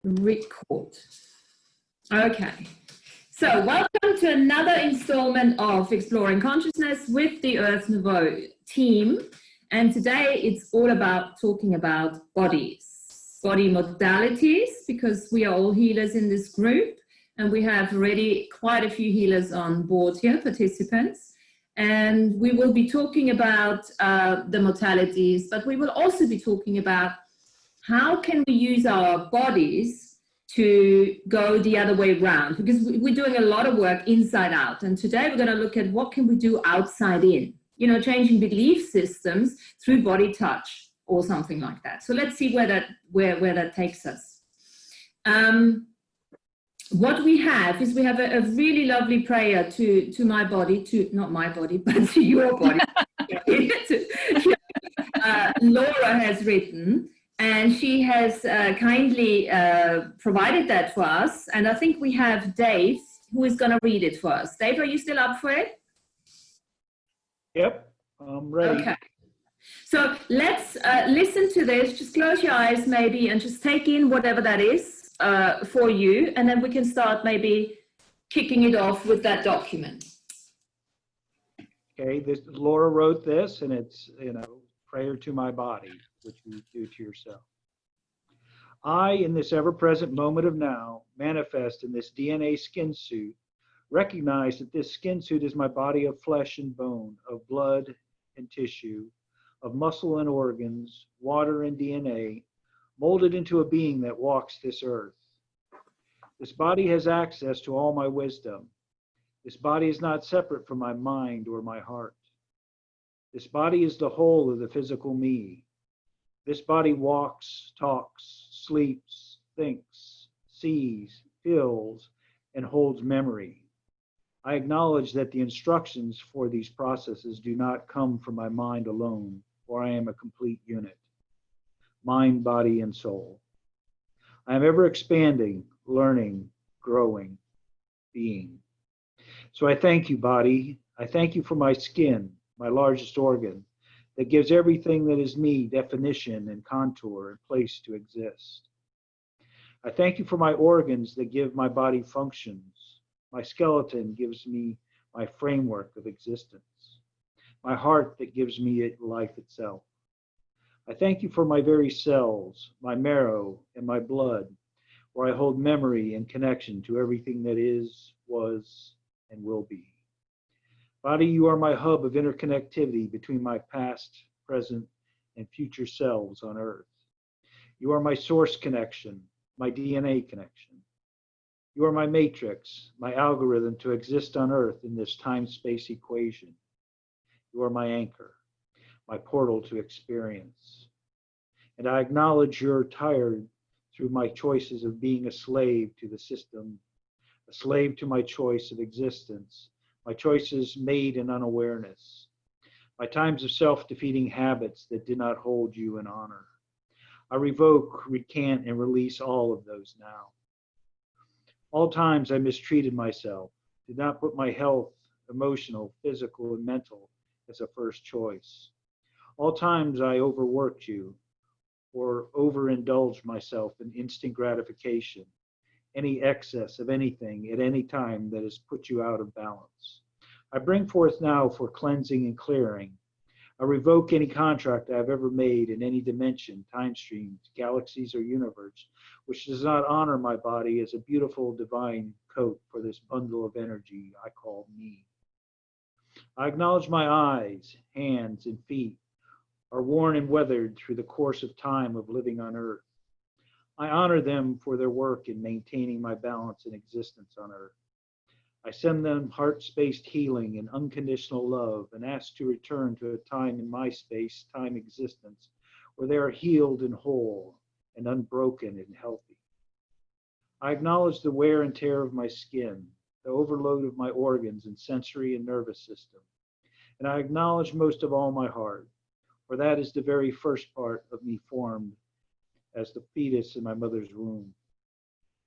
Record. Okay. So welcome to another installment of Exploring Consciousness with the Earth Nouveau team. And today it's all about talking about bodies, body modalities, because we are all healers in this group. And we have already quite a few healers on board here, participants. And we will be talking about the modalities, but we will also be talking about how can we use our bodies to go the other way around? Because we're doing a lot of work inside out. And today we're going to look at what can we do outside in, you know, changing belief systems through body touch or something like that. So let's see where that takes us. What we have is we have a really lovely prayer to my body, not my body, but to your body. Laura has written. And she has kindly provided that for us. And I think we have Dave who is going to read it for us. Dave, are you still up for it? Yep, I'm ready. Okay. So let's listen to this. Just close your eyes maybe and just take in whatever that is for you. And then we can start maybe kicking it off with that document. Okay, Laura wrote this, and it's, prayer to my body, which you do to yourself. I, in this ever-present moment of now, manifest in this DNA skin suit, recognize that this skin suit is my body of flesh and bone, of blood and tissue, of muscle and organs, water and DNA, molded into a being that walks this earth. This body has access to all my wisdom. This body is not separate from my mind or my heart. This body is the whole of the physical me. This body walks, talks, sleeps, thinks, sees, feels, and holds memory. I acknowledge that the instructions for these processes do not come from my mind alone, for I am a complete unit, mind, body, and soul. I am ever expanding, learning, growing, being. So I thank you, body. I thank you for my skin, my largest organ, that gives everything that is me definition and contour and place to exist. I thank you for my organs that give my body functions. My skeleton gives me my framework of existence. My heart that gives me life itself. I thank you for my very cells, my marrow, and my blood, where I hold memory and connection to everything that is, was, and will be. Body, you are my hub of interconnectivity between my past, present, and future selves on Earth. You are my source connection, my DNA connection. You are my matrix, my algorithm to exist on Earth in this time-space equation. You are my anchor, my portal to experience. And I acknowledge you're tired through my choices of being a slave to the system, a slave to my choice of existence, my choices made in unawareness, my times of self-defeating habits that did not hold you in honor. I revoke, recant, and release all of those now. All times I mistreated myself, did not put my health, emotional, physical, and mental as a first choice. All times I overworked you or overindulged myself in instant gratification, any excess of anything at any time that has put you out of balance. I bring forth now for cleansing and clearing. I revoke any contract I have ever made in any dimension, time streams, galaxies, or universe, which does not honor my body as a beautiful divine coat for this bundle of energy I call me. I acknowledge my eyes, hands, and feet are worn and weathered through the course of time of living on Earth. I honor them for their work in maintaining my balance and existence on Earth. I send them heart-spaced healing and unconditional love and ask to return to a time in my space-time existence where they are healed and whole and unbroken and healthy. I acknowledge the wear and tear of my skin, the overload of my organs and sensory and nervous system. And I acknowledge most of all my heart, for that is the very first part of me formed as the fetus in my mother's womb.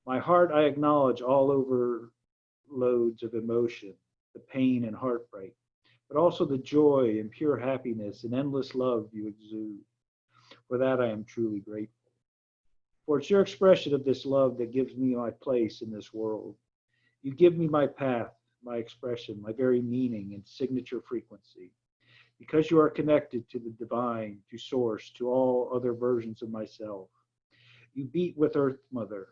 My heart I acknowledge all overloads of emotion, the pain and heartbreak, but also the joy and pure happiness and endless love you exude. For that I am truly grateful. For it's your expression of this love that gives me my place in this world. You give me my path, my expression, my very meaning and signature frequency. Because you are connected to the divine, to source, to all other versions of myself. You beat with Earth Mother.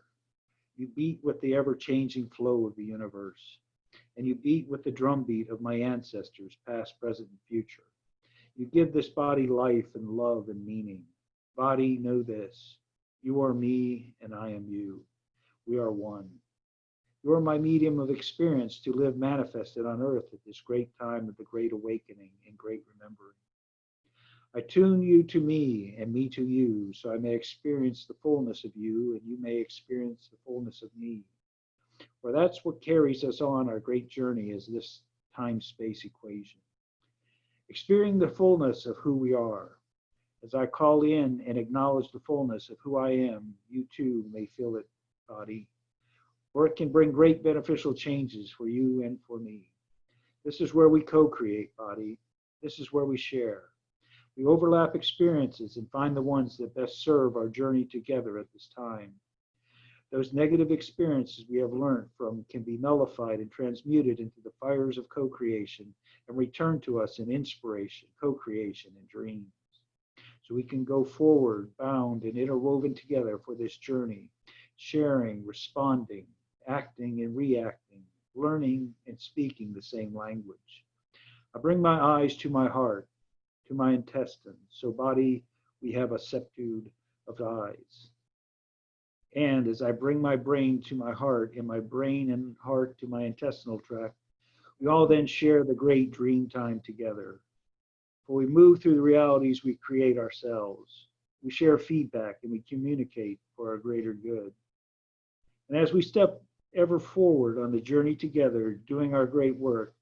You beat with the ever-changing flow of the universe. And you beat with the drumbeat of my ancestors, past, present, and future. You give this body life and love and meaning. Body, know this. You are me and I am you. We are one. You are my medium of experience to live manifested on earth at this great time of the great awakening and great remembering. I tune you to me and me to you, so I may experience the fullness of you and you may experience the fullness of me. For that's what carries us on our great journey is this time-space equation. Experiencing the fullness of who we are. As I call in and acknowledge the fullness of who I am, you too may feel it, body. Or it can bring great beneficial changes for you and for me. This is where we co-create, body. This is where we share. We overlap experiences and find the ones that best serve our journey together at this time. Those negative experiences we have learned from can be nullified and transmuted into the fires of co-creation and return to us in inspiration, co-creation, and dreams. So we can go forward, bound and interwoven together for this journey, sharing, responding, acting and reacting, learning and speaking the same language. I bring my eyes to my heart, to my intestines. So body, we have a septude of eyes. And as I bring my brain to my heart and my brain and heart to my intestinal tract, we all then share the great dream time together. For we move through the realities we create ourselves. We share feedback and we communicate for our greater good. And as we step ever forward on the journey together, doing our great work,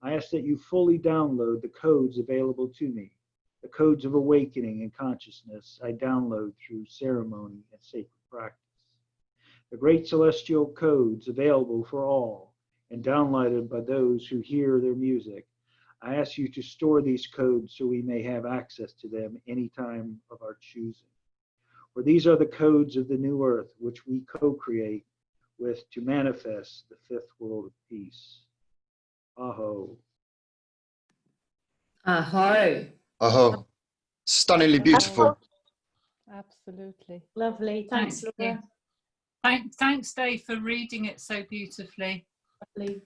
I ask that you fully download the codes available to me, the codes of awakening and consciousness I download through ceremony and sacred practice. The great celestial codes available for all and downloaded by those who hear their music. I ask you to store these codes so we may have access to them any time of our choosing. For these are the codes of the new earth which we co-create with to manifest the fifth world of peace. Aho. Aho. Oh, stunningly beautiful. Absolutely. Lovely. Thanks, Thank Laura. Thanks, Dave, for reading it so beautifully. Lovely.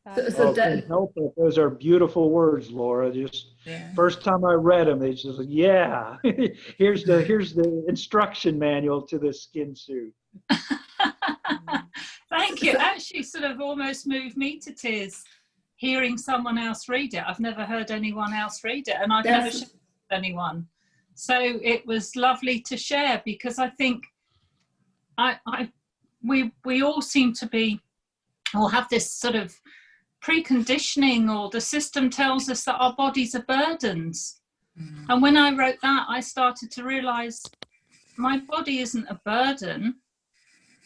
Oh, can't help it. Those are beautiful words, Laura. Just first time I read them, it's just like, yeah. here's the instruction manual to the skin suit. Thank you. Actually, sort of almost moved me to tears hearing someone else read it. I've never heard anyone else read it, and I've never shared it with anyone. So it was lovely to share because I think we all seem to be or have this sort of preconditioning, or the system tells us that our bodies are burdens. And when I wrote that, I started to realize my body isn't a burden.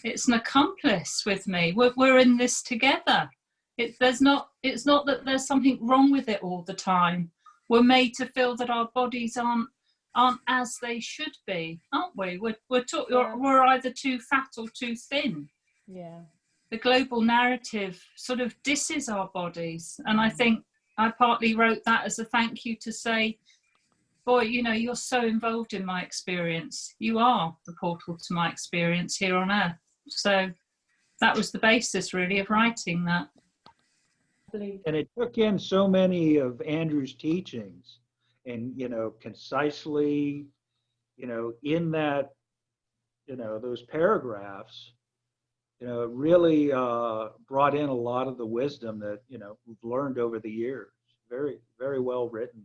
It's an accomplice with me. We're in this together. It's not that there's something wrong with it all the time. We're made to feel that our bodies aren't as they should be, aren't we? We're either too fat or too thin. Yeah. The global narrative sort of disses our bodies. And I think I partly wrote that as a thank you to say, boy, you know, you're so involved in my experience. You are the portal to my experience here on earth. So that was the basis really of writing that. And it took in so many of Andrew's teachings and, you know, concisely, you know, in that, you know, those paragraphs, you know, it really brought in a lot of the wisdom that, you know, we've learned over the years. Very, very well written.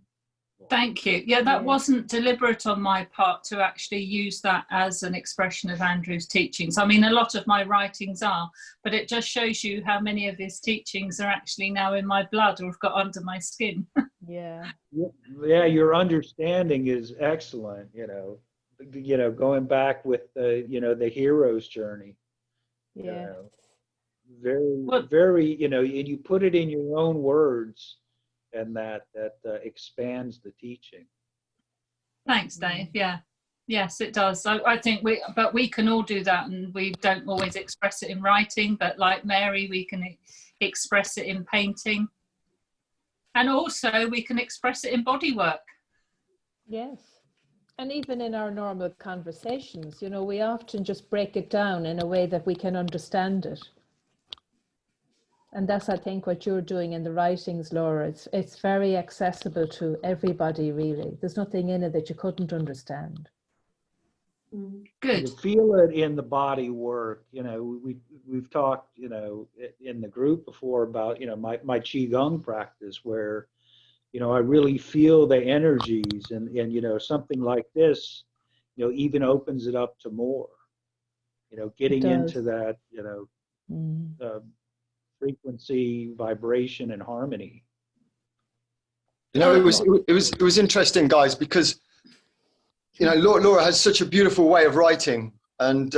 Thank you. Yeah, that wasn't deliberate on my part to actually use that as an expression of Andrew's teachings. I mean, a lot of my writings are, but it just shows you how many of his teachings are actually now in my blood or have got under my skin. Yeah. Yeah, your understanding is excellent, you know, going back with the, you know, the hero's journey. Yeah. You know, very, you know, and you put it in your own words, and that expands the teaching. Thanks, Dave. Yeah. Yes, it does. I think we can all do that, and we don't always express it in writing, but like Mary, we can express it in painting. And also we can express it in body work. Yes. And even in our normal conversations, you know, we often just break it down in a way that we can understand it. And that's, I think, what you're doing in the writings, Laura. It's very accessible to everybody, really. There's nothing in it that you couldn't understand. Good. You feel it in the body work. You know, we've talked, you know, in the group before about, you know, my Qigong practice where, you know, I really feel the energies and, you know, something like this, you know, even opens it up to more, you know, getting into that, you know, frequency, vibration, and harmony. You know, it was interesting, guys, because, you know, Laura has such a beautiful way of writing, and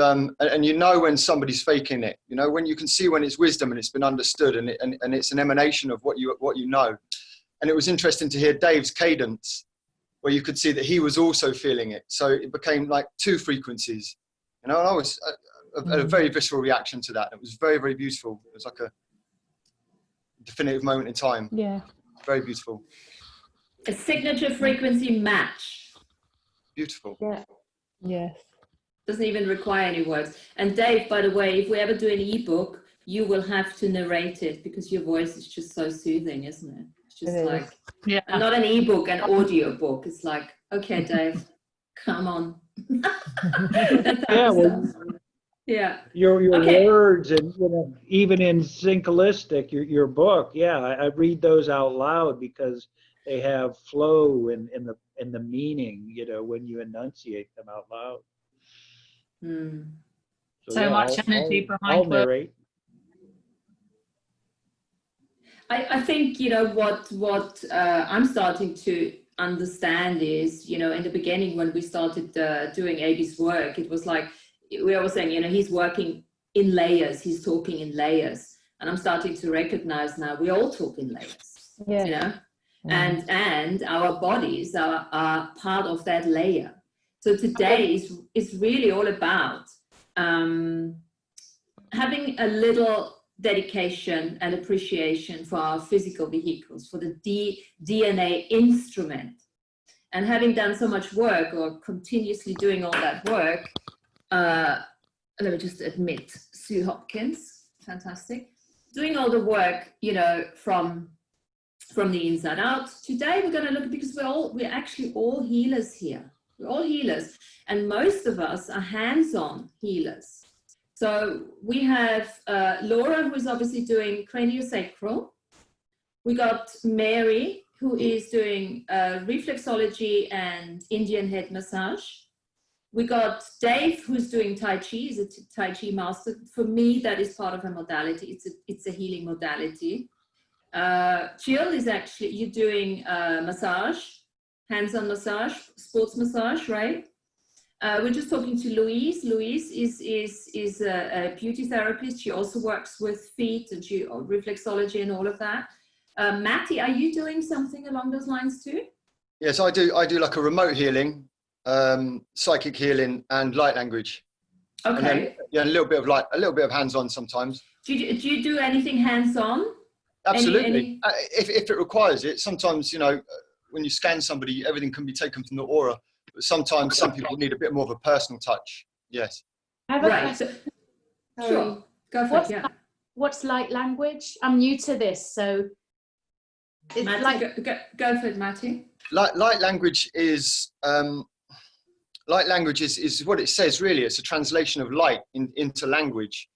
you know when somebody's faking it. You know, when you can see when it's wisdom and it's been understood, and it's an emanation of what you know. And it was interesting to hear Dave's cadence, where you could see that he was also feeling it. So it became like two frequencies. You know, and I was a very visceral reaction to that. It was very, very beautiful. It was like a definitive moment in time. Yeah. Very beautiful. A signature frequency match. Beautiful. Yeah. Yes. Doesn't even require any words. And Dave, by the way, if we ever do an ebook, you will have to narrate it because your voice is just so soothing, isn't it? It's just like, yeah. And not an ebook, an audio book. It's like, okay, Dave, come on. Yeah, well, yeah. Your Okay. words, and you know, even in Synchholistic, your book, yeah, I read those out loud because they have flow in the meaning, you know, when you enunciate them out loud. So yeah, much energy I'll behind work. narrate. I think, you know, what I'm starting to understand is, you know, in the beginning when we started doing Abby's work, it was like, we were saying, you know, he's working in layers, he's talking in layers. And I'm starting to recognize now we all talk in layers, you know, and our bodies are part of that layer. So today is really all about having a little dedication and appreciation for our physical vehicles, for the DNA instrument. And having done so much work or continuously doing all that work, let me just admit, Sue Hopkins, fantastic. Doing all the work, you know, from the inside out. Today we're going to look, because we're actually all healers here. We're all healers, and most of us are hands-on healers. So we have Laura, who is obviously doing craniosacral. We got Mary, who is doing reflexology and Indian head massage. We got Dave, who's doing Tai Chi, he's a Tai Chi master. For me, that is part of a modality. It's a healing modality. Jill is actually, you're doing massage, hands-on massage, sports massage, right? We're just talking to Louise. Louise is a beauty therapist. She also works with feet and reflexology and all of that. Matty, are you doing something along those lines too? Yes, I do like a remote healing, psychic healing, and light language. Okay. And then, yeah, a little bit of hands-on sometimes. Do you do anything hands-on? Absolutely. If it requires it. Sometimes, you know, when you scan somebody, everything can be taken from the aura. But sometimes some people need a bit more of a personal touch. Yes. I have a question. Sure. Go for it. Yeah. What's light language? I'm new to this, so it's Matty, like go for it, Matty. Light language is what it says. Really, it's a translation of light into language,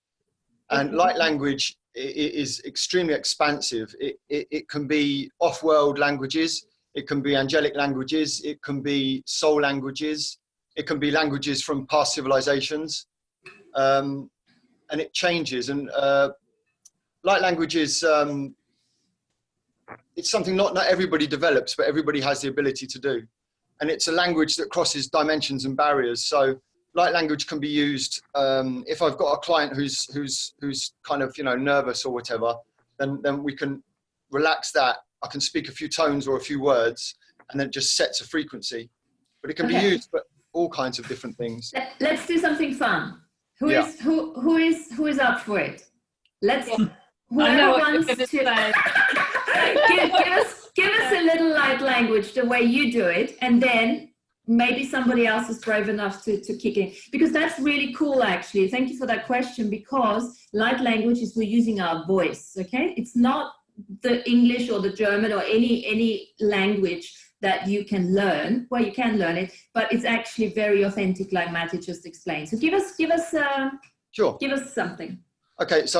and light language is extremely expansive. It can be off-world languages. It can be angelic languages. It can be soul languages. It can be languages from past civilizations, and it changes. And light language is it's something not everybody develops, but everybody has the ability to do. And it's a language that crosses dimensions and barriers. So light language can be used if I've got a client who's kind of, you know, nervous or whatever, then we can relax that. I can speak a few tones or a few words, and then it just sets a frequency. But it can be used for all kinds of different things. Let's do something fun. Who Yeah. is up for it? Let's. I know Whoever what you're wants going to to say. give us a little light language the way you do it, and then maybe somebody else is brave enough to kick in, because that's really cool actually. Thank you for that question, because light language is we're using our voice. Okay, it's not the English or the German or any language that you can learn. Well, you can learn it, but it's actually very authentic, like Matty just explained. So give us Sure. give us something. Okay, so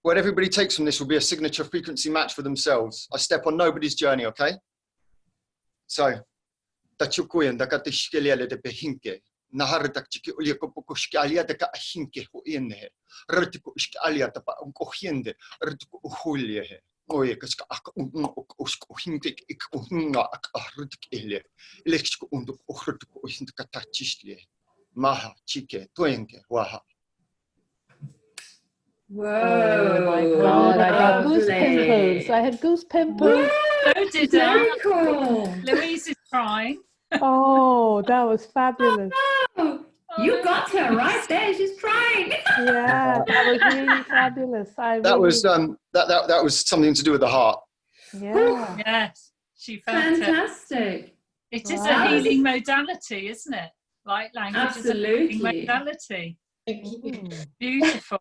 what everybody takes from this will be a signature frequency match for themselves. I step on nobody's journey, okay? So, tachukuyan dakatishkelia de behinke. Nahardak chiki uliakopokushkalia de kahinke huinhe. Rutiku ishkalia tapa unkohiende. Rutiku uhulie. Oye, kaska uskohinke ik unga rutik ele. Elekshku unduk uhrutuku uhintakatachishlie. Maha chike tuenke waha. Whoa! Oh my God! I got goose lovely. pimples. I had goose pimples. So did Very I. cool. Louise is crying. Oh, that was fabulous. Oh, you got her right there. She's crying. Yeah, that was really fabulous. That was that was something to do with the heart. Yeah. Yes, she felt it. Fantastic. It is Wow. a healing modality, isn't it? Light language is a healing Absolutely. modality. Mm. Beautiful.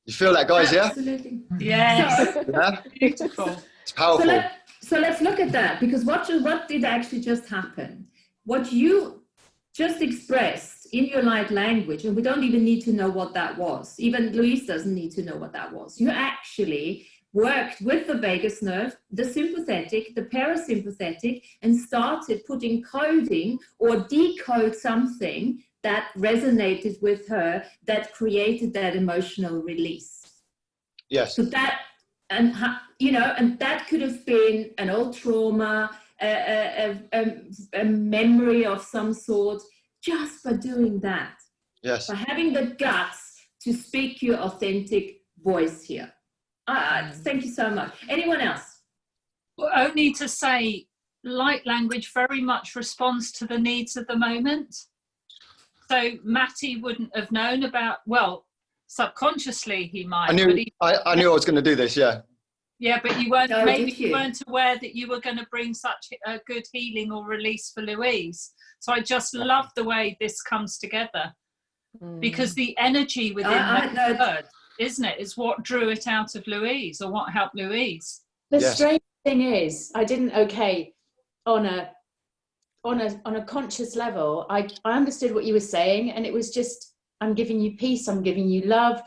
You feel that, guys? Yeah. Absolutely. Yes. So, Yeah. Beautiful. It's powerful. so let's look at that, because what did actually just happen? What you just expressed in your light language, and we don't even need to know what that was. Even Louise doesn't need to know what that was. You actually worked with the vagus nerve, the sympathetic, the parasympathetic, and started putting coding or decode something that resonated with her, that created that emotional release. Yes. So that, and and that could have been an old trauma, a memory of some sort, just by doing that. Yes. By having the guts to speak your authentic voice here. Thank you so much. Anyone else? Well, only to say, light language very much responds to the needs of the moment. So Matty wouldn't have known about, well, subconsciously he might. I knew but I knew I was going to do this. Yeah. yeah, but you weren't. Oh, maybe did you? you weren't aware that you were going to bring such a good healing or release for Louise. So I just love the way this comes together, because the energy within that word, isn't it, is what drew it out of Louise, or what helped Louise. The Yes. strange thing is, I didn't, on a conscious level, I understood what you were saying, and it was just, I'm giving you peace, I'm giving you love,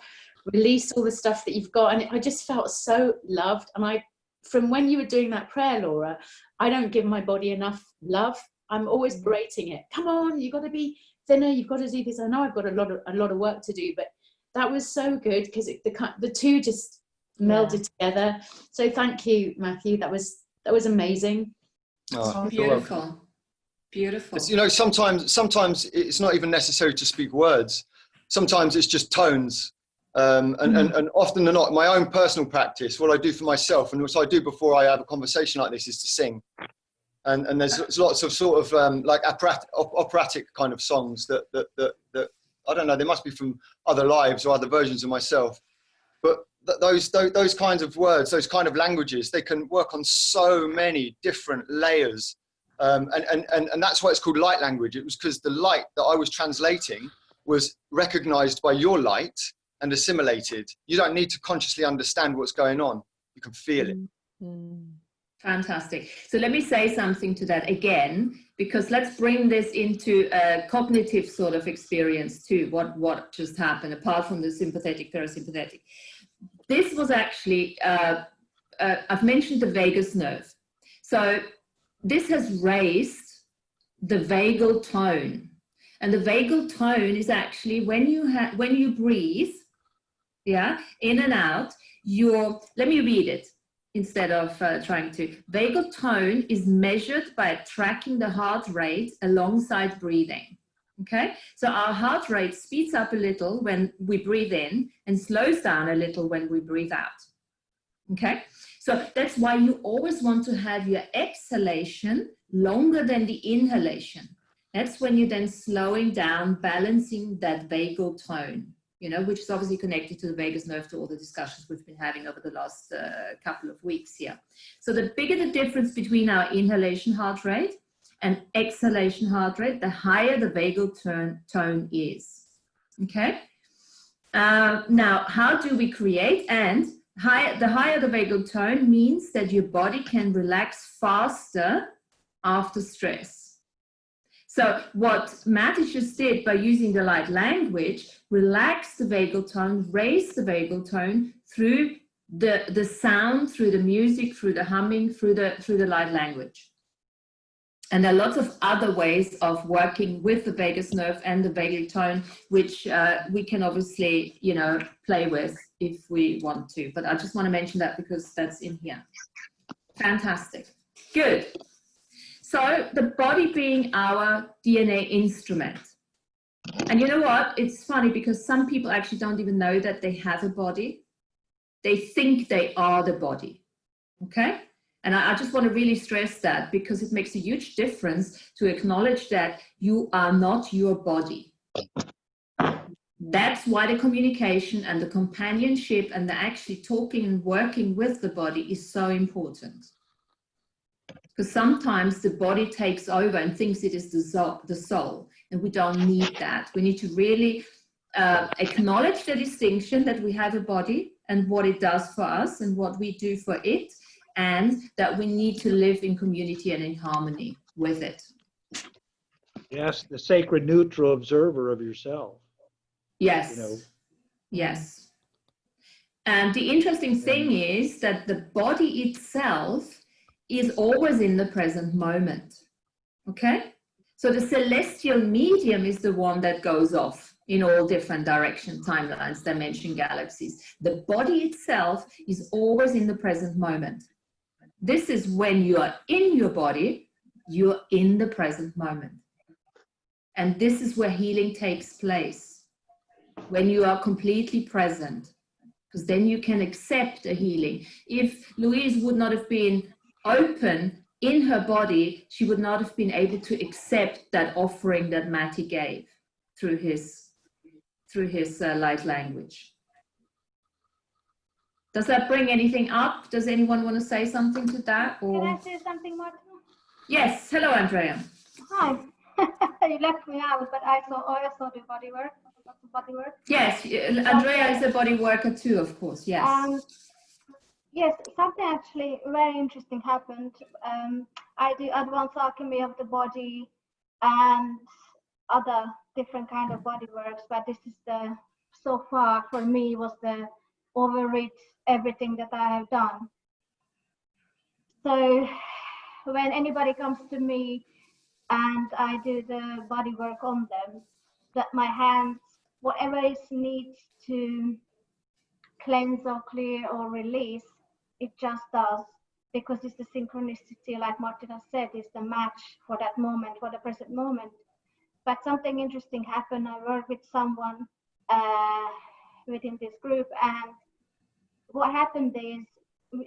release all the stuff that you've got, and I just felt so loved. And from when you were doing that prayer, Laura, I don't give my body enough love. I'm always berating it. Come on, you've got to be thinner, you've got to do this. I know I've got a lot of work to do, but that was so good, because the two just melded together. So thank you, Matthew. That was amazing. Oh, Beautiful. Beautiful. It's, sometimes it's not even necessary to speak words. Sometimes it's just tones. And often than not, my own personal practice, what I do for myself, and what I do before I have a conversation like this, is to sing. And there's lots of sort of like operatic kind of songs that I don't know, they must be from other lives or other versions of myself. But those kinds of words, those kind of languages, they can work on so many different layers. And that's why it's called light language. It was because the light that I was translating was recognized by your light and assimilated. You don't need to consciously understand what's going on. You can feel it. Fantastic. So let me say something to that again, because let's bring this into a cognitive sort of experience too, what just happened, apart from the sympathetic, parasympathetic. This was actually, I've mentioned the vagus nerve. So this has raised the vagal tone. And the vagal tone is actually when you breathe, in and out, let me read it instead of trying to. Vagal tone is measured by tracking the heart rate alongside breathing. Okay, so our heart rate speeds up a little when we breathe in and slows down a little when we breathe out. Okay, so that's why you always want to have your exhalation longer than the inhalation, That's when you're then slowing down, balancing that vagal tone, you know, which is obviously connected to the vagus nerve, to all the discussions we've been having over the last couple of weeks here. So the bigger the difference between our inhalation heart rate and exhalation heart rate, the higher the vagal tone is. Okay. Now, how do we create? And the higher the vagal tone means that your body can relax faster after stress. So what Matty just did by using the light language, relax the vagal tone, raise the vagal tone through the sound, through the music, through the humming, through the light language. And there are lots of other ways of working with the vagus nerve and the vagal tone, which we can obviously, you know, play with if we want to. But I just want to mention that because that's in here. Fantastic. Good. So the body being our DNA instrument. And you know what? It's funny because some people actually don't even know that they have a body. They think they are the body. Okay? And I just want to really stress that because it makes a huge difference to acknowledge that you are not your body. That's why the communication and the companionship and the actually talking and working with the body is so important. Because sometimes the body takes over and thinks it is the soul, and we don't need that. We need to really acknowledge the distinction that we have a body and what it does for us and what we do for it, and that we need to live in community and in harmony with it. Yes, the sacred neutral observer of yourself. Yes. You know. Yes. And the interesting thing is that the body itself is always in the present moment. Okay? So the celestial medium is the one that goes off in all different direction, timelines, dimension, galaxies. The body itself is always in the present moment. This is when you are in your body, you're in the present moment. And this is where healing takes place, when you are completely present, because then you can accept a healing. If Louise would not have been open in her body, she would not have been able to accept that offering that Matty gave through his light language. Does that bring anything up? Does anyone want to say something to that? Or? Can I say something, Martin? Yes. Hello, Andrea. Hi. You left me out, but I saw the body work. Body work. Yes, Andrea is a body worker too, of course. Yes. Yes, something actually very interesting happened. I do advanced alchemy of the body and other different kind of body works, but this is so far for me was the overreach everything that I have done. So when anybody comes to me and I do the body work on them, that my hands, whatever is needs to cleanse or clear or release, it just does, because it's the synchronicity, like Martin has said, is the match for that moment, for the present moment. But something interesting happened. I worked with someone within this group, and what happened is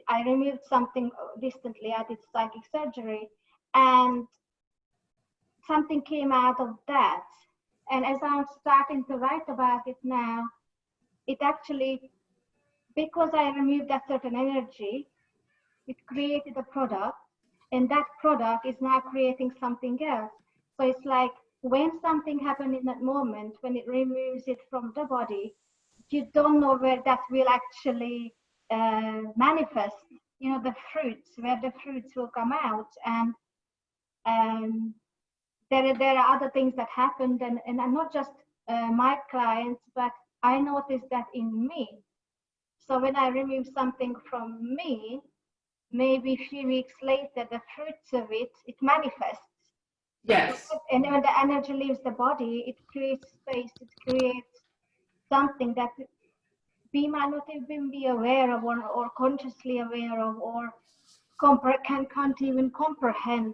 I removed something distantly. I did psychic surgery, and something came out of that. And as I'm starting to write about it now, it actually, because I removed that certain energy, it created a product, and that product is now creating something else. So it's like when something happened in that moment, when it removes it from the body, you don't know where that will actually manifest, you know, the fruits, where the fruits will come out. And there are other things that happened, and not just my clients, but I noticed that in me. So when I remove something from me, maybe a few weeks later, the fruits of it manifests. Yes. And when the energy leaves the body, it creates space, it creates something that we might not even be aware of or consciously aware of, or can't even comprehend.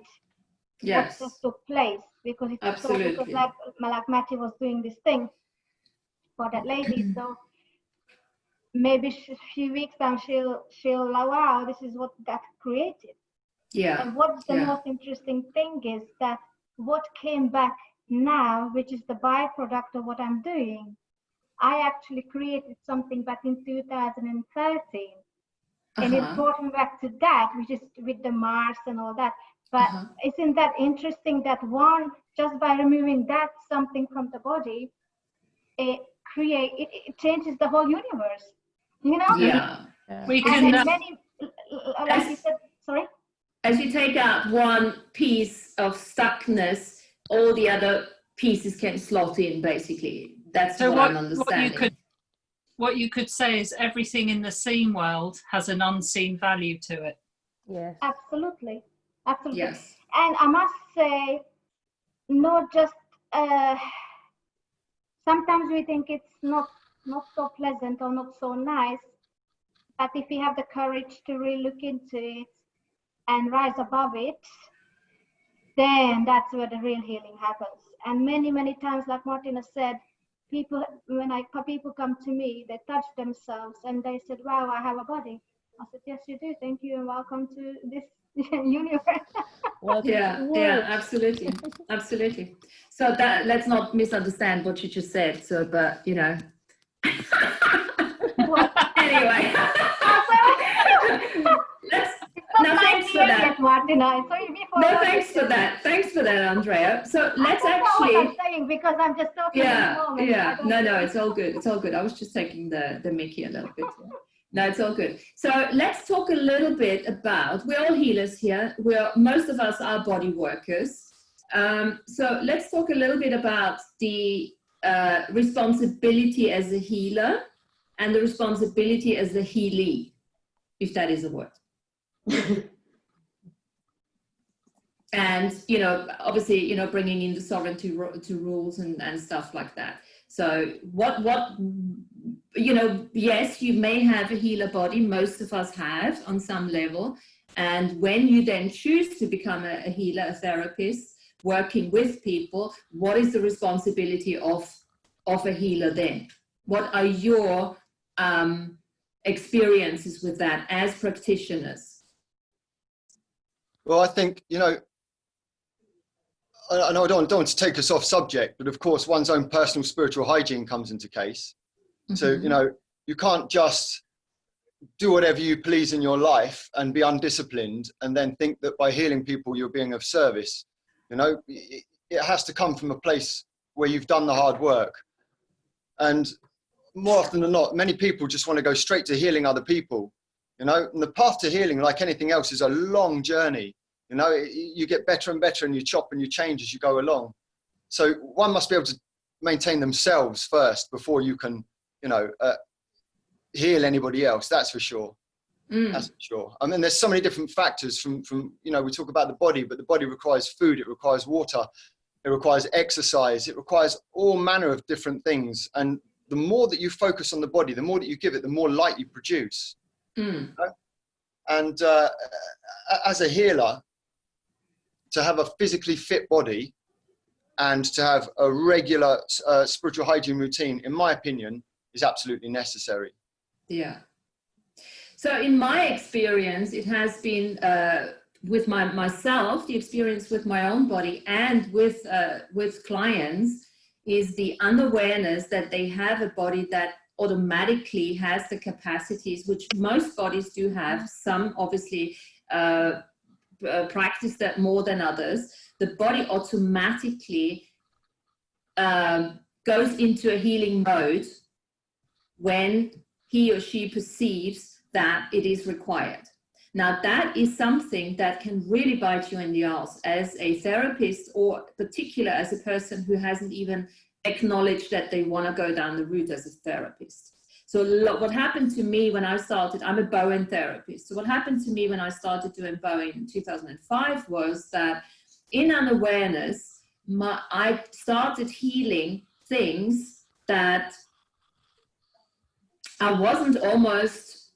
Yes. What just took place, because it's absolutely. So, because like Matty was doing this thing for that lady, so maybe a few weeks time she'll like, wow, this is what that created. Yeah. And what's the most interesting thing is that what came back now, which is the byproduct of what I'm doing. I actually created something back in 2013. And it brought me back to that, which is with the Mars and all that. But isn't that interesting that just by removing that something from the body, it changes the whole universe, you know? Yeah. We And can, then many, like you said, sorry? As you take out one piece of stuckness, all the other pieces can slot in, basically. That's so what I'm understanding. what you could say is everything in the seen world has an unseen value to it. Yes. Absolutely. Absolutely. Yes. And I must say, not just, sometimes we think it's not so pleasant or not so nice, but if we have the courage to really look into it and rise above it, then that's where the real healing happens. And many times, like Martina said, people come to me, they touch themselves and they said, wow, I have a body. I said, yes, you do. Thank you and welcome to this universe. Yeah, absolutely. Absolutely. So that, let's not misunderstand what you just said. So, but you know. Anyway. Thanks for that. Martina. Thanks for that. Thanks for that, Andrea. So let's actually. What I'm saying, because I'm just talking at the moment. Yeah. No, it's all good. It's all good. I was just taking the Mickey a little bit. No, it's all good. So let's talk a little bit about, we're all healers here. Most of us are body workers. So let's talk a little bit about the responsibility as a healer and the responsibility as a healee, if that is a word. And, you know, obviously, you know, bringing in the sovereignty to rules and stuff like that. So what, you know, yes, you may have a healer body. Most of us have on some level. And when you then choose to become a healer, a therapist, working with people, what is the responsibility of a healer then? What are your experiences with that as practitioners? Well, I think, you know, I know I don't want to take us off subject, but of course, one's own personal spiritual hygiene comes into case. Mm-hmm. So, you know, you can't just do whatever you please in your life and be undisciplined and then think that by healing people, you're being of service. You know, it has to come from a place where you've done the hard work. And more often than not, many people just want to go straight to healing other people. You know, and the path to healing, like anything else, is a long journey. You know, you get better and better and you chop and you change as you go along. So one must be able to maintain themselves first before you can, you know, heal anybody else. That's for sure. That's for sure. I mean, there's so many different factors from, you know, we talk about the body, but the body requires food, it requires water, it requires exercise, it requires all manner of different things. And the more that you focus on the body, the more that you give it, the more light you produce. You know? And as a healer, to have a physically fit body and to have a regular spiritual hygiene routine, in my opinion, is absolutely necessary. Yeah. So in my experience, it has been with myself, the experience with my own body and with clients is the unawareness that they have a body that automatically has the capacities, which most bodies do have. Some obviously practice that more than others. The body automatically goes into a healing mode when he or she perceives that it is required. Now that is something that can really bite you in the ass as a therapist, or particular as a person who hasn't even acknowledged that they want to go down the route as a therapist. So what happened to me when I started, I'm a Bowen therapist. So what happened to me when I started doing Bowen in 2005 was that in unawareness, I started healing things that I wasn't almost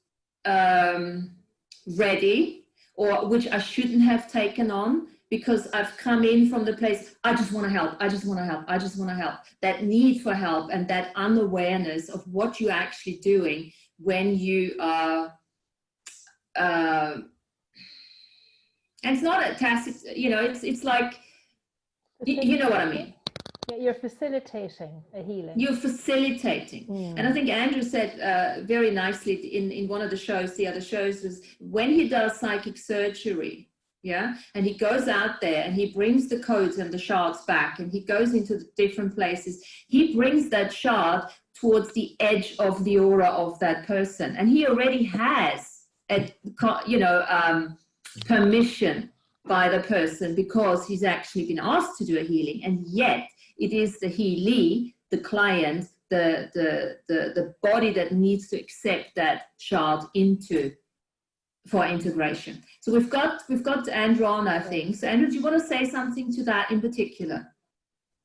ready, or which I shouldn't have taken on, because I've come in from the place, I just want to help, I just want to help, I just want to help. That need for help and that unawareness of what you're actually doing when you are, and it's not a tacit, you know, it's like You know what I mean? Yeah, you're facilitating a healing. You're facilitating. And I think Andrew said very nicely in one of the shows, the other shows, was when he does psychic surgery, yeah, and he goes out there and he brings the codes and the shards back and he goes into the different places, he brings that shard towards the edge of the aura of that person. And he already has, permission by the person because he's actually been asked to do a healing. And yet it is the healee, the client, the body that needs to accept that shard for integration. So we've got Andrew on, I think. So Andrew, do you want to say something to that in particular?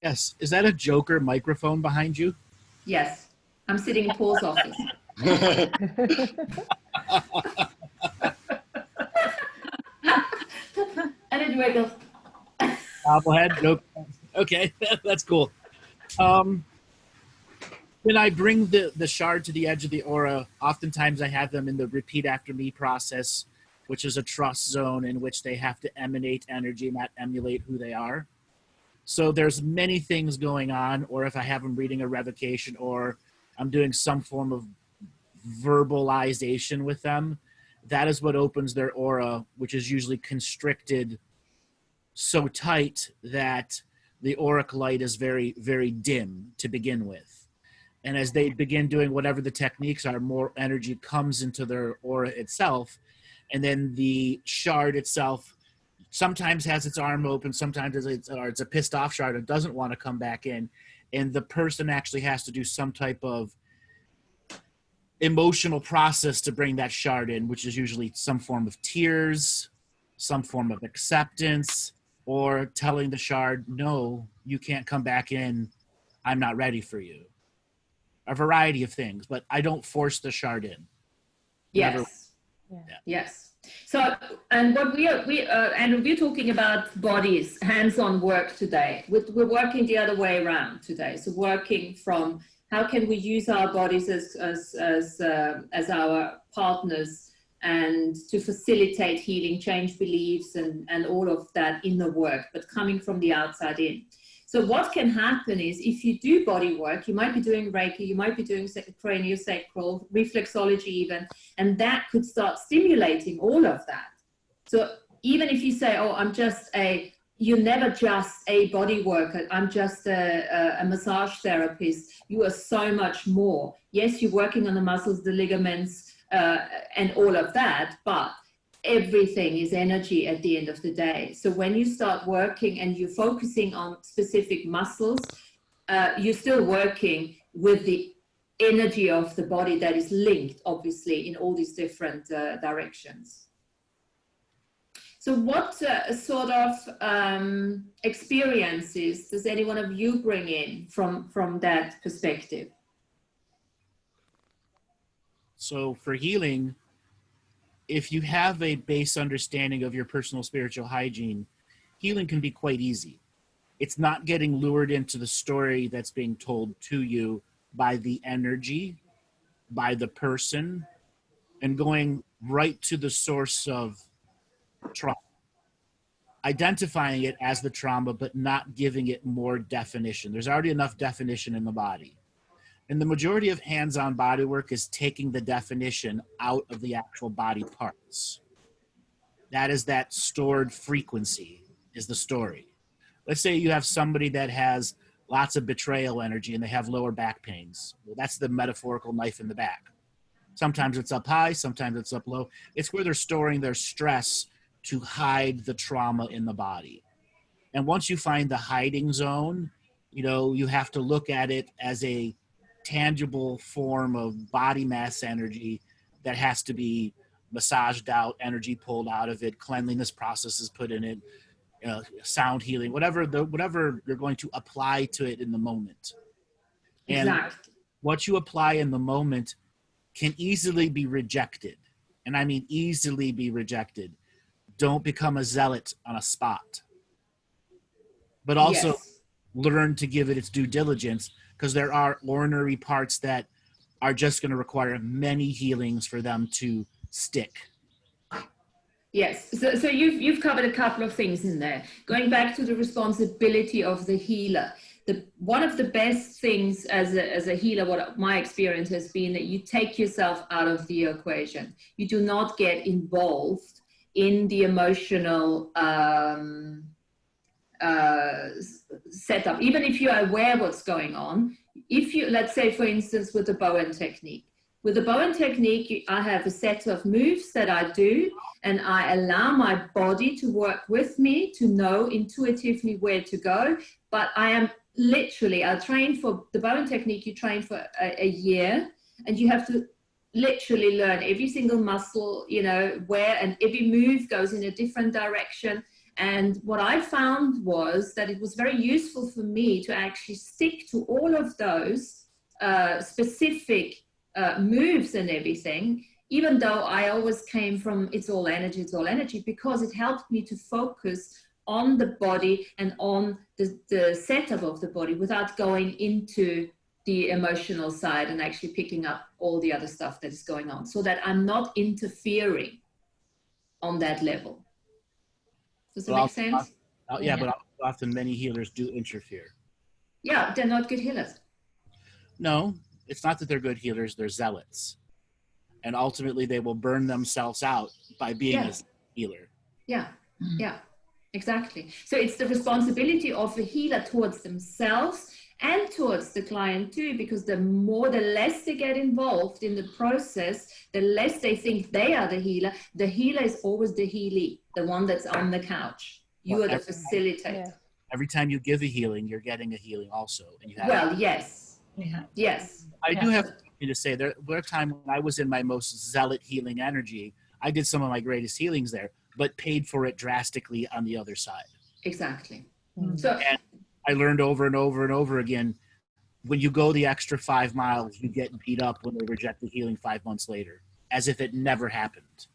Yes. Is that a Joker microphone behind you? Yes. I'm sitting in Paul's office. And it wiggles. Bobblehead? Nope. Okay, that's cool. When I bring the shard to the edge of the aura, oftentimes I have them in the repeat after me process, which is a trust zone in which they have to emanate energy, not emulate who they are. So there's many things going on, or if I have them reading a revocation, or I'm doing some form of verbalization with them, that is what opens their aura, which is usually constricted so tight that the auric light is very, very dim to begin with. And as they begin doing whatever the techniques are, more energy comes into their aura itself. And then the shard itself sometimes has its arm open, sometimes it's a pissed off shard and doesn't want to come back in. And the person actually has to do some type of emotional process to bring that shard in, which is usually some form of tears, some form of acceptance, or telling the shard, no, you can't come back in. I'm not ready for you. A variety of things, but I don't force the shard in. Yes. Yeah. Yes. So, and what and we're talking about bodies, hands-on work today. We're working the other way around today. So working from how can we use our bodies as our partners and to facilitate healing, change beliefs and all of that inner work, but coming from the outside in. So what can happen is if you do body work, you might be doing Reiki, you might be doing craniosacral, reflexology even, and that could start stimulating all of that. So even if you say, oh, you're never just a body worker, I'm just a massage therapist, you are so much more. Yes, you're working on the muscles, the ligaments, and all of that, but everything is energy at the end of the day. So when you start working and you're focusing on specific muscles, you're still working with the energy of the body that is linked, obviously, in all these different directions. So what sort of experiences does any one of you bring in from that perspective? So for healing, if you have a base understanding of your personal spiritual hygiene, healing can be quite easy. It's not getting lured into the story that's being told to you by the energy, by the person, and going right to the source of trauma. Identifying it as the trauma, but not giving it more definition. There's already enough definition in the body. And the majority of hands-on body work is taking the definition out of the actual body parts. That is that stored frequency is the story. Let's say you have somebody that has lots of betrayal energy and they have lower back pains. Well, that's the metaphorical knife in the back. Sometimes it's up high, sometimes it's up low. It's where they're storing their stress to hide the trauma in the body. And once you find the hiding zone, you have to look at it as a tangible form of body mass energy that has to be massaged out, energy pulled out of it, cleanliness processes put in it, sound healing, whatever you're going to apply to it in the moment. And Exactly. what you apply in the moment can easily be rejected. And I mean easily be rejected. Don't become a zealot on a spot. But also learn to give it its due diligence, because there are ornery parts that are just going to require many healings for them to stick. Yes, so you've covered a couple of things in there. Going back to the responsibility of the healer, one of the best things as a healer, what my experience has been, that you take yourself out of the equation. You do not get involved in the emotional setup, even if you are aware what's going on. If you, let's say, for instance, with the Bowen technique. With the Bowen technique, I have a set of moves that I do, and I allow my body to work with me to know intuitively where to go. But I am literally, I train for the Bowen technique, you train for a year, and you have to literally learn every single muscle, you know, where, and every move goes in a different direction. And what I found was that it was very useful for me to actually stick to all of those specific moves and everything, even though I always came from it's all energy, because it helped me to focus on the body and on the setup of the body without going into the emotional side and actually picking up all the other stuff that is going on, so that I'm not interfering on that level. Does that make sense? Yeah, but often many healers do interfere. Yeah, they're not good healers. No, it's not that they're good healers, they're zealots. And ultimately they will burn themselves out by being a healer. Yeah, yeah, exactly. So it's the responsibility of a healer towards themselves and towards the client too, because the less they get involved in the process, the less they think they are the healer. The healer is always the healee, the one that's on the couch. You are the facilitator. Every time you give a healing, you're getting a healing also. And you have well, yes. Yeah. Yes. I do have to say, there were a time when I was in my most zealot healing energy. I did some of my greatest healings there, but paid for it drastically on the other side. Exactly. So, and I learned over and over and over again, when you go the extra 5 miles, you get beat up when they reject the healing 5 months later, as if it never happened.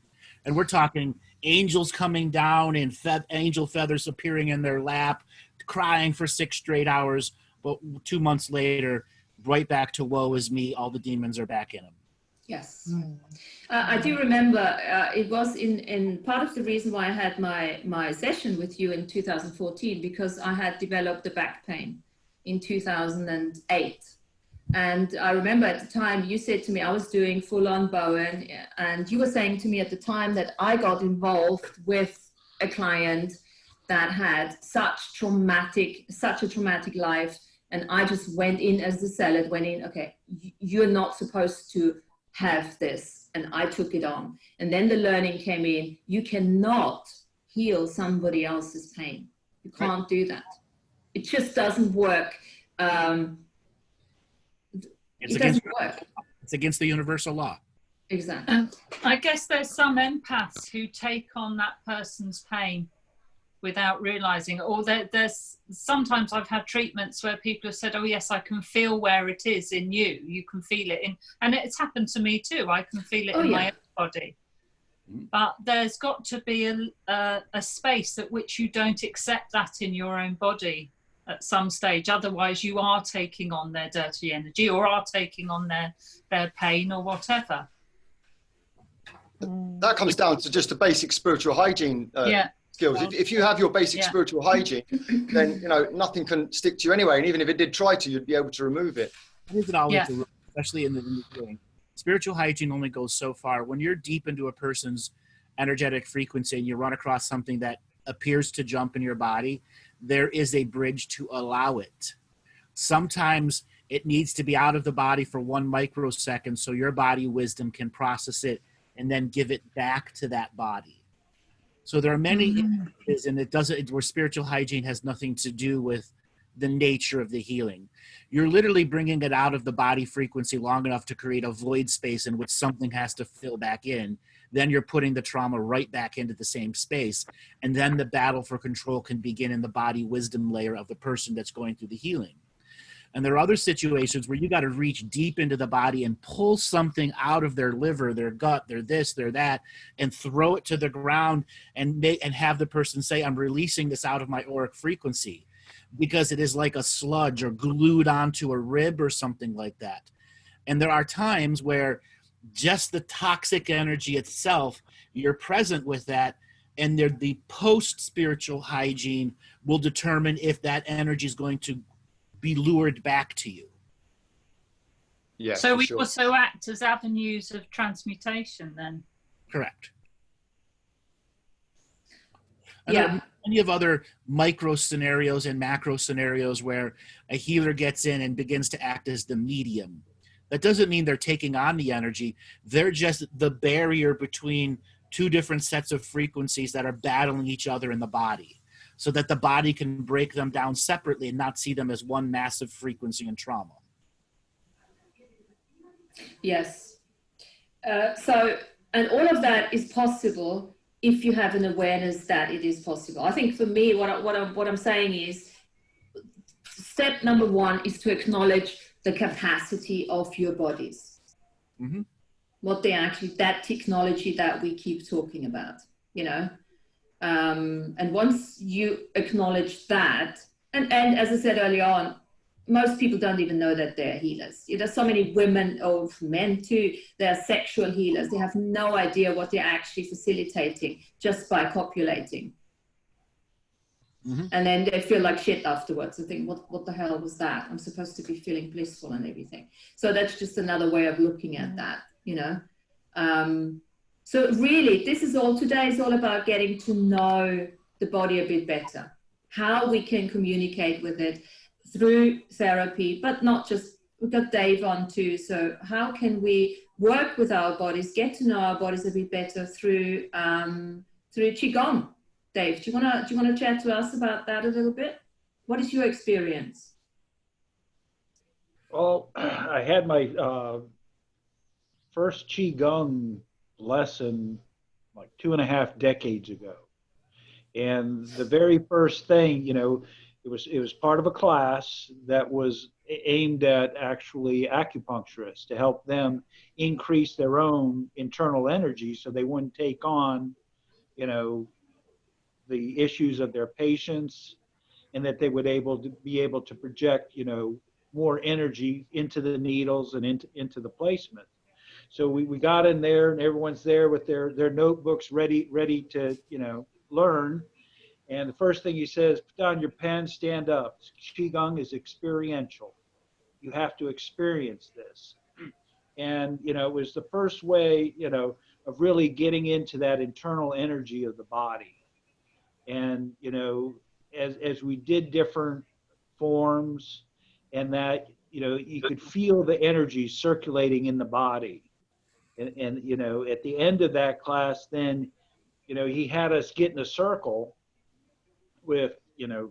And we're talking angels coming down and angel feathers appearing in their lap, crying for 6 straight hours, but 2 months later, right back to woe is me, all the demons are back in them. Yes. I do remember it was in part of the reason why I had my session with you in 2014, because I had developed the back pain in 2008. And I remember at the time you said to me, I was doing full-on Bowen, and you were saying to me at the time that I got involved with a client that had such a traumatic life. And I just went in as the zealot, went in, okay, you're not supposed to have this. And I took it on. And then the learning came in. You cannot heal somebody else's pain. You can't do that. It just doesn't work. It doesn't work. It's against the universal law. Exactly. I guess there's some empaths who take on that person's pain without realizing it. Or there's sometimes I've had treatments where people have said, oh yes, I can feel where it is in you. You can feel it in, and it's happened to me too. I can feel it in my own body. But there's got to be a space at which you don't accept that in your own body at some stage. Otherwise you are taking on their dirty energy, or are taking on their pain, or whatever. That comes down to just a basic spiritual hygiene skills. If you have your basic spiritual hygiene, then nothing can stick to you anyway. And even if it did try to, you'd be able to remove it. Especially in the healing. Spiritual hygiene only goes so far. When you're deep into a person's energetic frequency and you run across something that appears to jump in your body, there is a bridge to allow it. Sometimes it needs to be out of the body for 1 microsecond so your body wisdom can process it and then give it back to that body. So there are many instances, and it doesn't, where spiritual hygiene has nothing to do with the nature of the healing. You're literally bringing it out of the body frequency long enough to create a void space in which something has to fill back in. Then you're putting the trauma right back into the same space. And then the battle for control can begin in the body wisdom layer of the person that's going through the healing. And there are other situations where you got to reach deep into the body and pull something out of their liver, their gut, their this, their that, and throw it to the ground and have the person say, I'm releasing this out of my auric frequency, because it is like a sludge or glued onto a rib or something like that. And there are times where just the toxic energy itself, you're present with that, and the post-spiritual hygiene will determine if that energy is going to be lured back to you. Yeah. So we sure. also act as avenues of transmutation then. Correct. And there are plenty of other micro scenarios and macro scenarios where a healer gets in and begins to act as the medium. That doesn't mean they're taking on the energy. They're just the barrier between two different sets of frequencies that are battling each other in the body, so that the body can break them down separately and not see them as one massive frequency and trauma. Yes. And all of that is possible if you have an awareness that it is possible. I think for me, what I'm saying is, step number one is to acknowledge the capacity of your bodies. Mm-hmm. What they actually, that technology that we keep talking about, you know. And once you acknowledge that, and as I said earlier on, most people don't even know that they're healers. There's so many women or men too, they're sexual healers. They have no idea what they're actually facilitating just by copulating. Mm-hmm. And then they feel like shit afterwards. They think, what the hell was that? I'm supposed to be feeling blissful and everything. So that's just another way of looking at that, you know. So really, this is all, today is all about getting to know the body a bit better, how we can communicate with it through therapy, but not just, we've got Dave on too. So how can we work with our bodies, get to know our bodies a bit better through Qigong? Dave, do you wanna chat to us about that a little bit? What is your experience? Well, I had my first Qigong lesson like 2.5 decades ago. And the very first thing, you know, it was part of a class that was aimed at actually acupuncturists to help them increase their own internal energy so they wouldn't take on, you know, the issues of their patients, and that they would be able to project, you know, more energy into the needles and into the placement. So we got in there, and everyone's there with their notebooks ready to, you know, learn. And the first thing he says, put down your pen, stand up. Qigong is experiential. You have to experience this. And, you know, it was the first way, you know, of really getting into that internal energy of the body. And, you know, as we did different forms, and that, you know, you could feel the energy circulating in the body. And you know, at the end of that class, then, you know, he had us get in a circle with, you know,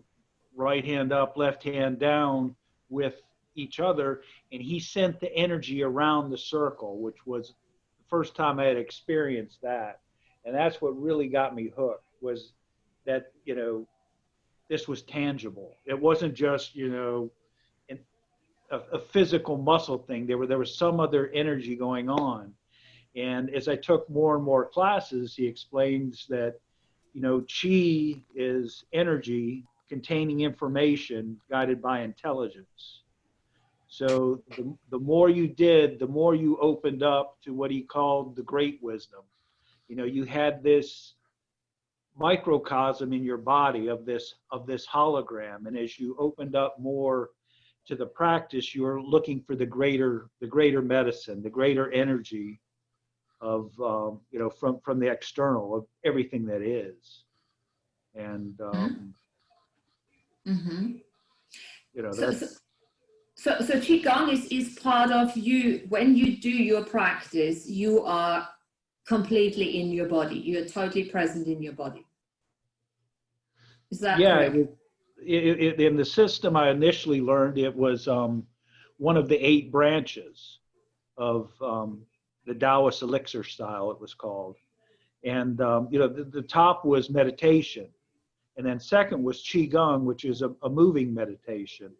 right hand up, left hand down with each other, and he sent the energy around the circle, which was the first time I had experienced that. And that's what really got me hooked, was that, you know, this was tangible. It wasn't just, you know, a physical muscle thing. There was some other energy going on. And as I took more and more classes, he explains that, you know, Qi is energy containing information guided by intelligence. So the more you did, the more you opened up to what he called the great wisdom. You know, you had this microcosm in your body of this hologram, and as you opened up more to the practice, you're looking for the greater medicine, the greater energy of, you know, from the external, of everything that is. And you know, that's so Qigong is part of you. When you do your practice, you are completely in your body. You're totally present in your body. Is that correct? In the system I initially learned, it was one of the 8 branches of the Taoist elixir style, it was called. And, you know, the top was meditation. And then second was Qigong, which is a moving meditation.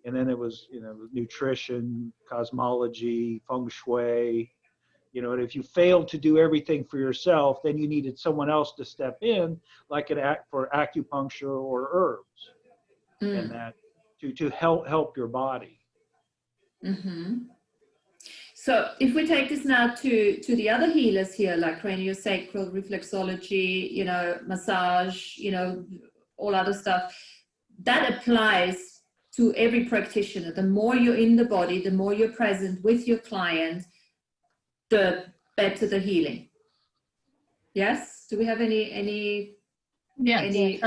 And then it was, you know, nutrition, cosmology, feng shui. You know, and if you failed to do everything for yourself, then you needed someone else to step in, like for acupuncture or herbs, and that to help your body. Mm-hmm. So if we take this now to the other healers here, like craniosacral, reflexology, you know, massage, you know, all other stuff, that applies to every practitioner. The more you're in the body, the more you're present with your client, the better the healing. Yes? Do we have any Yeah, any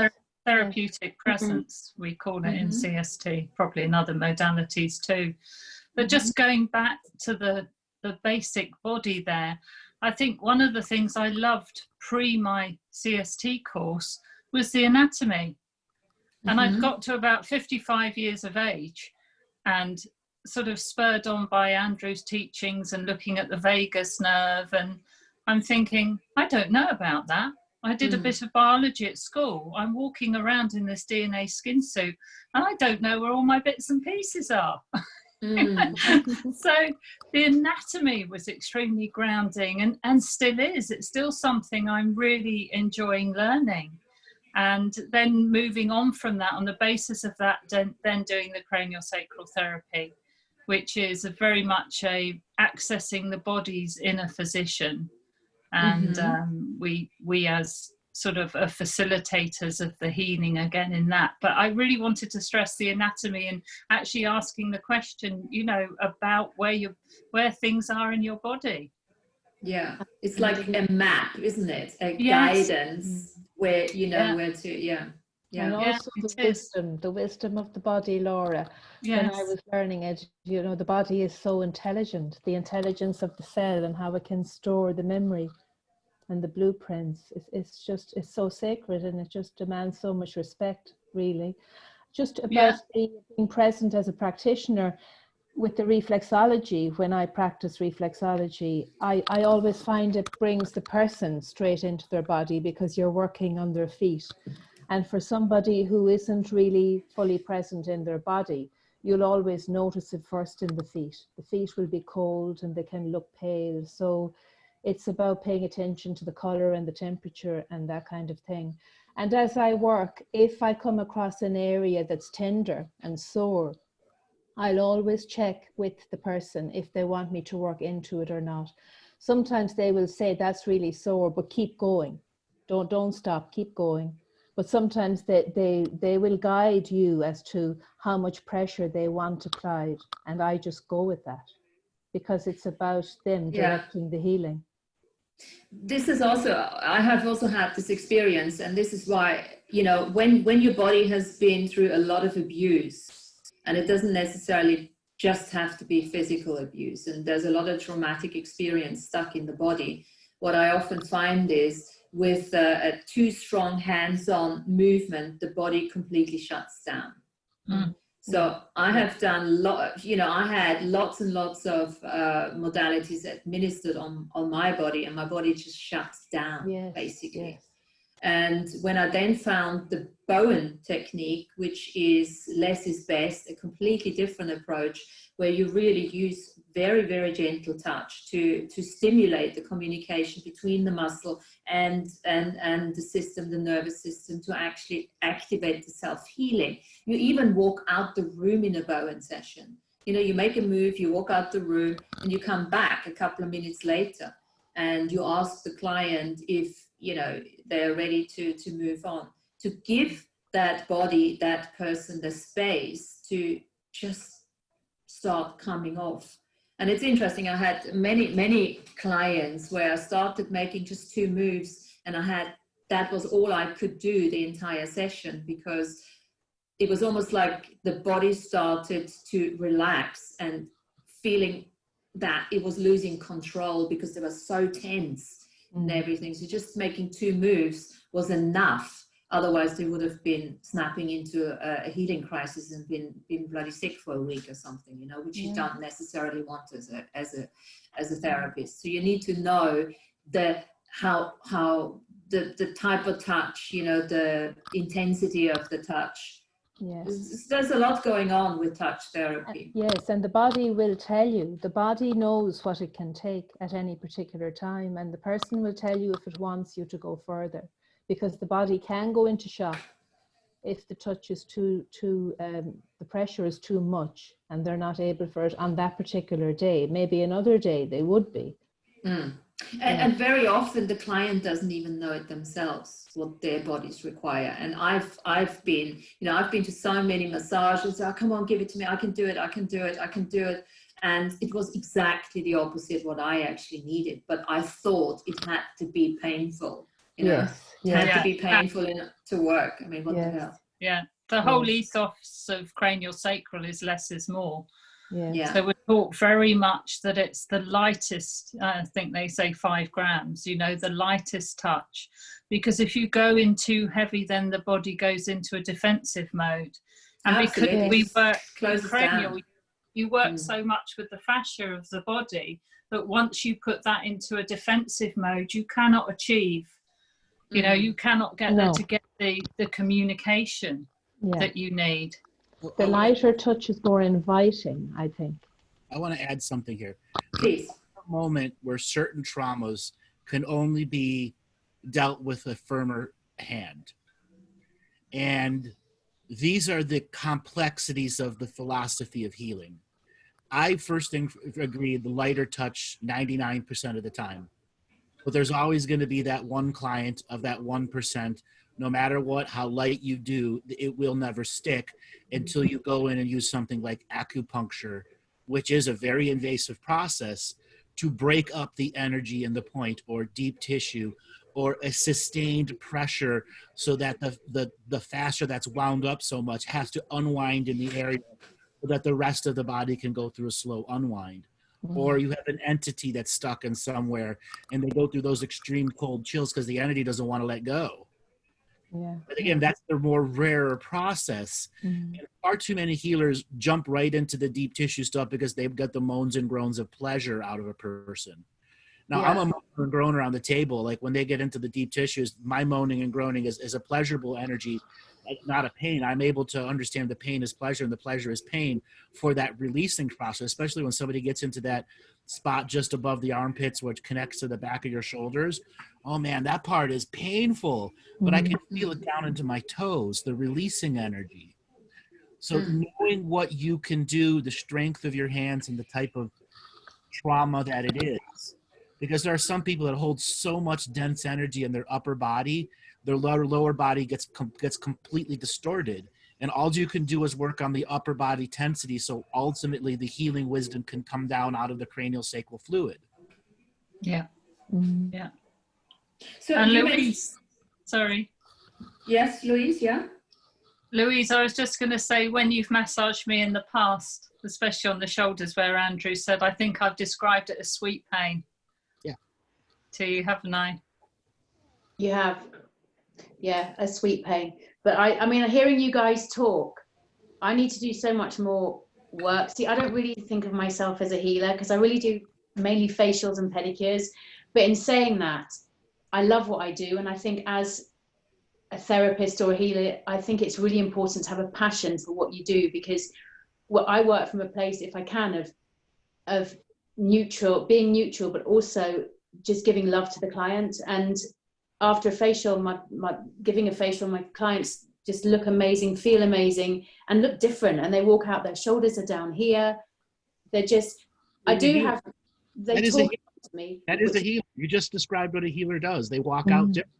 therapeutic presence, we call it in CST, probably in other modalities too. But just going back to the basic body there, I think one of the things I loved pre my CST course was the anatomy. And I'd got to about 55 years of age, and sort of spurred on by Andrew's teachings and looking at the vagus nerve, and I'm thinking, I don't know about that. I did a bit of biology at school. I'm walking around in this DNA skin suit, and I don't know where all my bits and pieces are. So the anatomy was extremely grounding, and still is. It's still something I'm really enjoying learning. And then moving on from that, on the basis of that, then doing the craniosacral therapy, which is very much accessing the body's inner physician. And we as sort of facilitators of the healing again in that. But I really wanted to stress the anatomy and actually asking the question, you know, about where things are in your body. Yeah, it's like a map, isn't it? A guidance where you know where to, And also the wisdom of the body, Laura. When I was learning it, you know, the body is so intelligent, the intelligence of the cell and how it can store the memory and the blueprints. It's so sacred, and it just demands so much respect, really. Just about being present as a practitioner with the reflexology, when I practice reflexology, I always find it brings the person straight into their body, because you're working on their feet. And for somebody who isn't really fully present in their body, you'll always notice it first in the feet. The feet will be cold and they can look pale. So it's about paying attention to the color and the temperature and that kind of thing. And as I work, if I come across an area that's tender and sore, I'll always check with the person if they want me to work into it or not. Sometimes they will say, that's really sore, but keep going. Don't stop, keep going. But sometimes they will guide you as to how much pressure they want applied. And I just go with that, because it's about them directing the healing. This is also, I have also had this experience, and this is why, you know, when your body has been through a lot of abuse, and it doesn't necessarily just have to be physical abuse, and there's a lot of traumatic experience stuck in the body, what I often find is with a too strong hands-on movement, the body completely shuts down. So I have done I had lots and lots of modalities administered on my body, and my body just shuts down, basically. And when I then found the Bowen technique, which is less is best, a completely different approach, where you really use very, very gentle touch to stimulate the communication between the muscle and the system, the nervous system, to actually activate the self-healing. You even walk out the room in a Bowen session. You know, you make a move, you walk out the room, and you come back a couple of minutes later, and you ask the client if, you know, they're ready to move on, to give that body, that person, the space to just start coming off. And it's interesting, I had many clients where I started making just 2 moves, and that was all I could do the entire session, because it was almost like the body started to relax and feeling that it was losing control because they were so tense and everything. So just making 2 moves was enough. Otherwise, they would have been snapping into a healing crisis and been bloody sick for a week or something, you know, which you don't necessarily want as a therapist. So you need to know how the type of touch, you know, the intensity of the touch. Yes. There's a lot going on with touch therapy. Yes, and the body will tell you. The body knows what it can take at any particular time, and the person will tell you if it wants you to go further, because the body can go into shock. if the touch is the pressure is too much and they're not able for it on that particular day. Maybe another day they would be. And very often the client doesn't even know it themselves, what their bodies require. And I've been to so many massages. Oh, come on, give it to me. I can do it. I can do it. I can do it. And it was exactly the opposite what I actually needed. But I thought it had to be painful. You know, it had to be painful to work. I mean, what the hell? Yeah, the whole ethos of cranial sacral is less is more. Yeah. So we talk very much that it's the lightest, I think they say 5 grams, you know, the lightest touch. Because if you go in too heavy, then the body goes into a defensive mode. And because we work cranial, you work so much with the fascia of the body that once you put that into a defensive mode, you cannot achieve, you know, you cannot get there to get the communication that you need. The lighter touch is more inviting, I think. I want to add something here. Please. A moment where certain traumas can only be dealt with a firmer hand. And these are the complexities of the philosophy of healing. I first agree the lighter touch 99% of the time. But there's always going to be that one client of that 1%. No matter what, how light you do, it will never stick until you go in and use something like acupuncture, which is a very invasive process to break up the energy in the point, or deep tissue, or a sustained pressure so that the fascia that's wound up so much has to unwind in the area so that the rest of the body can go through a slow unwind. Or you have an entity that's stuck in somewhere and they go through those extreme cold chills because the entity doesn't want to let go. But again, that's the more rarer process. And far too many healers jump right into the deep tissue stuff because they've got the moans and groans of pleasure out of a person. Now, I'm a moaner and groaner on the table. Like when they get into the deep tissues, my moaning and groaning is a pleasurable energy, not a pain. I'm able to understand the pain is pleasure and the pleasure is pain for that releasing process, especially when somebody gets into that spot just above the armpits, which connects to the back of your shoulders. Oh man, that part is painful, but I can feel it down into my toes, the releasing energy. So knowing what you can do, the strength of your hands and the type of trauma that it is, because there are some people that hold so much dense energy in their upper body, their lower body gets completely distorted. And all you can do is work on the upper body tensity, so ultimately the healing wisdom can come down out of the cranial sacral fluid. Yeah. So and Louise, sorry. Yes, Louise, Louise, I was just going to say, when you've massaged me in the past, especially on the shoulders where Andrew said, I think I've described it as sweet pain. Yeah. To you, haven't I? You have. Yeah, a sweet pain. But I mean, hearing you guys talk, I need to do so much more work. See, I don't really think of myself as a healer because I really do mainly facials and pedicures. But in saying that, I love what I do. And I think as a therapist or a healer, I think it's really important to have a passion for what you do, because I work from a place, if I can, of being neutral, but also just giving love to the client. And after a facial, giving a facial, my clients just look amazing, feel amazing, and look different. And they walk out, their shoulders are down here. They're just, they talk to me. That is a healer. You just described what a healer does. They walk out different.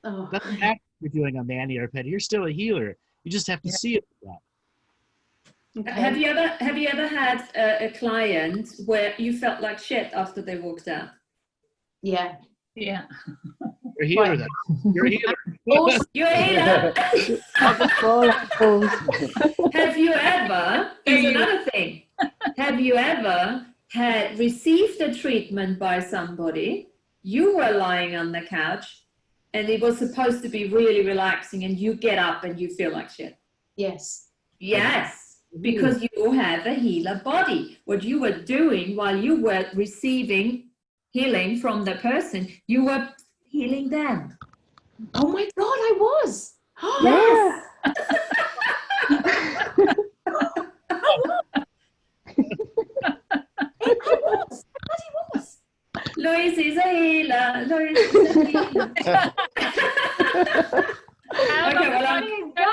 Oh. Doesn't matter if you're doing a mani or a pedi. You're still a healer. You just have to see it like that. Okay. Have you ever had a client where you felt like shit after they walked out? Yeah. Yeah. You're a healer then. You're a healer. You're a healer. Have you ever, there's another thing, have you ever received a treatment by somebody, you were lying on the couch and it was supposed to be really relaxing, and you get up and you feel like shit? Yes. Yes, because you have a healer body. What you were doing while you were receiving healing from the person, you were healing them. Oh my God, I was. Yes. I was. Louise is a healer. Louise is a healer. Okay, well,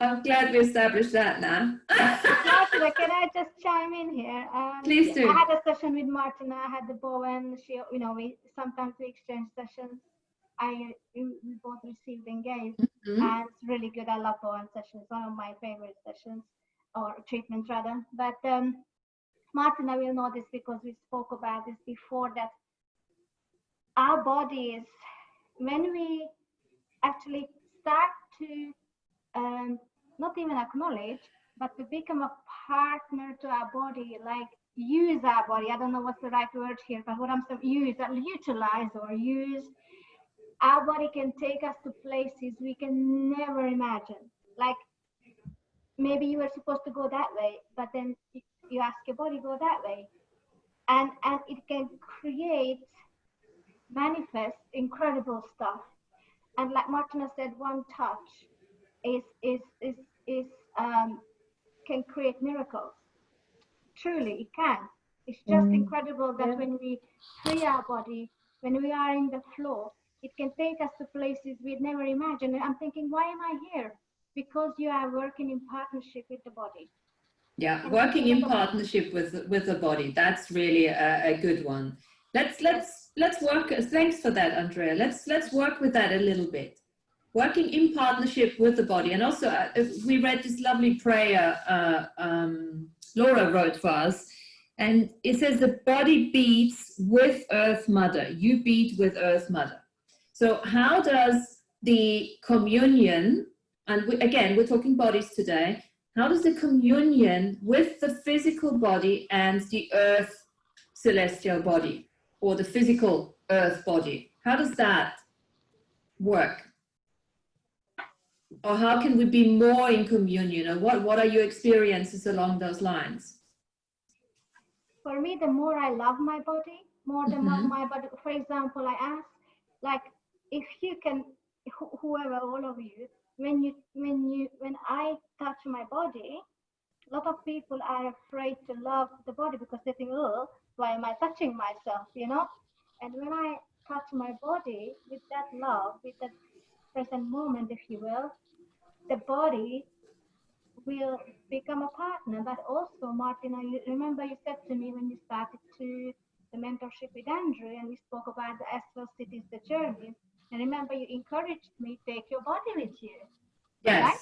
I'm glad we established that now. Martina, can I just chime in here? Please do. I had a session with Martina. I had the bow, and she, we sometimes we exchange sessions. We both received and gave, and it's really good. I love bow sessions. One of my favorite sessions, or treatments rather. But Martina will know this because we spoke about this before. That our bodies, when we actually start to not even acknowledge, but to become a partner to our body, like use our body. I don't know what's the right word here, but what I'm saying, utilize or use. Our body can take us to places we can never imagine. Like maybe you were supposed to go that way, but then you ask your body go that way, and it can manifest incredible stuff. And like Martina said, one touch can create miracles. Truly, it can. It's just incredible that when we free our body, when we are in the flow, it can take us to places we'd never imagined. And I'm thinking, why am I here? Because you are working in partnership with the body. Yeah, And working in partnership with the body. That's really a good one. Let's work. Thanks for that, Andrea. Let's work with that a little bit. Working in partnership with the body. And also, we read this lovely prayer Laura wrote for us. And it says the body beats with Earth Mother. You beat with Earth Mother. So how does the communion, and again, we're talking bodies today, how does the communion with the physical body and the Earth celestial body, or the physical Earth body, how does that work? Or how can we be more in communion? Or what are your experiences along those lines? For me, the more I love my body, more than my body. For example, I ask, like, if you can, whoever, all of you, when I touch my body, a lot of people are afraid to love the body because they think, oh, why am I touching myself, And when I touch my body with that love, with that present moment, if you will, the body will become a partner. But also, Martina, you remember you said to me when you started to the mentorship with Andrew, and we spoke about the astral cities, the journey. And remember, you encouraged me, take your body with you. Yes. Right?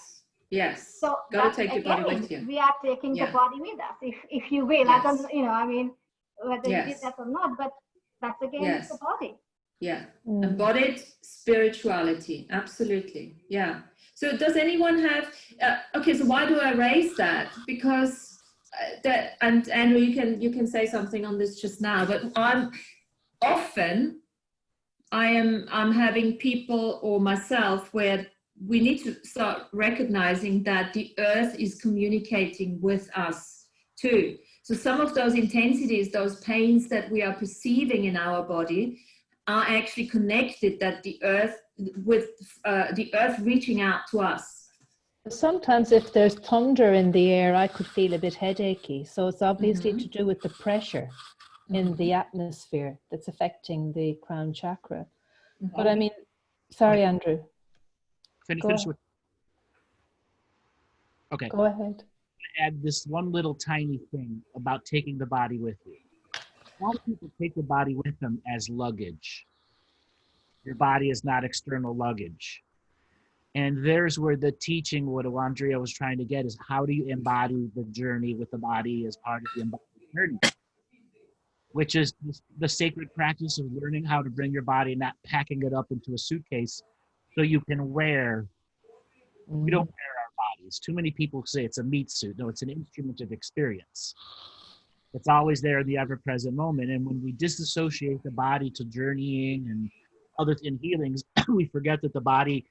Yes. So Gotta take your body with you. We are taking the body with us, if you will. Yes. I don't, whether you did that or not, but that's again with the body. Yeah. Embodied spirituality. Absolutely. Yeah. So does anyone have, okay, so why do I raise that? Because and Andrew, you can say something on this just now, but I'm having people or myself where we need to start recognizing that the Earth is communicating with us too. So some of those intensities, those pains that we are perceiving in our body are actually connected, that the Earth, with the Earth reaching out to us. Sometimes if there's thunder in the air, I could feel a bit headachy. So it's obviously to do with the pressure in the atmosphere that's affecting the crown chakra. But I mean, sorry, Andrew. Finish with. Okay. Go ahead. Add this one little tiny thing about taking the body with you. A lot of people take the body with them as luggage. Your body is not external luggage. And there's where the teaching, what Andrea was trying to get, is how do you embody the journey with the body as part of the embodied journey, which is the sacred practice of learning how to bring your body, not packing it up into a suitcase so you can wear. We don't wear our bodies. Too many people say it's a meat suit. No, it's an instrument of experience. It's always there in the ever-present moment. And when we disassociate the body to journeying and other healings, we forget that the body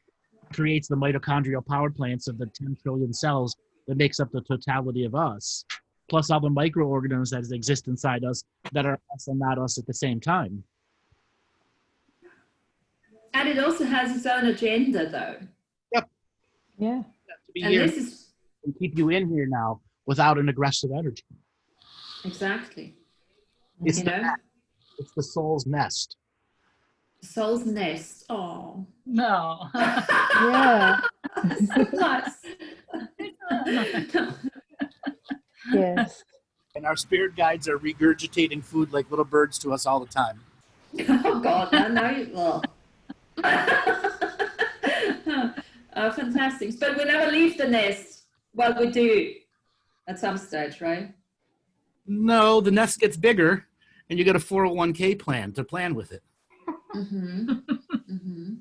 creates the mitochondrial power plants of the 10 trillion cells that makes up the totality of us, plus all the microorganisms that exist inside us that are us and not us at the same time. And it also has its own agenda, though. Yep. Yeah. To be and here this is and keep you in here now without an aggressive energy. Exactly. It's it's the soul's nest. Soul's nest. Oh no. Yeah. so nice. Yes. And our spirit guides are regurgitating food like little birds to us all the time. Oh God, no, you will. Fantastic. But we never leave the nest. Well, we do at some stage, right? No, the nest gets bigger, and you get a 401k plan to plan with it. Mm-hmm. Mm-hmm.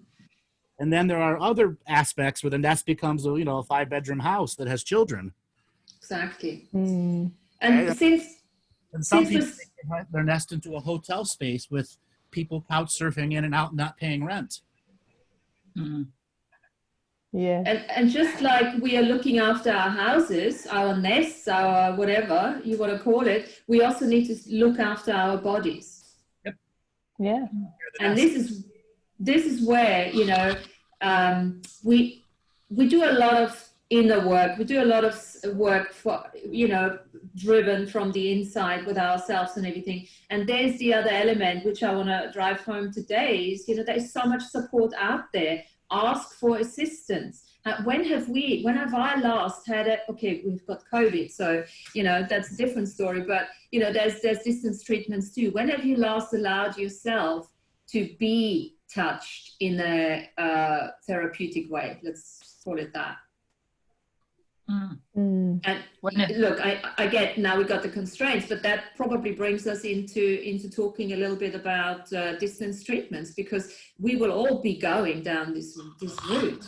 And then there are other aspects where the nest becomes a 5-bedroom house that has children. Exactly. Mm. And Yeah. since And some people this, make their nest into a hotel space with people couch surfing in and out, not paying rent. Mm. Yeah. and just like we are looking after our houses, our nests, our whatever you want to call it, we also need to look after our bodies. Yeah. And this is where we do a lot of inner work. We do a lot of work for driven from the inside with ourselves and everything. And there's the other element which I want to drive home today is there's so much support out there. Ask for assistance. When have I last had it? Okay, we've got COVID, so that's a different story. But there's distance treatments too. When have you last allowed yourself to be touched in a therapeutic way? Let's call it that. Mm. Mm. And look, I get now we've got the constraints, but that probably brings us into talking a little bit about distance treatments, because we will all be going down this route.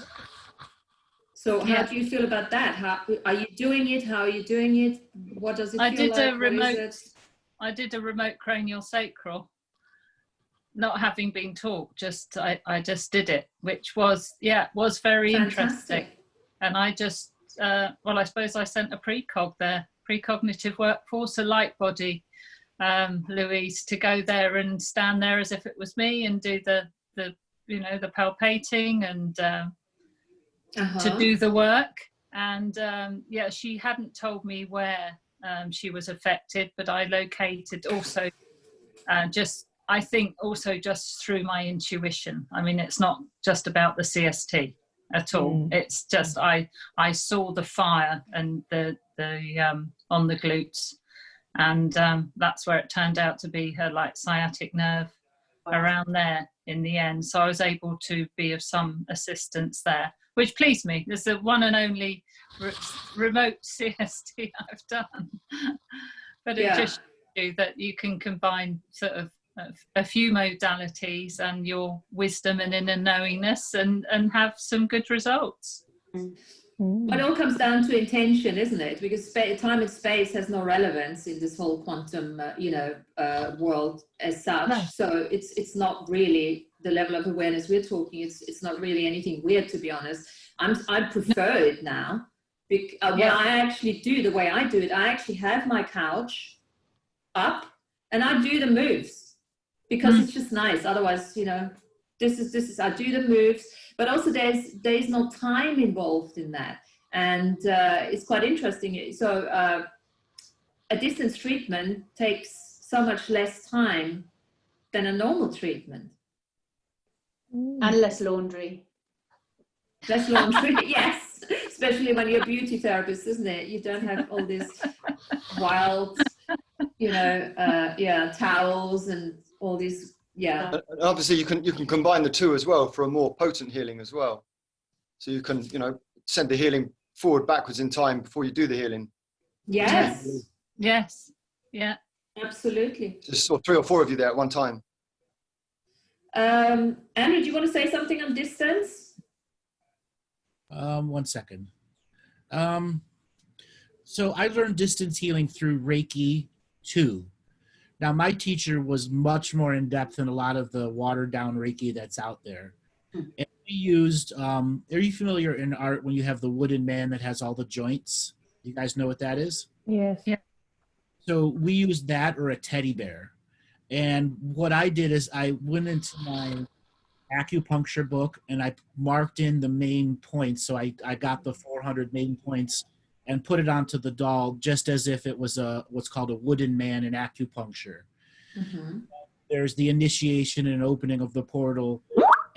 So how do you feel about that? How are you doing it? How are you doing it? What does it feel like? I did a remote cranial sacral, not having been taught, I just did it, which was very interesting. And I just I suppose I sent a precog there, precognitive workforce, a light body, Louise, to go there and stand there as if it was me and do the palpating and to do the work. And she hadn't told me where she was affected, but I located also I think also just through my intuition. I mean, it's not just about the CST at all. It's just I saw the fire and the on the glutes, and that's where it turned out to be her sciatic nerve around there in the end. So I was able to be of some assistance there, which pleased me. It's the one and only remote CST I've done. But it just shows you that you can combine sort of a few modalities and your wisdom and inner knowingness and have some good results. But it all comes down to intention, isn't it? Because time and space has no relevance in this whole quantum world as such. No. So it's not really the level of awareness we're talking. It's not really anything weird, to be honest. I prefer it now. When I actually do the way I do it, I actually have my couch up and I do the moves. Because it's just nice. Otherwise, this is I do the moves, but also there's no time involved in that, and it's quite interesting. So a distance treatment takes so much less time than a normal treatment, and less laundry. Less laundry, yes, especially when you're a beauty therapist, isn't it? You don't have all this wild, towels and all these, And obviously you can combine the two as well for a more potent healing as well. So you can send the healing forward, backwards in time before you do the healing. Yes. Yes. Yeah. Absolutely. Just saw 3 or 4 of you there at one time. Andrew, do you want to say something on distance? 1 second. So I learned distance healing through Reiki 2. Now, my teacher was much more in depth than a lot of the watered down Reiki that's out there. And we used, are you familiar in art when you have the wooden man that has all the joints? You guys know what that is? Yes. Yeah. So we used that or a teddy bear. And what I did is I went into my acupuncture book and I marked in the main points. So I got the 400 main points and put it onto the doll just as if it was what's called a wooden man in acupuncture. Mm-hmm. There's the initiation and opening of the portal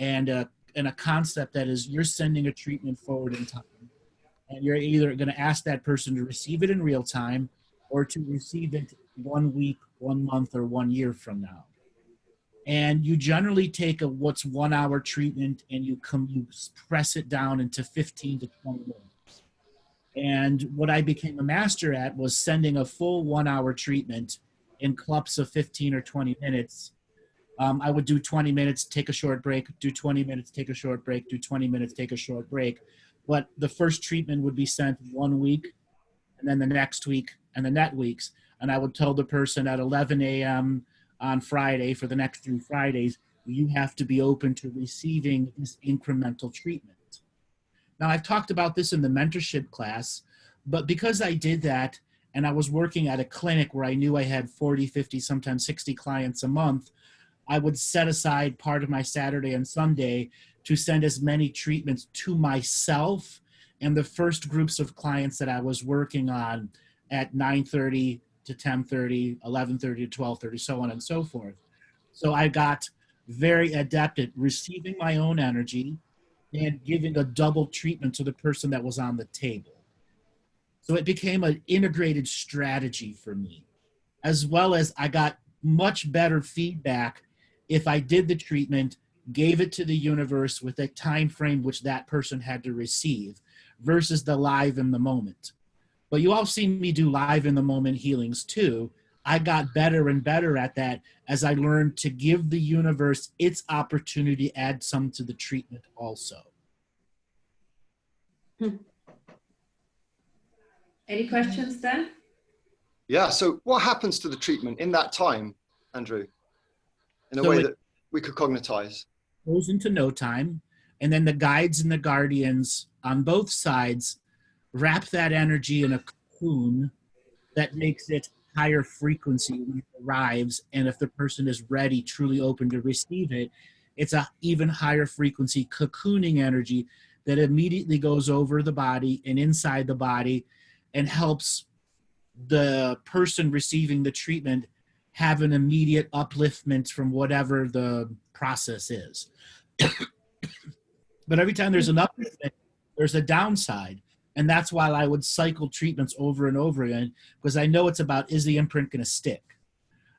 and a concept that is you're sending a treatment forward in time. And you're either going to ask that person to receive it in real time or to receive it 1 week, 1 month, or 1 year from now. And you generally take what's 1 hour treatment and you press it down into 15 to 20 minutes. And what I became a master at was sending a full 1 hour treatment in clumps of 15 or 20 minutes. I would do 20 minutes, take a short break, do 20 minutes, take a short break, do 20 minutes, take a short break. But the first treatment would be sent 1 week, and then the next week, and the next weeks. And I would tell the person at 11 a.m. on Friday, for the next 3 Fridays, you have to be open to receiving this incremental treatment. Now, I've talked about this in the mentorship class, but because I did that, and I was working at a clinic where I knew I had 40, 50, sometimes 60 clients a month, I would set aside part of my Saturday and Sunday to send as many treatments to myself and the first groups of clients that I was working on at 9:30 to 10:30, 11:30 to 12:30, so on and so forth. So I got very adept at receiving my own energy and giving a double treatment to the person that was on the table. So it became an integrated strategy for me, as well as I got much better feedback if I did the treatment, gave it to the universe with a time frame which that person had to receive versus the live in the moment. But you all seen me do live in the moment healings too. I got better and better at that as I learned to give the universe its opportunity to add some to the treatment also. Any questions then? Yeah, so what happens to the treatment in that time, Andrew, in a So way it that we could cognitize? goes into no time, and then the guides and the guardians on both sides wrap that energy in a cocoon that makes it higher frequency when it arrives, and if the person is ready, truly open to receive it, it's a even higher frequency cocooning energy that immediately goes over the body and inside the body and helps the person receiving the treatment have an immediate upliftment from whatever the process is. But every time there's an upliftment, there's a downside. And that's why I would cycle treatments over and over again, because I know it's about, is the imprint going to stick?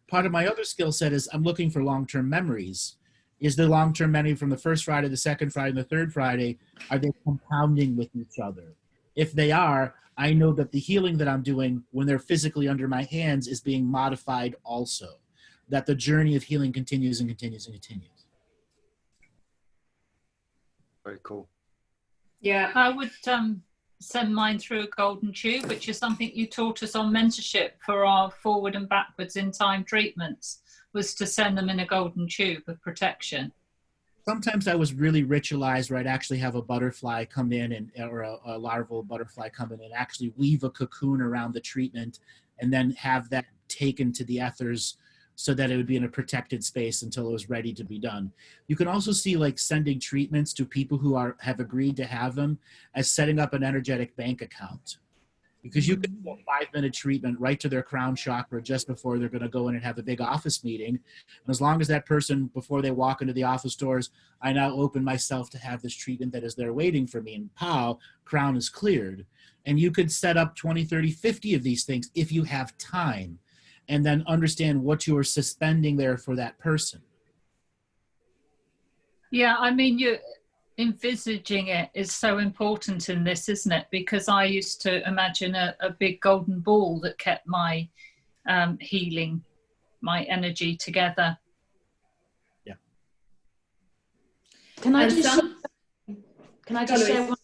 Part of my other skill set is I'm looking for long-term memories. Is the long-term memory from the first Friday, the second Friday, and the third Friday, are they compounding with each other? If they are, I know that the healing that I'm doing when they're physically under my hands is being modified also, that the journey of healing continues and continues and continues. Very cool. Yeah. I would send mine through a golden tube, which is something you taught us on mentorship for our forward and backwards in time treatments, was to send them in a golden tube of protection. Sometimes I was really ritualized where I'd actually have a butterfly come in or a larval butterfly come in and actually weave a cocoon around the treatment and then have that taken to the ethers so that it would be in a protected space until it was ready to be done. You can also see like sending treatments to people who have agreed to have them as setting up an energetic bank account. Because you can do a 5-minute treatment right to their crown chakra just before they're going to go in and have a big office meeting. And as long as that person, before they walk into the office doors, I now open myself to have this treatment that is there waiting for me, and pow, crown is cleared. And you could set up 20, 30, 50 of these things if you have time, and then understand what you are suspending there for that person. Yeah, I mean, you envisaging it is so important in this, isn't it? Because I used to imagine a big golden ball that kept my healing, my energy together. Yeah. Can I just Louise. share one?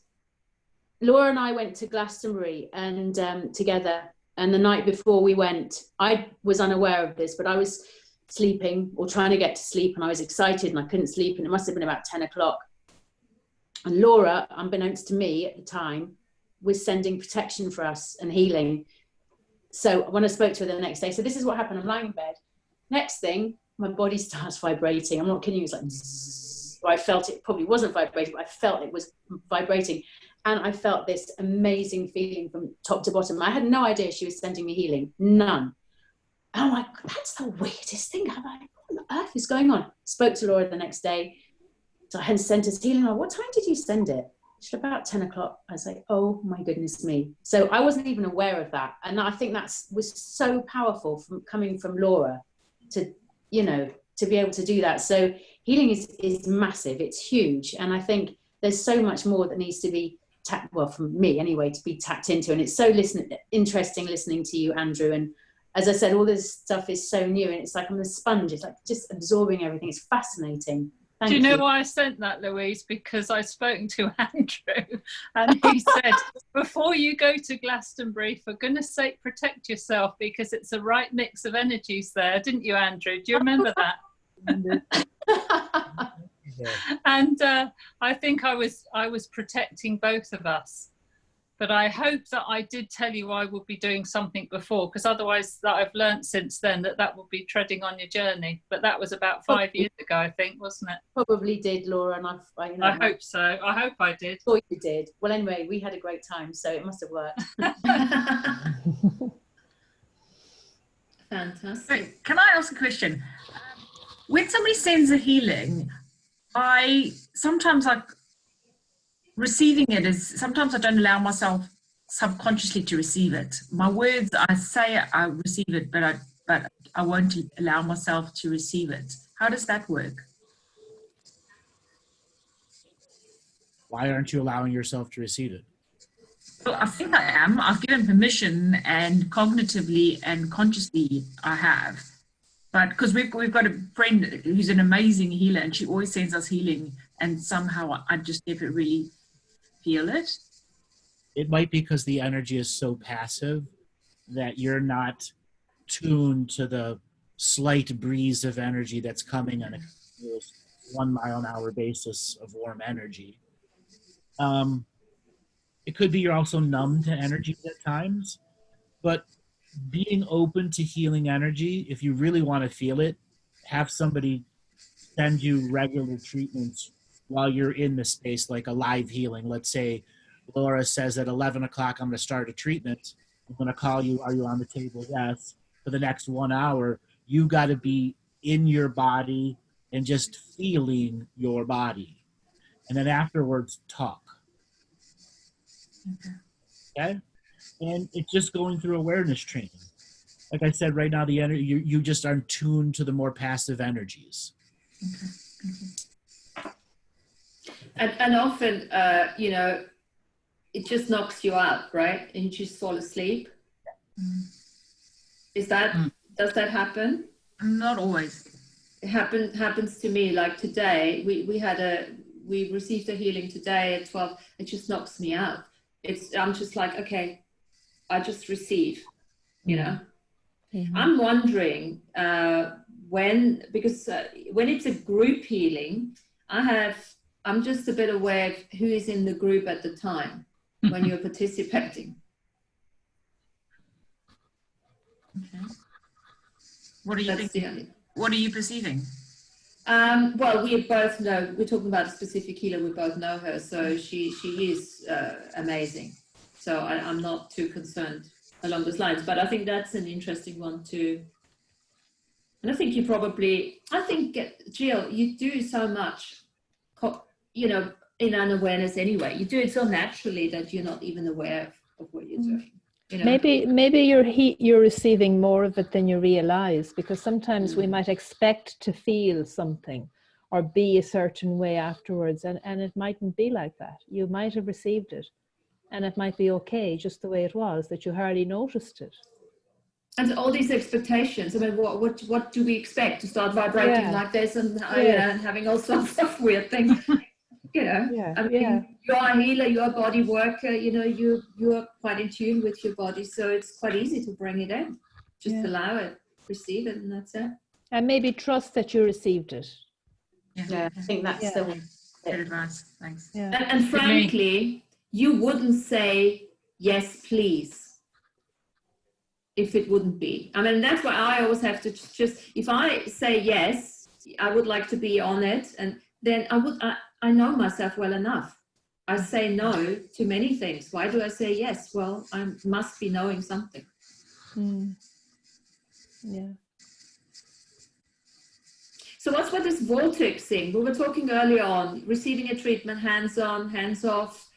Laura and I went to Glastonbury and together, and the night before we went, I was unaware of this, but I was sleeping or trying to get to sleep, and I was excited and I couldn't sleep, and it must have been about 10 o'clock. And Laura, unbeknownst to me at the time, was sending protection for us and healing. So when I spoke to her the next day, so this is what happened. I'm lying in bed. Next thing, my body starts vibrating. I'm not kidding you. It's like, zzz. I felt it probably wasn't vibrating, but I felt it was vibrating. And I felt this amazing feeling from top to bottom. I had no idea she was sending me healing. None. And I'm like, that's the weirdest thing. I'm like, what on earth is going on? Spoke to Laura the next day. So I had sent us healing. What time did you send it? about 10 o'clock, I was like, oh my goodness me. So I wasn't even aware of that. And I think that was so powerful from coming from Laura to, you know, to be able to do that. So healing is massive, it's huge. And I think there's so much more that needs to be well, from me anyway, to be tapped into. And it's so interesting listening to you, Andrew. And as I said, all this stuff is so new, and it's like I'm a sponge. It's like just absorbing everything. It's fascinating. Do you know why I sent that, Louise? Because I've spoken to Andrew and he said, before you go to Glastonbury, for goodness sake, protect yourself, because it's a right mix of energies there. Didn't you, Andrew? Do you remember that? And I think I was protecting both of us. But I hope that I did tell you I would be doing something before, because otherwise that I've learnt since then that would be treading on your journey. But that was about 5 years ago, I think, wasn't it? Probably did, Laura, and I hope so. I hope I did. Thought you did. Well, anyway, we had a great time, so it must have worked. Fantastic. So, can I ask a question? When somebody sends a healing, sometimes receiving it is, sometimes I don't allow myself subconsciously to receive it. My words, I say I receive it, but I won't allow myself to receive it. How does that work? Why aren't you allowing yourself to receive it? Well, I think I am. I've given permission, and cognitively and consciously I have. But because we've got a friend who's an amazing healer, and she always sends us healing, and somehow I just never really feel it. It might be because the energy is so passive that you're not tuned to the slight breeze of energy that's coming on a 1 mile an hour basis of warm energy. It could be you're also numb to energy at times, but being open to healing energy, if you really want to feel it, have somebody send you regular treatments while you're in the space, like a live healing. Let's say Laura says at 11 o'clock, I'm going to start a treatment. I'm going to call you. Are you on the table? Yes. For the next 1 hour, you got to be in your body and just feeling your body. And then afterwards, talk. Okay? And it's just going through awareness training. Like I said, right now, the energy you just are tuned to the more passive energies. Okay. And often, you know, it just knocks you out, right? And you just fall asleep. Does that happen? Not always. It happens to me. Like today, we received a healing today at 12. It just knocks me out. I'm just like, okay, I just receive, you know. Mm-hmm. I'm wondering because when it's a group healing, I'm just a bit aware of who is in the group at the time when you're participating. Okay. What are you thinking? What are you perceiving? Well, we both know, we're talking about a specific healer, we both know her, so she is amazing. So I'm not too concerned along those lines, but I think that's an interesting one too. And I think Jill, you do so much, you know, in unawareness anyway. You do it so naturally that you're not even aware of what you're doing. You know? Maybe you're receiving more of it than you realize, because sometimes we might expect to feel something or be a certain way afterwards, and it mightn't be like that. You might have received it and it might be okay just the way it was, that you hardly noticed it. And all these expectations, I mean, what do we expect? To start vibrating like this and having all sorts of weird things? You know, I mean, you're a healer, you're a body worker, you know, you're quite in tune with your body, so it's quite easy to bring it in. Just allow it, receive it, and that's it. And maybe trust that you received it. Yeah, I think that's the one. Good advice, thanks. Yeah. And frankly, you wouldn't say, yes, please, if it wouldn't be. I mean, that's why I always have to just, if I say yes, I would like to be on it, and then I know myself well enough. I say no to many things. Why do I say yes? Well, I must be knowing something. Yeah. So what's with this vortex thing? We were talking earlier on, receiving a treatment, hands on, hands off.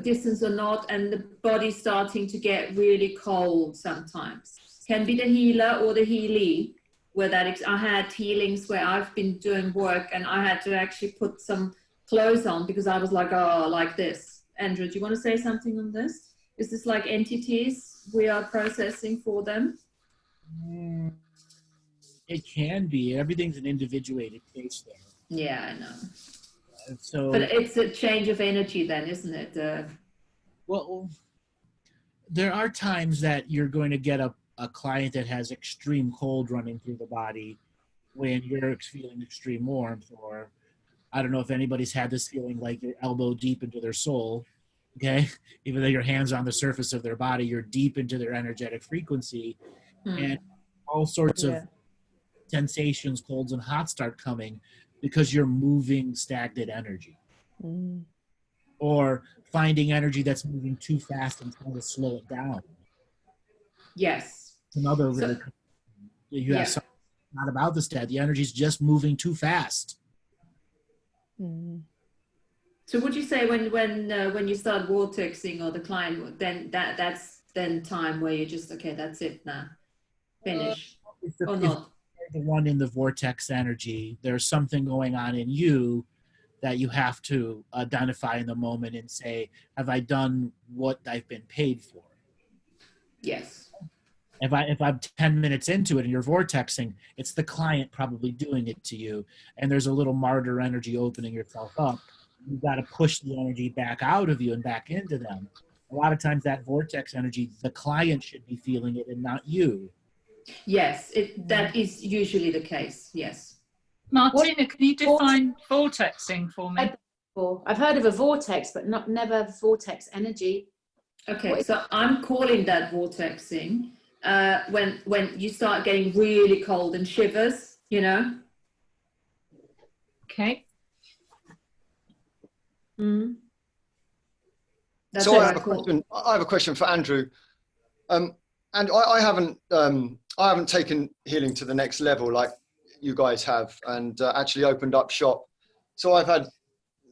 distance or not, and the body starting to get really cold sometimes. Can be the healer or the healee, where I had healings where I've been doing work and I had to actually put some clothes on because I was like, oh, like this. Andrew, do you want to say something on this? Is this like entities we are processing for them? It can be. Everything's an individuated case there. Yeah, I know. So, but it's a change of energy then, isn't it? Well, there are times that you're going to get a client that has extreme cold running through the body when you're feeling extreme warmth, or I don't know if anybody's had this feeling like you're elbow deep into their soul, okay? Even though your hand's on the surface of their body, you're deep into their energetic frequency, and all sorts of sensations, colds and hots start coming because you're moving stagnant energy. Or finding energy that's moving too fast and trying to slow it down. Yes. Another really, you have something not about this dead. The energy's just moving too fast. So would you say when you start vortexing or the client, then that's then time where you just, okay, that's it now, finish, or not? The one in the vortex energy, there's something going on in you that you have to identify in the moment and say, have I done what I've been paid for? Yes. If I'm 10 minutes into it and you're vortexing, it's the client probably doing it to you, and there's a little martyr energy opening yourself up. You've got to push the energy back out of you and back into them. A lot of times that vortex energy, the client should be feeling it and not you. Yes, that is usually the case, yes. Martina, can you define vortexing for me? I've heard of a vortex, but never vortex energy. Okay, so I'm calling that vortexing when you start getting really cold and shivers, you know? Okay. That's So what I have a question for Andrew. And I haven't taken healing to the next level like you guys have, and actually opened up shop. So I've had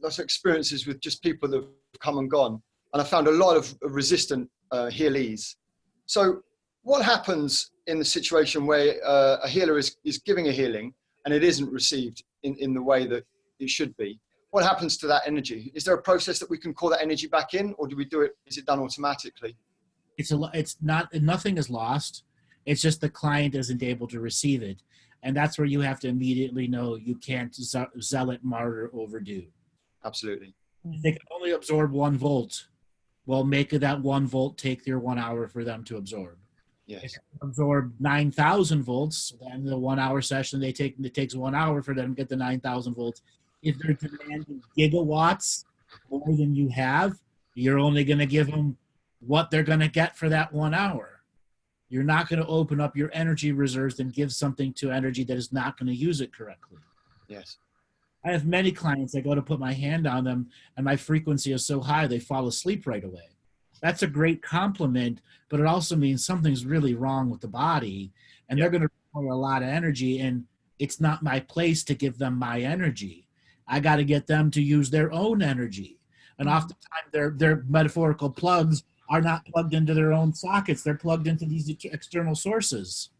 lots of experiences with just people that have come and gone, and I found a lot of resistant healees. So what happens in the situation where a healer is giving a healing and it isn't received in the way that it should be? What happens to that energy? Is there a process that we can call that energy back in, or do we do it? Is it done automatically? It's not, nothing is lost. It's just the client isn't able to receive it. And that's where you have to immediately know you can't zealot, martyr, overdo. Absolutely. They can only absorb 1 volt. Well, make that 1 volt take your 1 hour for them to absorb. Yes. If they absorb 9,000 volts, then the 1 hour session it takes 1 hour for them to get the 9,000 volts. If they're demanding gigawatts more than you have, you're only going to give them what they're going to get for that 1 hour. You're not going to open up your energy reserves and give something to energy that is not going to use it correctly. Yes. I have many clients that go to put my hand on them and my frequency is so high they fall asleep right away. That's a great compliment, but it also means something's really wrong with the body, and they're going to require a lot of energy, and it's not my place to give them my energy. I got to get them to use their own energy. And oftentimes their metaphorical plugs are not plugged into their own sockets. They're plugged into these external sources.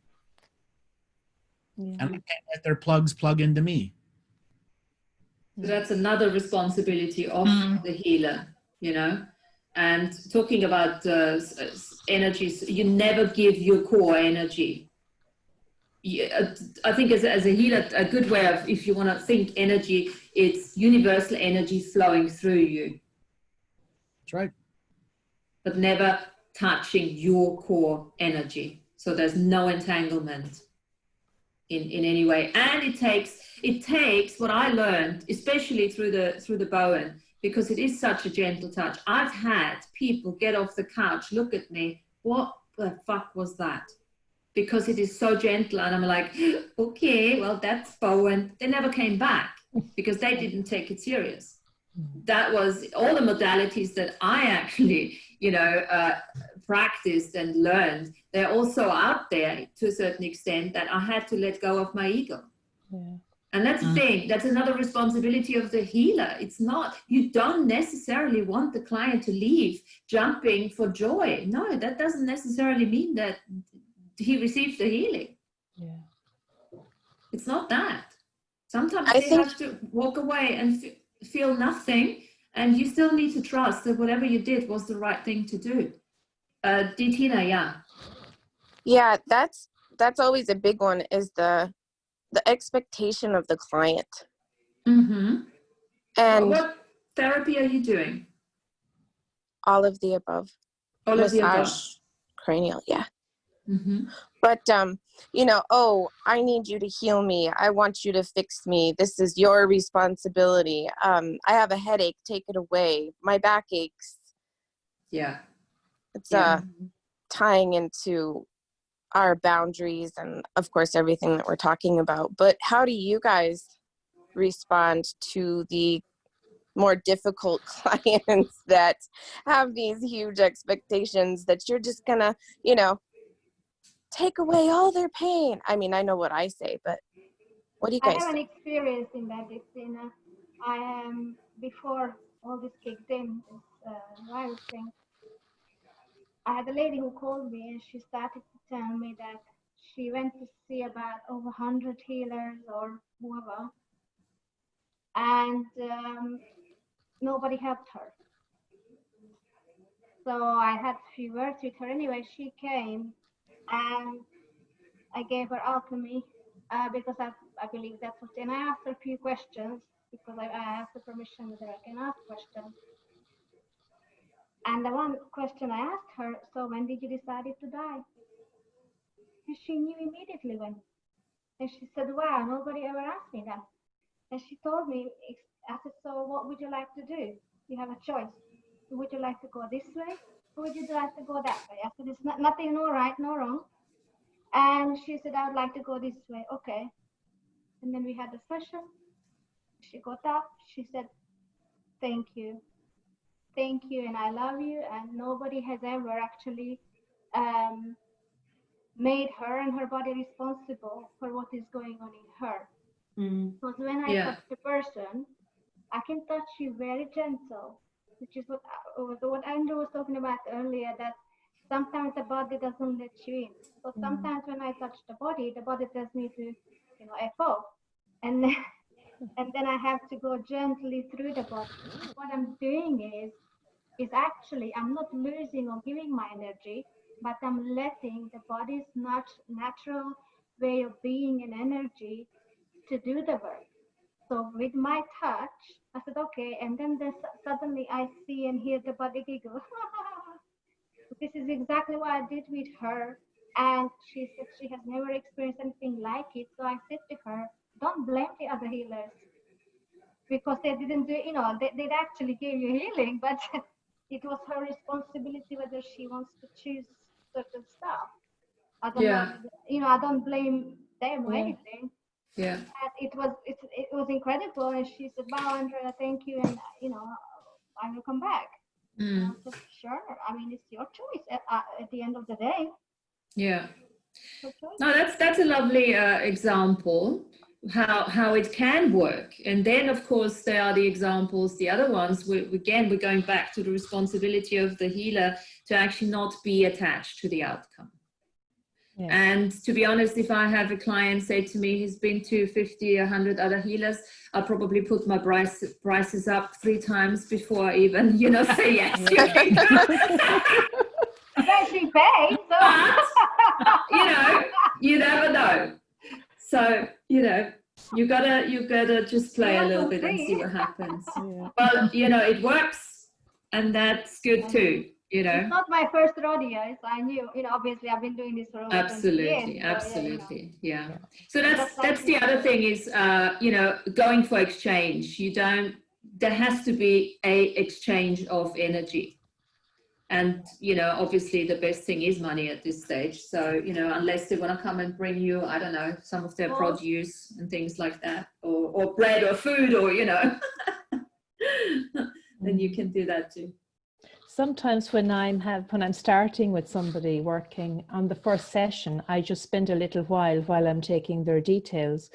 And I can't let their plugs plug into me. So that's another responsibility of the healer, you know? And talking about energies, you never give your core energy. I think as a healer, a good way of, if you want to think energy, it's universal energy flowing through you. That's right. But never touching your core energy. So there's no entanglement in any way. And it takes what I learned, especially through the Bowen, because it is such a gentle touch. I've had people get off the couch, look at me, what the fuck was that? Because it is so gentle, and I'm like, okay, well, that's Bowen. They never came back because they didn't take it serious. That was all the modalities that I actually, practiced and learned. They're also out there to a certain extent that I had to let go of my ego. Yeah. And that's the thing, that's another responsibility of the healer. It's not, you don't necessarily want the client to leave jumping for joy. No, that doesn't necessarily mean that he receives the healing. Yeah. It's not that. Sometimes I they think have to walk away and feel nothing, and you still need to trust that whatever you did was the right thing to do. Tina, yeah. yeah, that's always a big one, is the expectation of the client. Mm-hmm. And what therapy are you doing? all of the above. All of the above. Massage, cranial, yeah. Mm-hmm. But you know, oh, I need you to heal me, I want you to fix me, this is your responsibility, I have a headache, take it away, my back aches. Yeah. It's tying into our boundaries and of course everything that we're talking about. But how do you guys respond to the more difficult clients that have these huge expectations that you're just gonna, you know, take away all their pain? I mean, I know what I say, but what do you I guys have an think? experience in that. It's in I am before all this kicked in, this virus thing. I had a lady who called me and she started to tell me that she went to see about over 100 healers or whoever, and nobody helped her. So I had a few words with her. Anyway, she came and I gave her alchemy because I believe that's what. And I asked her a few questions because I asked the permission that I can ask questions. And the one question I asked her, so when did you decide to die? And she knew immediately when. And she said, wow, nobody ever asked me that. And she told me, I said, so what would you like to do? You have a choice. Would you like to go this way? Or would you like to go that way? I said, it's nothing, no right, no wrong. And she said, I would like to go this way. Okay. And then we had a session. She got up. She said, thank you. Thank you. And I love you. And nobody has ever actually made her and her body responsible for what is going on in her. Because when I touch the person, I can touch you very gentle, which is what Andrew was talking about earlier, that sometimes the body doesn't let you in. So sometimes when I touch the body tells me to, you know, F off. And then I have to go gently through the body. What I'm doing is actually, I'm not losing or giving my energy, but I'm letting the body's natural way of being and energy to do the work. So with my touch, I said, okay. And then suddenly I see and hear the body giggle. This is exactly what I did with her. And she said she has never experienced anything like it. So I said to her, don't blame the other healers because they didn't do, you know, they actually gave you healing, but it was her responsibility whether she wants to choose certain stuff. I don't know, you know, I don't blame them or anything. Yeah. And it was incredible. And she said, wow, Andrea, thank you. And, you know, I will come back. And I said, sure. I mean, it's your choice at the end of the day. Yeah. No, that's a lovely example how it can work. And then of course there are the examples, the other ones, we're going back to the responsibility of the healer to actually not be attached to the outcome. Yes. And to be honest, if I have a client say to me he's been to 50, 100 other healers, I'll probably put my prices up 3 times before I even, you know, say yes. She paid, so. But, you know, you never know. So, you know, you gotta just play a little bit and see what happens. But, you know, it works, and that's good too. You know, it's not my first rodeo. So I knew, you know, obviously I've been doing this for over 20 years. Absolutely. Yeah. So that's the other thing is, you know, going for exchange. There has to be a exchange of energy. And, you know, obviously the best thing is money at this stage. So, you know, unless they want to come and bring you, I don't know, some of their produce and things like that, or bread or food, or, you know, then you can do that too. Sometimes when I'm starting with somebody working on the first session, I just spend a little while I'm taking their details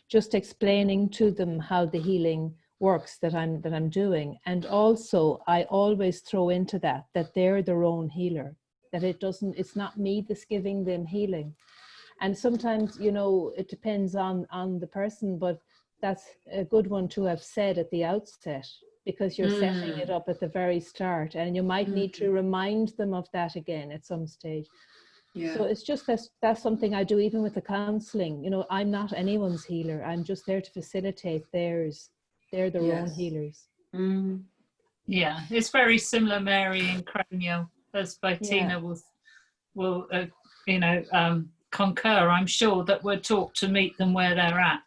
just explaining to them how the healing works that I'm doing. And also I always throw into that they're their own healer, that it's not me that's giving them healing. And sometimes, you know, it depends on the person, but that's a good one to have said at the outset, because you're setting it up at the very start, and you might need to remind them of that again at some stage. So it's just that's something I do even with the counseling. You know, I'm not anyone's healer. I'm just there to facilitate theirs. They're their own healers. Yeah, it's very similar, Mary, in cranial, as Bettina will you know, concur. I'm sure that we're taught to meet them where they're at.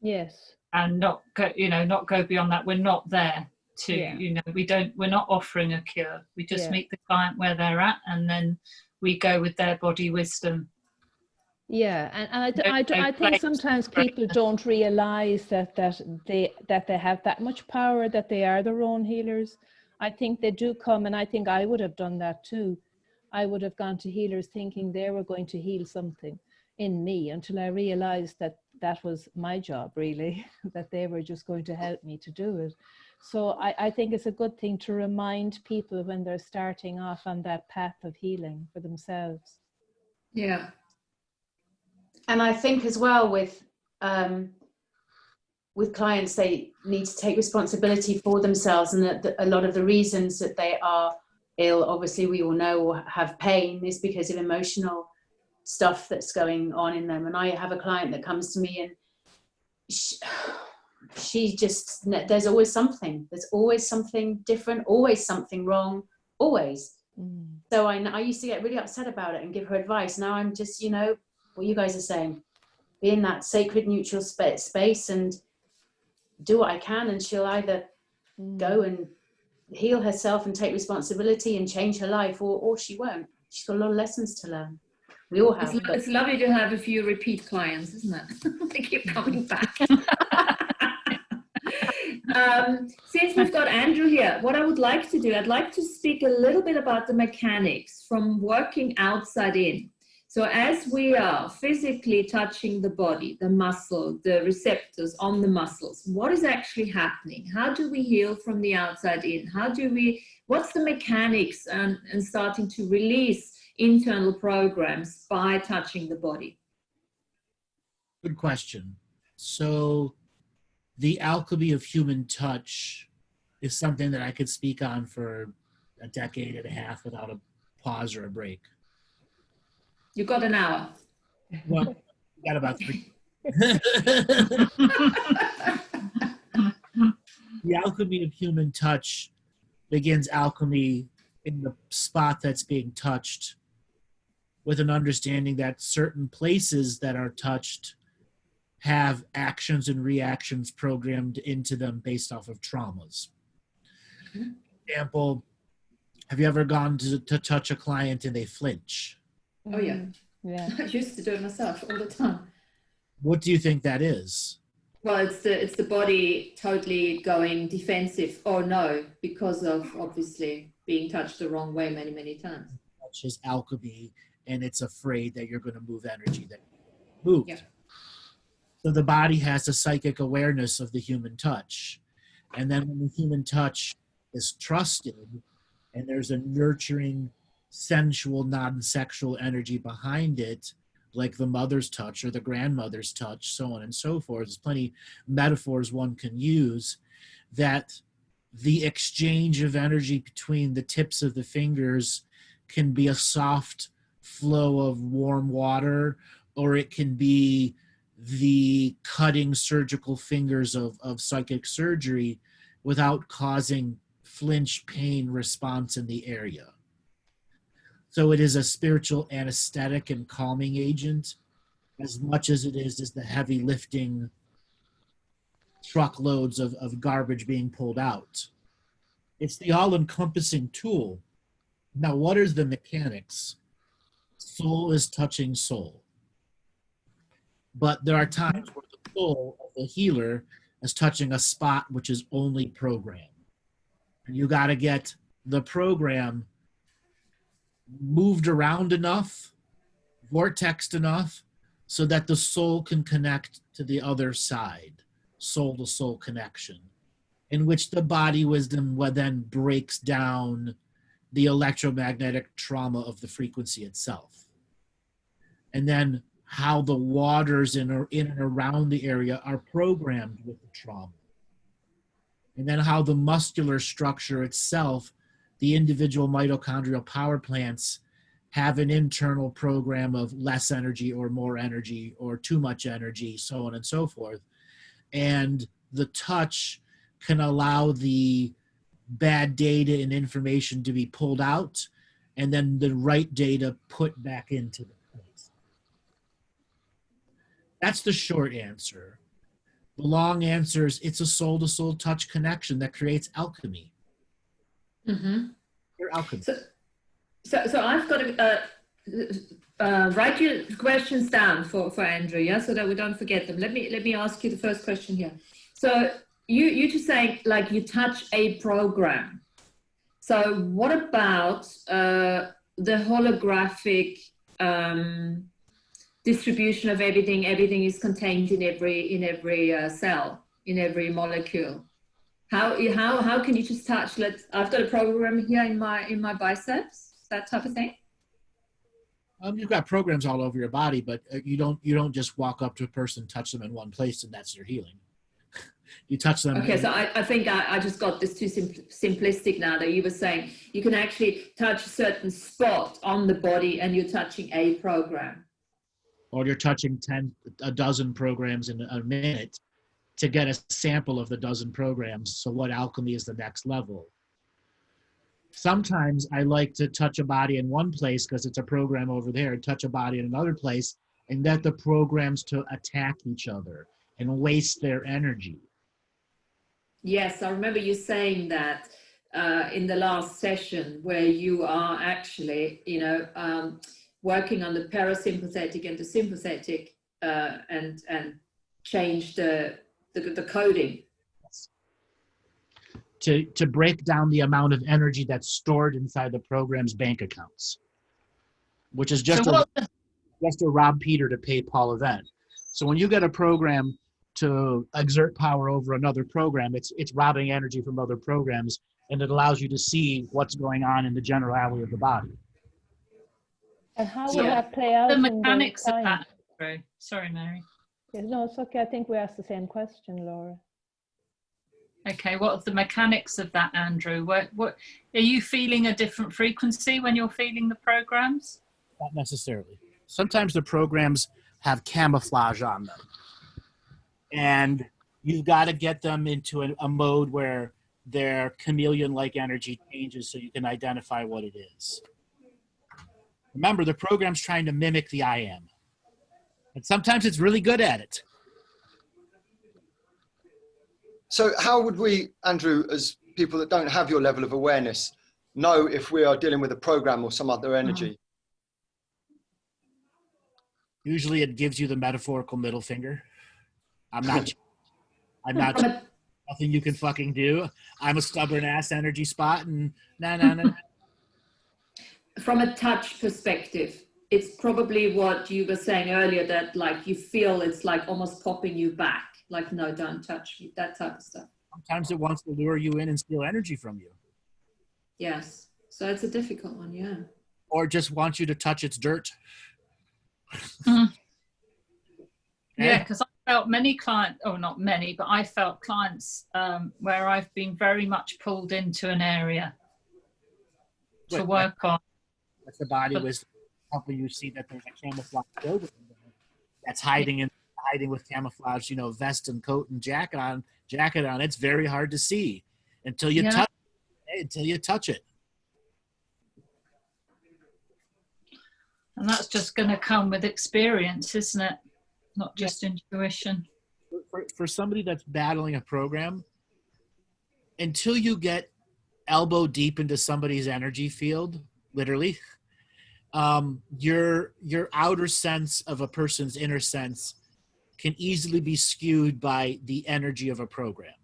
Yes. And not go, you know, not go beyond that. We're not there to, you know, we're not offering a cure. We just meet the client where they're at, and then we go with their body wisdom. Yeah, and I think sometimes people don't realize that they have that much power, that they are their own healers. I think they do come, and I think I would have done that too. I would have gone to healers thinking they were going to heal something in me, until I realized that that was my job, really, that they were just going to help me to do it. So I think it's a good thing to remind people when they're starting off on that path of healing for themselves. Yeah. And I think as well with clients, they need to take responsibility for themselves, and that a lot of the reasons that they are ill, obviously we all know, or have pain, is because of emotional stuff that's going on in them. And I have a client that comes to me, and she just, there's always something different, always something wrong, always. So I used to get really upset about it and give her advice. Now I'm just, you know, what you guys are saying, be in that sacred neutral space and do what I can, and she'll either go and heal herself and take responsibility and change her life, or she won't. She's got a lot of lessons to learn. We all have. It's lovely to have a few repeat clients, isn't it? They keep coming back. Since we've got Andrew here, what I would like to do, I'd like to speak a little bit about the mechanics from working outside in. So as we are physically touching the body, the muscle, the receptors on the muscles, what is actually happening? How do we heal from the outside in? What's the mechanics and starting to release internal programs by touching the body? Good question. So the alchemy of human touch is something that I could speak on for a decade and a half without a pause or a break. You've got an hour. Well, we got about 3. The alchemy of human touch begins alchemy in the spot that's being touched, with an understanding that certain places that are touched have actions and reactions programmed into them based off of traumas. For example, have you ever gone to touch a client and they flinch? Oh yeah. Yeah. I used to do it myself all the time. What do you think that is? Well, it's the body totally going defensive. Oh no, because of obviously being touched the wrong way many, many times. Touch is alchemy, and it's afraid that you're going to move energy that moved. Yeah. So the body has a psychic awareness of the human touch. And then when the human touch is trusted, and there's a nurturing, sensual, non-sexual energy behind it, like the mother's touch or the grandmother's touch, so on and so forth. There's plenty metaphors one can use, that the exchange of energy between the tips of the fingers can be a soft flow of warm water, or it can be the cutting surgical fingers of psychic surgery without causing flinch pain response in the area. So it is a spiritual anesthetic and calming agent as much as it is the heavy lifting truckloads of garbage being pulled out. It's the all-encompassing tool. Now, what is the mechanics? Soul is touching soul. But there are times where the soul of the healer is touching a spot which is only programmed. And you got to get the program moved around enough, vortexed enough, so that the soul can connect to the other side, soul to soul connection, in which the body wisdom then breaks down the electromagnetic trauma of the frequency itself. And then how the waters in and around the area are programmed with the trauma. And then how the muscular structure itself, the individual mitochondrial power plants, have an internal program of less energy or more energy or too much energy, so on and so forth. And the touch can allow the bad data and information to be pulled out, and then the right data put back into the place. That's the short answer. The long answer is it's a soul-to-soul touch connection that creates alchemy. Mm-hmm. You're alchemy. So I've got to write your questions down for Andrew, yeah, so that we don't forget them. Let me ask you the first question here. So you just saying like you touch a program. So what about the holographic distribution of everything? Everything is contained in every cell, in every molecule. How can you just touch? I've got a program here in my biceps, that type of thing. You've got programs all over your body, but you don't just walk up to a person, touch them in one place, and that's their healing. You touch them. Okay, so I think I just got this too simplistic now that you were saying you can actually touch a certain spot on the body and you're touching a program. Or you're touching a dozen programs in a minute to get a sample of the dozen programs. So what alchemy is the next level? Sometimes I like to touch a body in one place because it's a program over there, touch a body in another place, and get the programs to attack each other and waste their energy. Yes, I remember you saying that in the last session where you are actually, working on the parasympathetic and the sympathetic and change the coding. To break down the amount of energy that's stored inside the program's bank accounts, which is just to rob Peter to pay Paul event. So when you get a program to exert power over another program, it's robbing energy from other programs, and it allows you to see what's going on in the generality of the body. And how will that play out? The mechanics of that. Sorry, Mary. Yeah, no, it's okay. I think we asked the same question, Laura. Okay, what are the mechanics of that, Andrew? What are you feeling a different frequency when you're feeling the programs? Not necessarily. Sometimes the programs have camouflage on them, and you've got to get them into a mode where their chameleon-like energy changes so you can identify what it is. Remember, the program's trying to mimic the I am, and sometimes it's really good at it. So how would we, Andrew, as people that don't have your level of awareness, know if we are dealing with a program or some other energy? Usually it gives you the metaphorical middle finger. I'm not nothing you can fucking do. I'm a stubborn ass energy spot and nah. From a touch perspective, it's probably what you were saying earlier, that like you feel it's like almost popping you back. Like, no, don't touch me, that type of stuff. Sometimes it wants to lure you in and steal energy from you. Yes. So it's a difficult one, yeah. Or just wants you to touch its dirt. Yeah, because I felt many clients, or not many, but I felt clients where I've been very much pulled into an area to work on. That's the body was helping you see that there's a camouflage building that's hiding with camouflage, vest and coat and jacket on. It's very hard to see until you touch it. And that's just going to come with experience, isn't it? Not just intuition. For somebody that's battling a program, until you get elbow deep into somebody's energy field, literally, your outer sense of a person's inner sense can easily be skewed by the energy of a program.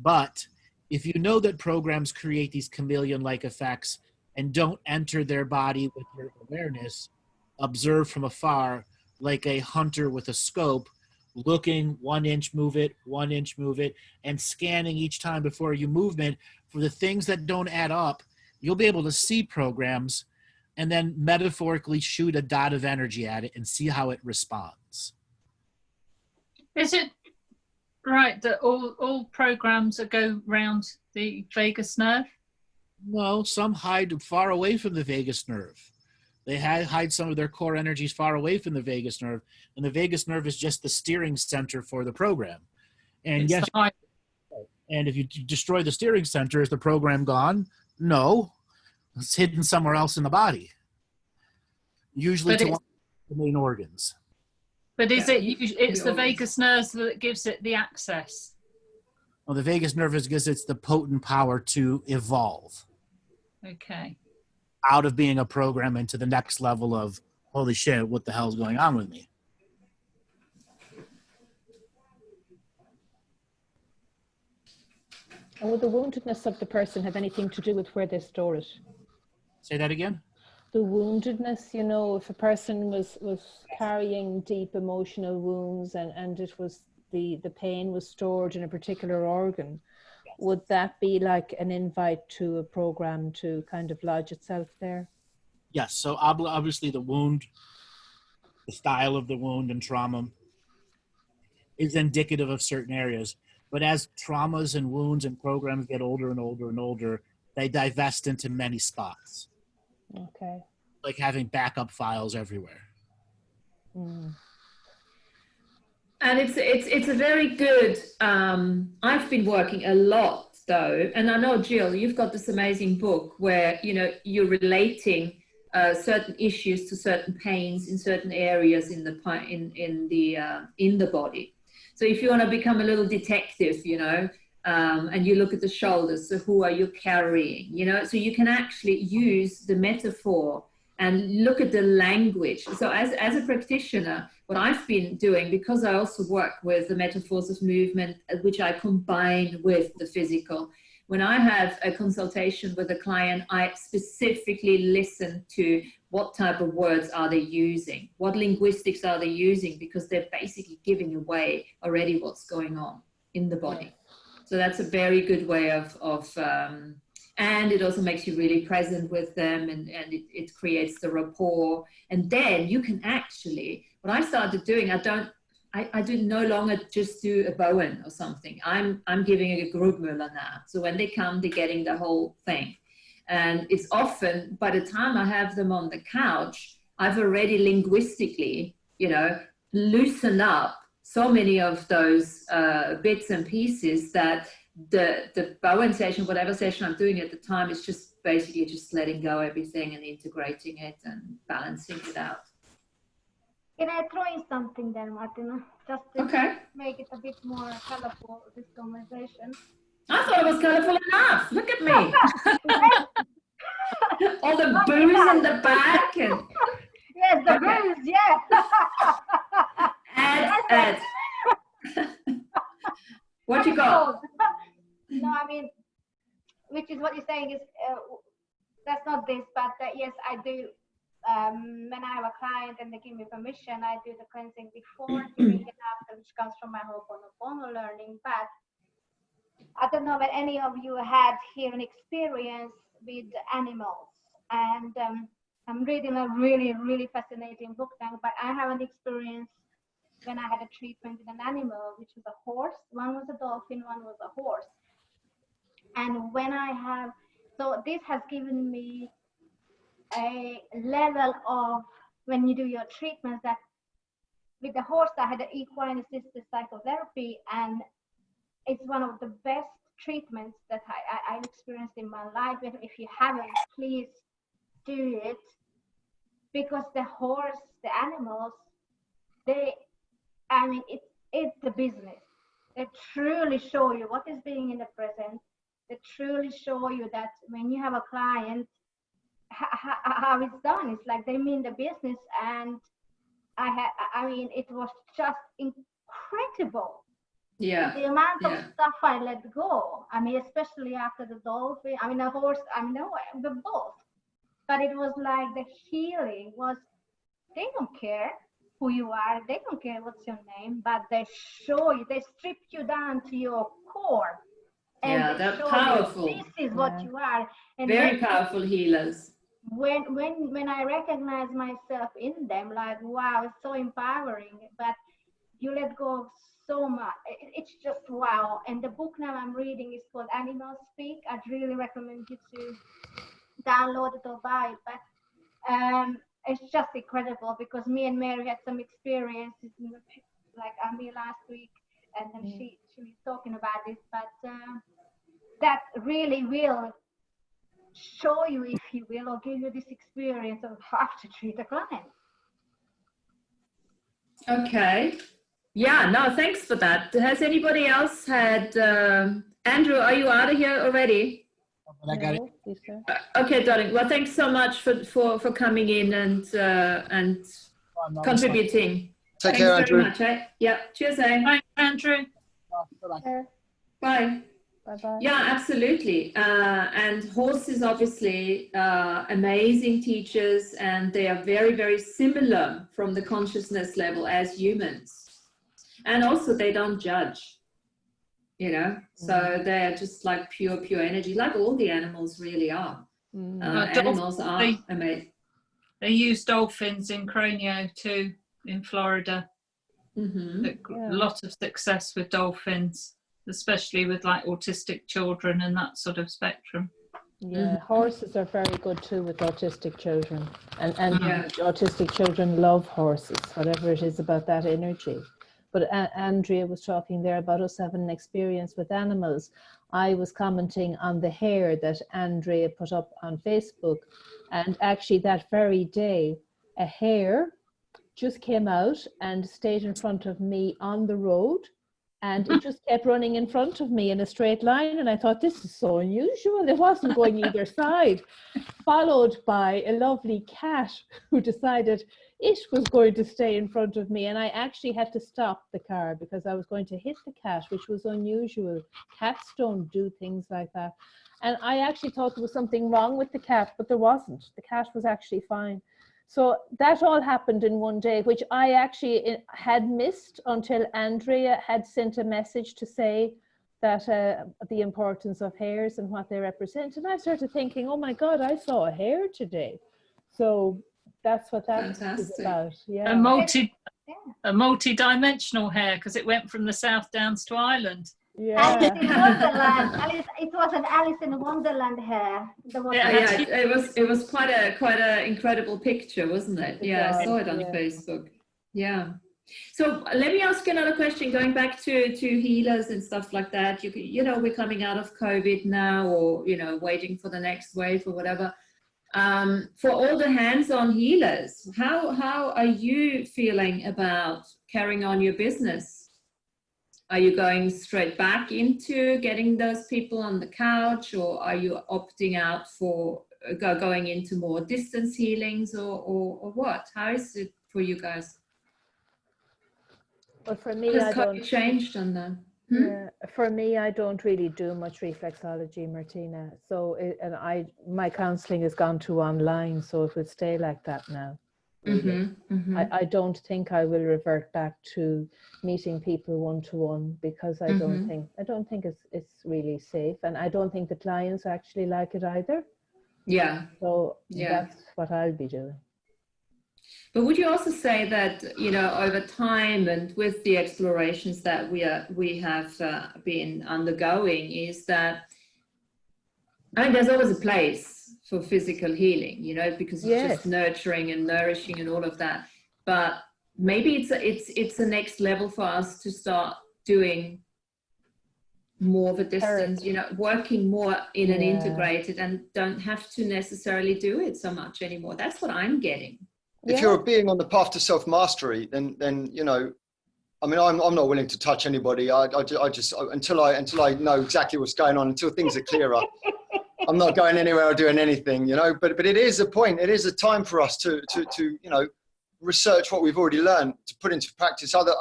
But if you know that programs create these chameleon-like effects and don't enter their body with your awareness, observe from afar, like a hunter with a scope, looking 1 inch, move it, 1 inch, move it, and scanning each time before you movement for the things that don't add up. You'll be able to see programs and then metaphorically shoot a dot of energy at it and see how it responds. Is it right that all programs that go round the vagus nerve? No, some hide far away from the vagus nerve. They hide some of their core energies far away from the vagus nerve, and the vagus nerve is just the steering center for the program. And It's yes, the high- and if you destroy the steering center, is the program gone? No, it's hidden somewhere else in the body, usually But to it's- one of the main organs. But is Yeah, it's the organs. vagus nerve that gives it the access? Well, the vagus nerve is because it's the potent power to evolve Okay. out of being a program into the next level of, holy shit, what the hell's going on with me? And would the woundedness of the person have anything to do with where they store it? Say that again? The woundedness, you know, if a person was carrying deep emotional wounds and it was the pain was stored in a particular organ, would that be like an invite to a program to kind of lodge itself there? Yes, so obviously the wound, the style of the wound and trauma is indicative of certain areas. But as traumas and wounds and programs get older and older and older, they divest into many spots, Okay. like having backup files everywhere. Mm. And it's a very good, I've been working a lot though, and I know, Jill, you've got this amazing book where, you know, you're relating certain issues to certain pains in certain areas in the body. So if you want to become a little detective, you know, and you look at the shoulders, so who are you carrying, you know, so you can actually use the metaphor and look at the language. So as a practitioner, what I've been doing, because I also work with the metaphors of movement, which I combine with the physical, when I have a consultation with a client, I specifically listen to what type of words are they using, what linguistics are they using, because they're basically giving away already what's going on in the body. So that's a very good way of and it also makes you really present with them, and it creates the rapport. And then you can actually, what I started doing, I do no longer just do a Bowen or something. I'm giving a Grubmüller now. So when they come, they're getting the whole thing. And it's often, by the time I have them on the couch, I've already linguistically, you know, loosened up so many of those bits and pieces that the Bowen session, whatever session I'm doing at the time, is just basically just letting go everything and integrating it and balancing it out. Can I throw in something then, Martina? Just to make it a bit more colorful, this conversation. I thought it was colorful enough. Look at me. All the booze in the back. And... Yes, the booze, yes. Ed. What you got? No, I mean, which is what you're saying is, that's not this, but yes, I do. When I have a client and they give me permission, I do the cleansing before, during, and after, which comes from my Ho'oponopono learning. But I don't know if any of you had here an experience with animals. And I'm reading a really, really fascinating book now, but I have an experience when I had a treatment with an animal, which was a horse. One was a dolphin, one was a horse. And when I have, so this has given me a level of, when you do your treatments, that with the horse I had an equine assisted psychotherapy, and it's one of the best treatments that I've experienced in my life. If you haven't, please do it, because the horse, the animals, it's the business. They truly show you what is being in the present. They truly show you that when you have a client, how it's done. It's like they mean the business. And it was just incredible. Yeah. The amount of stuff I let go. I mean, especially after the dolphin. I mean, the horse. I mean, the both. But it was like the healing was. They don't care. who you are. They don't care what's your name, but they show you, they strip you down to your core. And Yeah, they they're show powerful. you, this is what you are. And Very powerful healers. When I recognize myself in them, like, wow, it's so empowering, but you let go of so much. It's just wow. And the book now I'm reading is called Animals Speak. I'd really recommend you to download it or buy it. But it's just incredible, because me and Mary had some experiences, like Ami last week, and then she was talking about this. But that really will show you, if you will, or give you this experience of how to treat a client. Okay. Yeah, no, thanks for that. Has anybody else had, Andrew, are you out of here already? I got it. Okay, darling. Well, thanks so much for coming in and contributing. Take care, Andrew. Thanks very much. Yeah. Cheers, eh? Bye, Andrew. Bye. Bye-bye. Yeah, absolutely. And horses, obviously, amazing teachers, and they are very, very similar from the consciousness level as humans. And also, they don't judge, you know, so they're just like pure energy, like all the animals really are. Animals are amazing. They use dolphins in Cronio too, in Florida. A lot of success with dolphins, especially with like autistic children and that sort of spectrum. Yeah, horses are very good too with autistic children, and autistic children love horses, whatever it is about that energy. But Andrea was talking there about us having an experience with animals. I was commenting on the hare that Andrea put up on Facebook, and actually that very day a hare just came out and stayed in front of me on the road, and it just kept running in front of me in a straight line, and I thought, this is so unusual. It wasn't going either side, followed by a lovely cat who decided it was going to stay in front of me, and I actually had to stop the car because I was going to hit the cat, which was unusual. Cats don't do things like that. And I actually thought there was something wrong with the cat, but there wasn't. The cat was actually fine. So that all happened in one day, which I actually had missed until Andrea had sent a message to say that the importance of hares and what they represent. And I started thinking, oh my God, I saw a hare today. So that's what that is about. Yeah. A multi-dimensional hare, because it went from the South Downs to Ireland. Yeah. Alice in Wonderland. It was an Alice in Wonderland hare. It was quite a incredible picture, wasn't it? I saw it on Facebook. Yeah. So let me ask you another question. Going back to healers and stuff like that. You know, we're coming out of COVID now, or you know, waiting for the next wave or whatever. For all the hands-on healers, how are you feeling about carrying on your business? Are you going straight back into getting those people on the couch, or are you opting out for going into more distance healings, or what? How is it for you guys? Well, for me, I don't. Changed on that. Yeah, for me, I don't really do much reflexology, Martina. So, my counselling has gone to online, so it will stay like that now. Really. I don't think I will revert back to meeting people one-to-one, because I don't think it's really safe, and I don't think the clients actually like it either. Yeah. So that's what I'll be doing. But would you also say that, you know, over time and with the explorations that we have been undergoing, is that, I mean, there's always a place for physical healing, you know, because it's just nurturing and nourishing and all of that. But maybe it's a next level for us to start doing more of a distance, you know, working more in an integrated, and don't have to necessarily do it so much anymore. That's what I'm getting. If you're a being on the path to self-mastery, then you know, I mean, I'm not willing to touch anybody. I just until I know exactly what's going on, until things are clearer, I'm not going anywhere or doing anything, you know. But it is a point. It is a time for us to you know, research what we've already learned, to put into practice other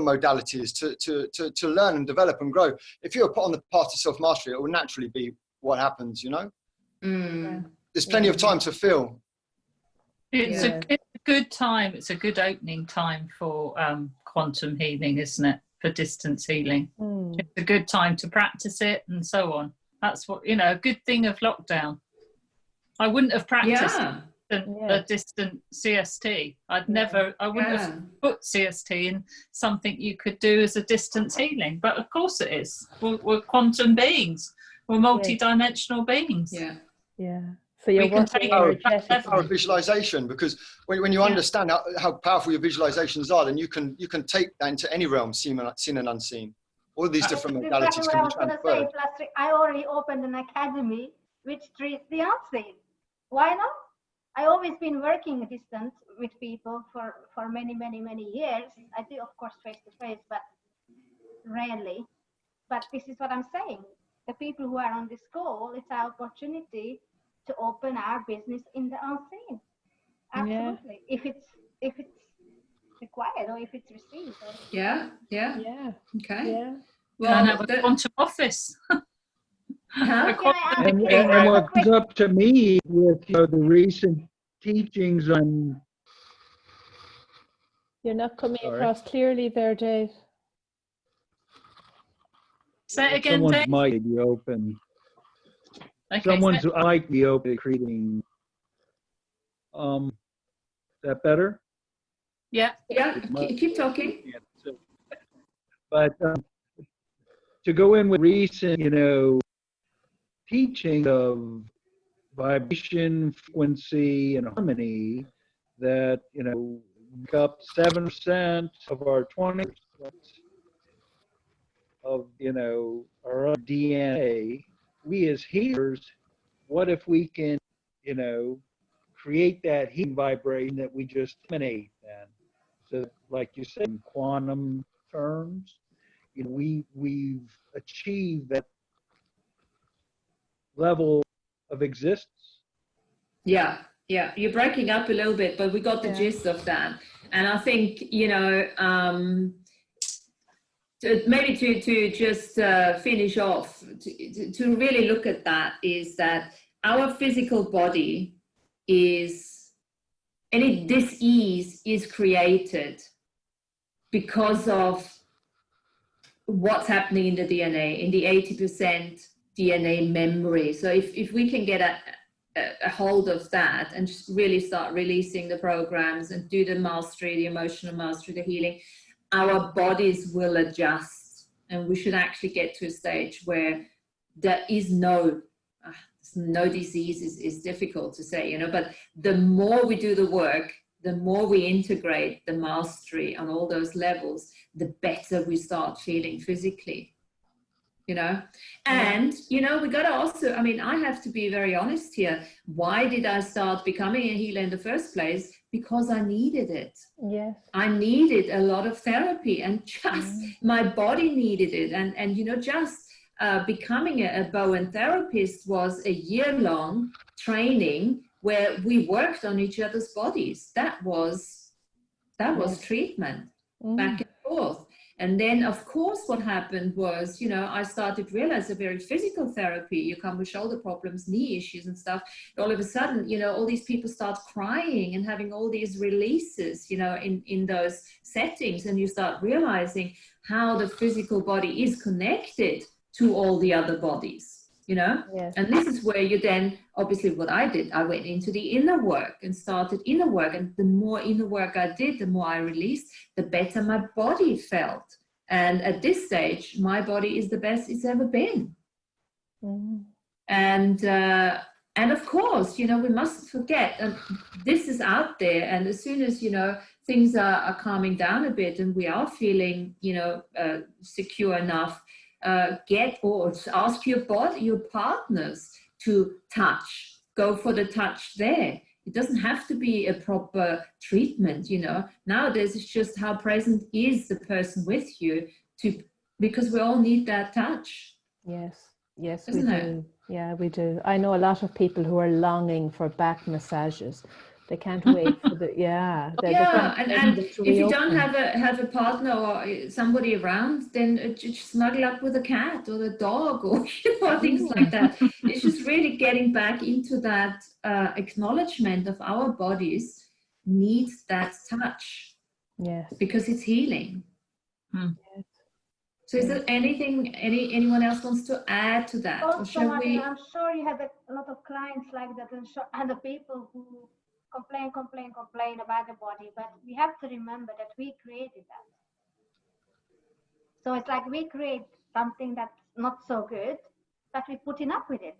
modalities, to learn and develop and grow. If you're put on the path to self-mastery, it will naturally be what happens, you know. There's plenty of time to feel. It's a good time. It's a good opening time for quantum healing, isn't it? For distance healing. It's a good time to practice it and so on. That's what, you know, a good thing of lockdown. I wouldn't have practiced a distant CST. I wouldn't have put CST in something you could do as a distance healing. But of course it is. We're quantum beings. We're multi-dimensional beings. Yeah. So you're working power of visualization, because when you understand how powerful your visualizations are, then you can take that into any realm, seen and unseen. All these different modalities can be transferred. I already opened an academy which treats the unseen. Why not? I always been working distance with people for many years. I do, of course, face to face, but rarely. But this is what I'm saying. The people who are on this call, it's our opportunity to open our business in the unseen. Absolutely. If it's required or if it's received. Yeah. Okay. Yeah. Well, and have a quantum office. And what comes up to me with the recent teachings on. You're not coming across clearly there, Dave. Say it again, Someone's Dave. might be open. Okay, Someone's might be open reading. Is that better? Yeah. Keep talking. But to go in with recent, teaching of vibration, frequency, and harmony, that make up 7% of our 20% of our DNA. We as healers, what if we can create that healing vibration that we just emanate then? So like you said, in quantum terms, we've achieved that level of existence. Yeah. You're breaking up a little bit, but we got the gist of that. And I think, maybe to just finish off, to really look at that, is that our physical body is, any dis-ease is created because of what's happening in the DNA, in the 80% DNA memory. So if we can get a hold of that and just really start releasing the programs and do the mastery, the emotional mastery, the healing, our bodies will adjust. And we should actually get to a stage where there is no disease is difficult to say, but the more we do the work, the more we integrate the mastery on all those levels, the better we start feeling physically, And, we got to also, I have to be very honest here. Why did I start becoming a healer in the first place? Because I needed it. Yes. I needed a lot of therapy, and just my body needed it. And just becoming a Bowen therapist was a year-long training where we worked on each other's bodies. That was treatment, back and forth. And then, of course, what happened was, I started to realize a very physical therapy. You come with shoulder problems, knee issues and stuff. All of a sudden, all these people start crying and having all these releases, in those settings. And you start realizing how the physical body is connected to all the other bodies. Yes. And this is where you then, obviously what I did, I went into the inner work and started inner work. And the more inner work I did, the more I released, the better my body felt. And at this stage, my body is the best it's ever been. And of course, we mustn't forget, and this is out there. And as soon as, things are calming down a bit and we are feeling, secure enough, ask your partners to touch, go for the touch there. It doesn't have to be a proper treatment, Nowadays it's just how present is the person with you, because we all need that touch. Yes, Isn't we it? do. Yeah, we do. I know a lot of people who are longing for back massages. They can't wait for the and if you don't have a partner or somebody around, then just snuggle up with a cat or a dog or things like that. It's just really getting back into that acknowledgement of our bodies needs that touch. Yes. Because it's healing. Yes. So is there anything anyone else wants to add to that? Or Also, shall Martin, we? I'm sure you have a lot of clients like that, and the people who complain about the body, but we have to remember that we created that. So it's like we create something that's not so good, but we're putting up with it.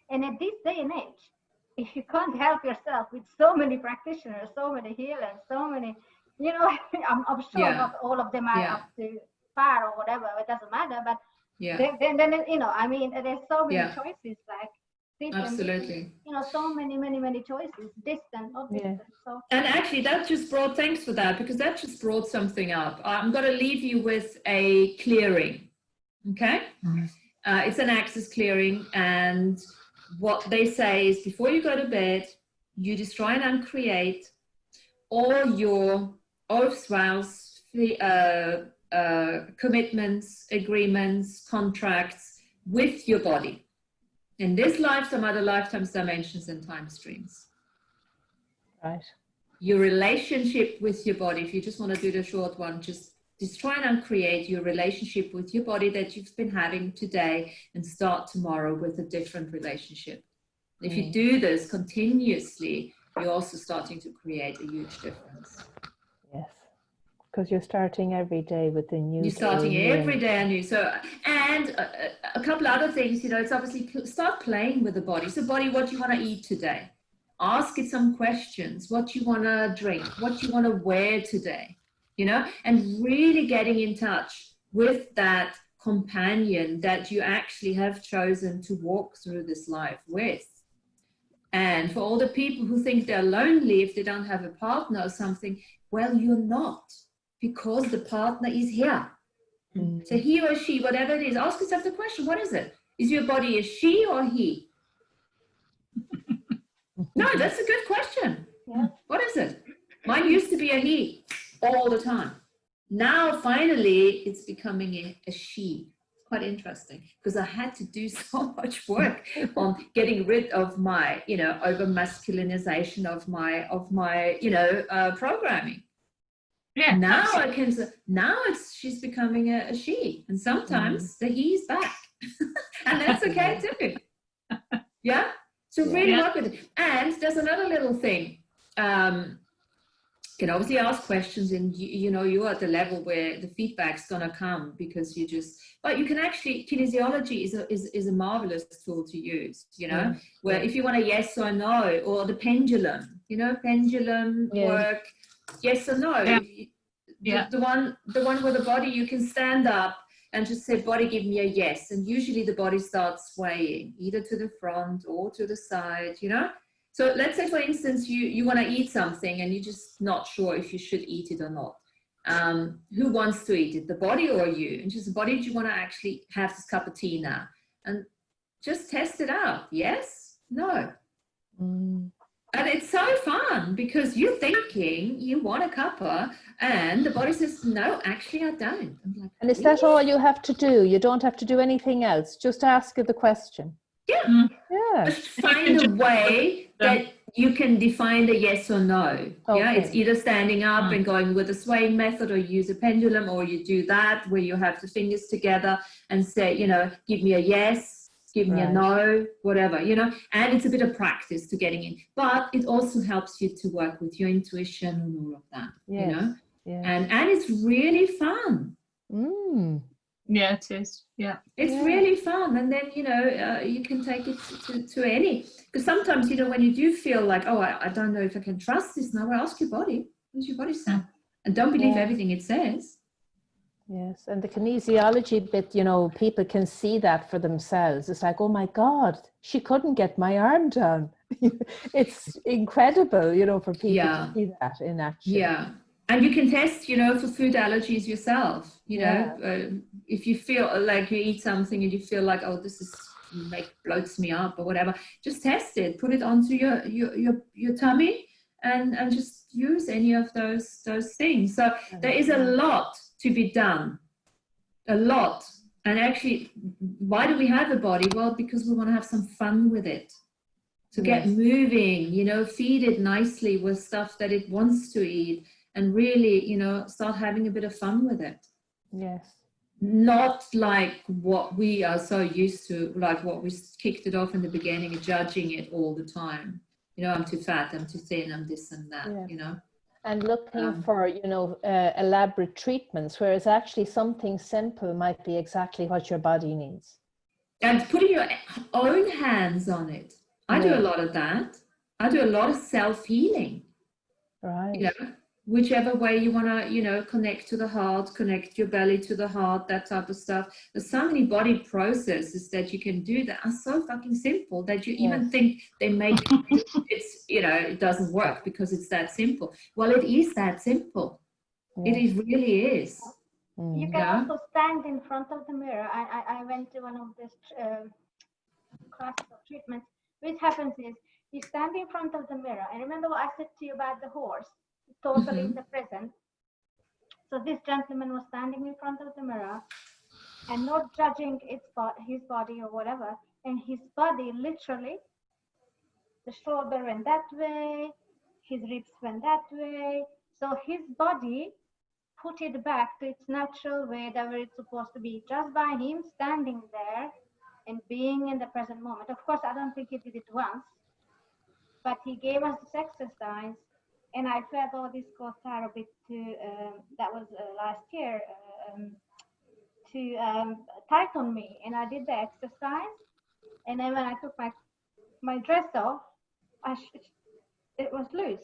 And at this day and age, if you can't help yourself with so many practitioners, so many healers, so many, you know, I'm sure not all of them are up to par or whatever, it doesn't matter, but then you know, I mean, there's so many choices, like absolutely, you know, so many choices, distant, not distant. So and actually that just brought, thanks for that, because that just brought something up. I'm going to leave you with a clearing. Okay. It's an access clearing, and what they say is before you go to bed, you destroy and uncreate all your oaths, vows, commitments, agreements, contracts with your body in this lifetime, other lifetimes, dimensions, and time streams. Right. Your relationship with your body, if you just want to do the short one, just destroy and uncreate your relationship with your body that you've been having today, and start tomorrow with a different relationship. If you do this continuously, you're also starting to create a huge difference. Yes, because you're starting every day with a new. You're starting every day anew. So, and a couple other things, you know, it's obviously start playing with the body. So body, what do you want to eat today? Ask it some questions. What you want to drink? What you want to wear today? You know, and really getting in touch with that companion that you actually have chosen to walk through this life with. And for all the people who think they're lonely if they don't have a partner or something, well, you're not, because the partner is here. So he or she, whatever it is, ask yourself the question, what is it? Is your body a she or he? No, that's a good question. Yeah. What is it? Mine used to be a he all the time. Now, finally, it's becoming a she. Quite interesting, because I had to do so much work on getting rid of my, you know, over masculinization of my, you know, programming. Yeah. Now absolutely. She's becoming a she, and sometimes the he's back, and that's okay too. Yeah. So really work with it. And there's another little thing. You can obviously ask questions, and you know, you're at the level where the feedback's gonna come, because you just, but you can actually, kinesiology is a marvelous tool to use, you know, where if you want a yes or no, or the pendulum, you know, pendulum work, yes or no. The one with the body, you can stand up and just say, body, give me a yes, and usually the body starts swaying either to the front or to the side, you know. So let's say, for instance, you want to eat something and you're just not sure if you should eat it or not. Who wants to eat it, the body or you? And just, the body, do you want to actually have this cup of tea now? And just test it out. Yes? No? And it's so fun, because you're thinking you want a cuppa, and the body says, no, actually I don't. I'm like, and is that all you have to do? You don't have to do anything else. Just ask the question. Yeah. Yeah. Just find a way that you can define the yes or no. Okay. Yeah, it's either standing up and going with the swaying method, or use a pendulum, or you do that where you have the fingers together and say, you know, give me a yes, give me a no, whatever, you know. And it's a bit of practice to getting in, but it also helps you to work with your intuition and all of that, you know. And it's really fun. Yeah, it is. Yeah, it's really fun. And then, you know, you can take it to any, because sometimes, you know, when you do feel like, oh, I don't know if I can trust this now, well, ask your body. What does your body say? And don't believe everything it says. Yes, and the kinesiology bit, you know, people can see that for themselves. It's like, oh my God, she couldn't get my arm down. It's incredible, you know, for people to see that in action. Yeah. And you can test, you know, for food allergies yourself, you know, if you feel like you eat something and you feel like, oh, this is bloats me up or whatever, just test it, put it onto your tummy and just use any of those things. So there is a lot to be done, a lot. And actually, why do we have a body? Well, because we want to have some fun with it. to get moving, you know, feed it nicely with stuff that it wants to eat, and really, you know, start having a bit of fun with it. Yes. Not like what we are so used to, like what we kicked it off in the beginning, judging it all the time. You know, I'm too fat, I'm too thin, I'm this and that, you know. And looking for, you know, elaborate treatments, whereas actually something simple might be exactly what your body needs. And putting your own hands on it. I do a lot of that. I do a lot of self-healing. Right. You know, whichever way you want to, you know, connect to the heart, connect your belly to the heart, that type of stuff. There's so many body processes that you can do that are so fucking simple that you even think they make it's, you know, it doesn't work because it's that simple. Well, it is that simple. It is, really is. You can also stand in front of the mirror. I went to one of these classes of treatments. What happens is you stand in front of the mirror. I remember what I said to you about the horse, totally in the present. So this gentleman was standing in front of the mirror and not judging his body or whatever. And his body literally, the shoulder went that way, his ribs went that way. So his body put it back to its natural way that where it's supposed to be, just by him standing there and being in the present moment. Of course, I don't think he did it once, but he gave us this exercise, and I felt, oh, this goes a bit to, that was last year, to tight on me, and I did the exercise, and then when I took my dress off, it was loose.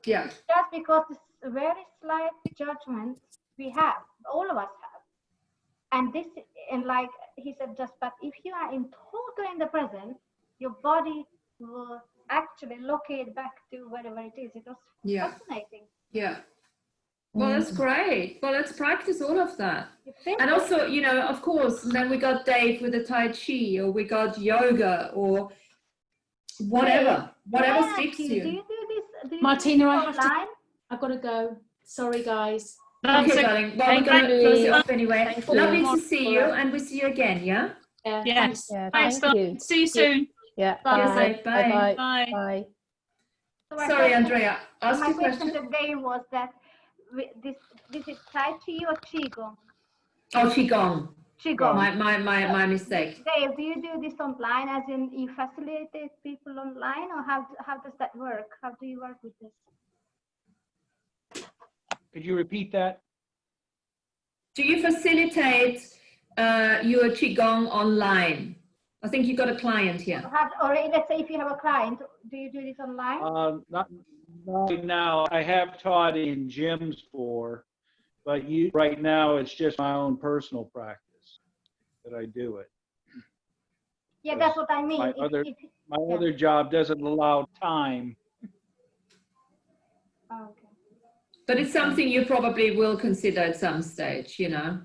Yeah. Just because this very slight judgment we have, all of us have. And this, and like he said, just, but if you are in total in the present, your body will actually locate back to wherever it is. It was fascinating. Yeah. Well, that's great. Well, let's practice all of that. And also, you know, of course, then we got Dave with the Tai Chi, or we got yoga, or whatever sticks to you. Do you do this? Martina, I've got to go. Sorry, guys. Okay, darling. Well, we're going to close it off anyway. Lovely to see you, and we'll see you again, yeah? Yes. Thanks, you. See you soon. Yeah. Bye. Bye. Bye. Bye. So sorry, Andrea. Ask my your question question. today was that this is Tai Chi or Qigong? Oh, Qigong. Qigong. My mistake. Dave, do you do this online, as in you facilitate people online, or how does that work? How do you work with this? Could you repeat that? Do you facilitate your Qigong online? I think you got a client here. Or let's say if you have a client, do you do this online? Not right now. I have taught in gyms but right now it's just my own personal practice that I do it. Yeah, that's what I mean. My other job doesn't allow time. Oh, okay. But it's something you probably will consider at some stage, you know.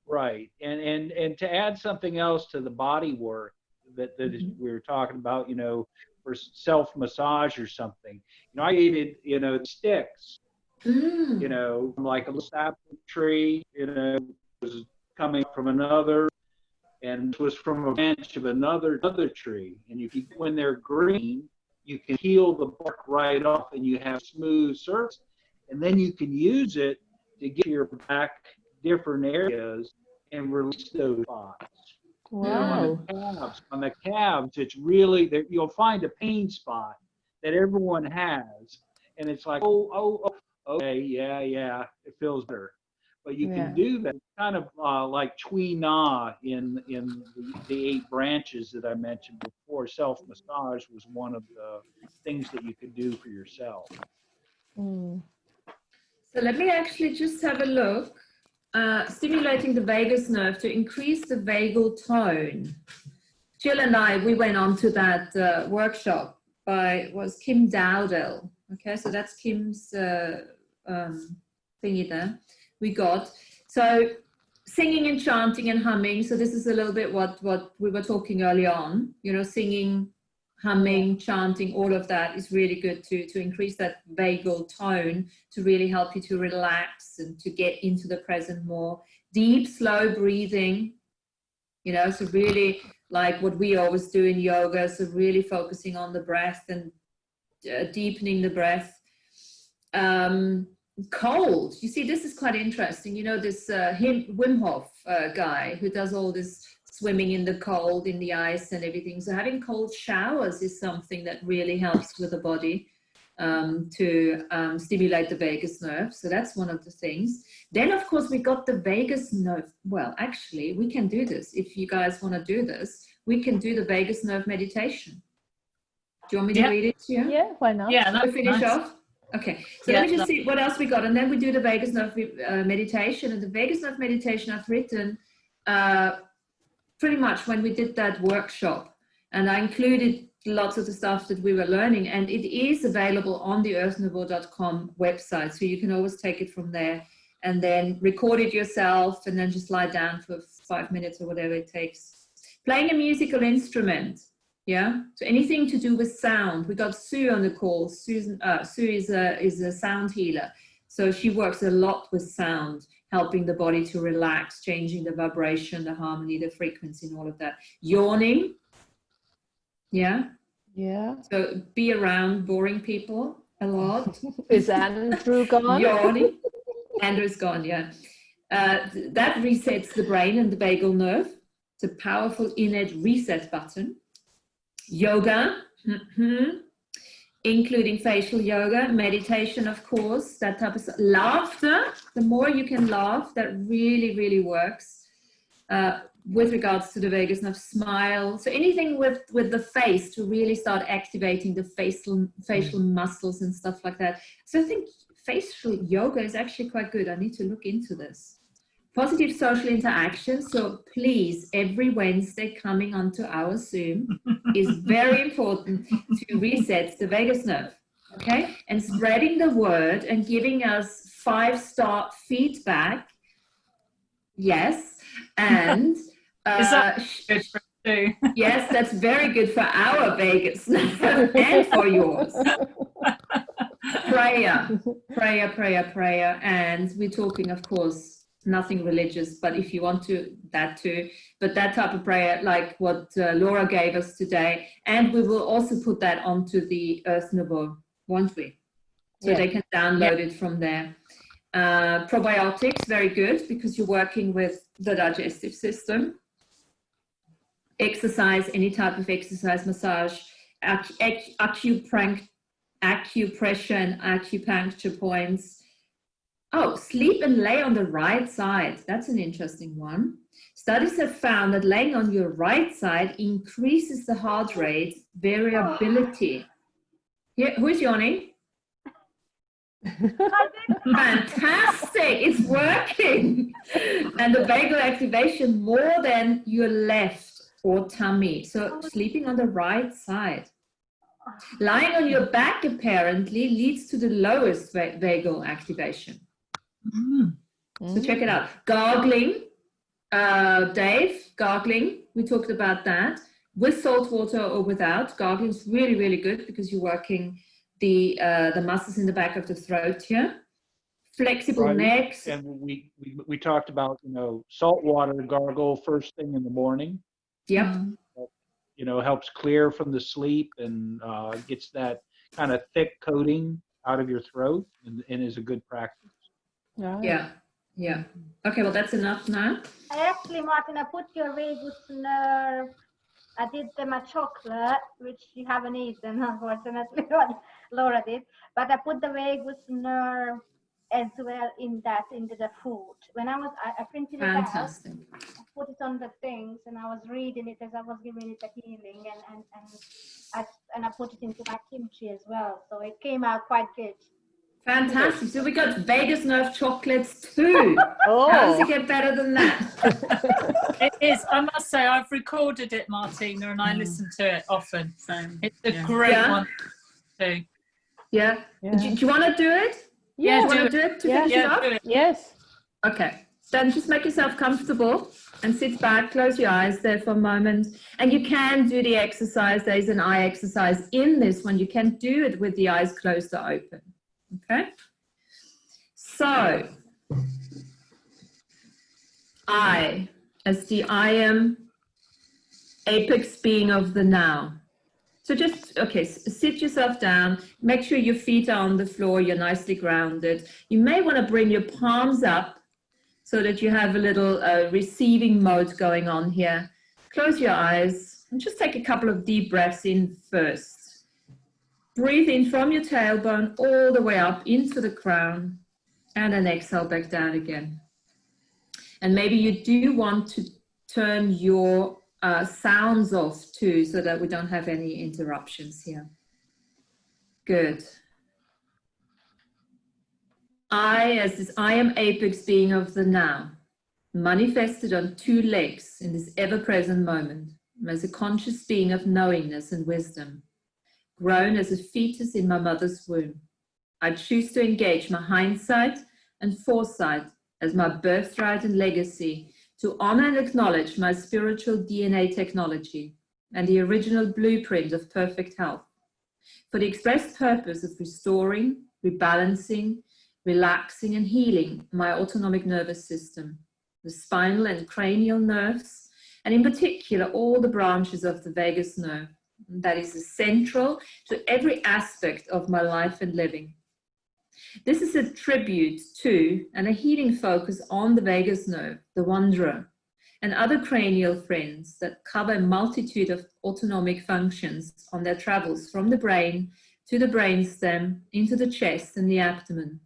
Right, and to add something else to the body work that we were talking about, you know, for self-massage or something. You know, I created, you know, sticks, you know, like a little apple tree, you know, was coming from another, and it was from a branch of another tree. And if you, when they're green, you can peel the bark right off, and you have smooth surface, and then you can use it to get your back different areas and release those spots. Wow. You know, on the calves, it's really, you'll find a pain spot that everyone has, and it's like, oh, okay, yeah, it feels better. But you can do that kind of like Chui Na in the 8 branches that I mentioned before. Self-massage was one of the things that you could do for yourself. So let me actually just have a look. Stimulating the vagus nerve to increase the vagal tone. Jill and I, we went on to that workshop was Kim Dowdell. Okay, so that's Kim's thingy there. We got, so singing and chanting and humming. So this is a little bit what we were talking early on, you know, singing, humming, chanting, all of that is really good to increase that vagal tone, to really help you to relax and to get into the present more. Deep, slow breathing, you know, so really like what we always do in yoga. So really focusing on the breath and deepening the breath. Cold, you see, this is quite interesting. You know, this Wim Hof guy who does all this swimming in the cold, in the ice and everything. So having cold showers is something that really helps with the body to stimulate the vagus nerve. So that's one of the things. Then, of course, we got the vagus nerve. Well, actually, we can do this. If you guys want to do this, we can do the vagus nerve meditation. Do you want me to read it to you? Yeah, why not? Yeah, We finish nice. off? Okay, so let me just see what else we got. And then we do the vagus nerve meditation. And the vagus nerve meditation I've written pretty much when we did that workshop. And I included lots of the stuff that we were learning. And it is available on the earthnouveau.com website. So you can always take it from there and then record it yourself and then just lie down for 5 minutes or whatever it takes. Playing a musical instrument. Yeah, so anything to do with sound. We got Sue on the call. Sue is a sound healer. So she works a lot with sound, helping the body to relax, changing the vibration, the harmony, the frequency, and all of that. Yawning. Yeah. Yeah. So be around boring people a lot. Is Andrew gone? Yawning. Andrew's gone, yeah. That resets the brain and the vagal nerve. It's a powerful innate reset button. Yoga, including facial yoga, meditation, of course, that type of stuff. Laughter, the more you can laugh, that really, really works with regards to the vagus nerve. Smile, so anything with the face to really start activating the facial muscles and stuff like that. So I think facial yoga is actually quite good. I need to look into this. Positive social interaction. So please, every Wednesday coming onto our Zoom is very important to reset the vagus nerve. Okay? And spreading the word and giving us 5-star feedback. Yes. And is that good for you? Yes, that's very good for our vagus nerve and for yours. Prayer. And we're talking, of course, nothing religious, but if you want to, that too. But that type of prayer, like what Laura gave us today, and we will also put that onto the Earth Nouveau, won't we? So they can download it from there. Probiotics, very good, because you're working with the digestive system. Exercise, any type of exercise, massage, acupressure and acupuncture points. Oh, sleep and lay on the right side. That's an interesting one. Studies have found that laying on your right side increases the heart rate variability. Here, who's yawning? Fantastic, it's working. And the vagal activation more than your left or tummy. So sleeping on the right side. Lying on your back apparently leads to the lowest vagal activation. So check it out. Gargling, Dave, gargling, we talked about that. With salt water or without, gargling is really, really good because you're working the muscles in the back of the throat here. Flexible necks. And we talked about, salt water gargle first thing in the morning. Yep. Helps clear from the sleep and gets that kind of thick coating out of your throat and is a good practice. Yeah. Okay, well, that's enough now. Actually, Martin, I put your vagus nerve. I did them a chocolate, which you haven't eaten, unfortunately, what Laura did. But I put the vagus nerve as well into the food. When I printed it out, I put it on the things, and I was reading it as I was giving it a healing, and I put it into my kimchi as well. So it came out quite good. Fantastic. So we got vagus nerve chocolates too. How does it get better than that? It is. I must say, I've recorded it, Martina, and I listen to it often. It's a great one too. Yeah. Do you want to do it? Yeah. Do you want to do it to finish it off? Yes. Okay. Then just make yourself comfortable and sit back, close your eyes there for a moment. And you can do the exercise. There's an eye exercise in this one. You can do it with the eyes closed or open. Okay, so I, as the I am apex being of the now. So just, okay, sit yourself down, make sure your feet are on the floor, you're nicely grounded. You may want to bring your palms up so that you have a little receiving mode going on here. Close your eyes and just take a couple of deep breaths in first. Breathe in from your tailbone all the way up into the crown, and then exhale back down again. And maybe you do want to turn your sounds off too, so that we don't have any interruptions here. Good. As this I am apex being of the now, manifested on two legs in this ever-present moment, as a conscious being of knowingness and wisdom, grown as a fetus in my mother's womb, I choose to engage my hindsight and foresight as my birthright and legacy to honor and acknowledge my spiritual DNA technology and the original blueprint of perfect health, for the express purpose of restoring, rebalancing, relaxing and healing my autonomic nervous system, the spinal and cranial nerves, and in particular all the branches of the vagus nerve that is essential to every aspect of my life and living. This is a tribute to and a healing focus on the vagus nerve, the wanderer, and other cranial friends that cover a multitude of autonomic functions on their travels from the brain to the brainstem, into the chest and the abdomen.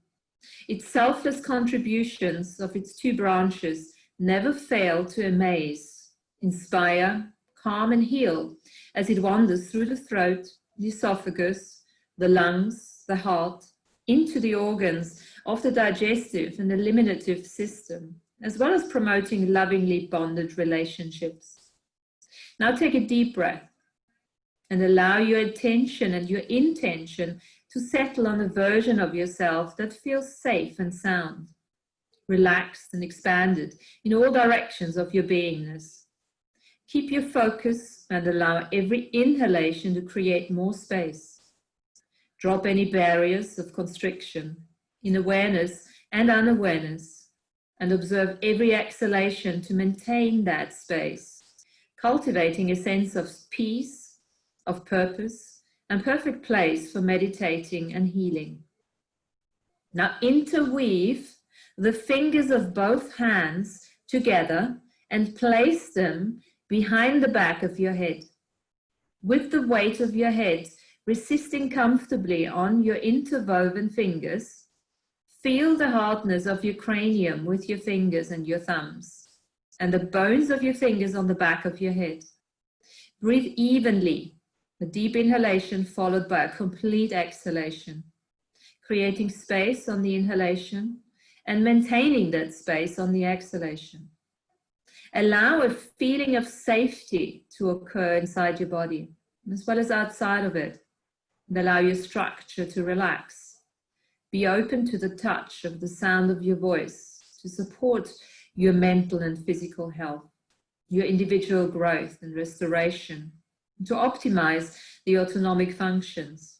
Its selfless contributions of its two branches never fail to amaze, inspire, calm and heal as it wanders through the throat, the esophagus, the lungs, the heart, into the organs of the digestive and eliminative system, as well as promoting lovingly bonded relationships. Now take a deep breath and allow your attention and your intention to settle on a version of yourself that feels safe and sound, relaxed and expanded in all directions of your beingness. Keep your focus and allow every inhalation to create more space. Drop any barriers of constriction in awareness and unawareness, and observe every exhalation to maintain that space, cultivating a sense of peace, of purpose, and perfect place for meditating and healing. Now interweave the fingers of both hands together and place them behind the back of your head. With the weight of your head resisting comfortably on your interwoven fingers, feel the hardness of your cranium with your fingers and your thumbs, and the bones of your fingers on the back of your head. Breathe evenly, a deep inhalation followed by a complete exhalation, creating space on the inhalation and maintaining that space on the exhalation. Allow a feeling of safety to occur inside your body, as well as outside of it, and allow your structure to relax. Be open to the touch of the sound of your voice to support your mental and physical health, your individual growth and restoration, to optimize the autonomic functions.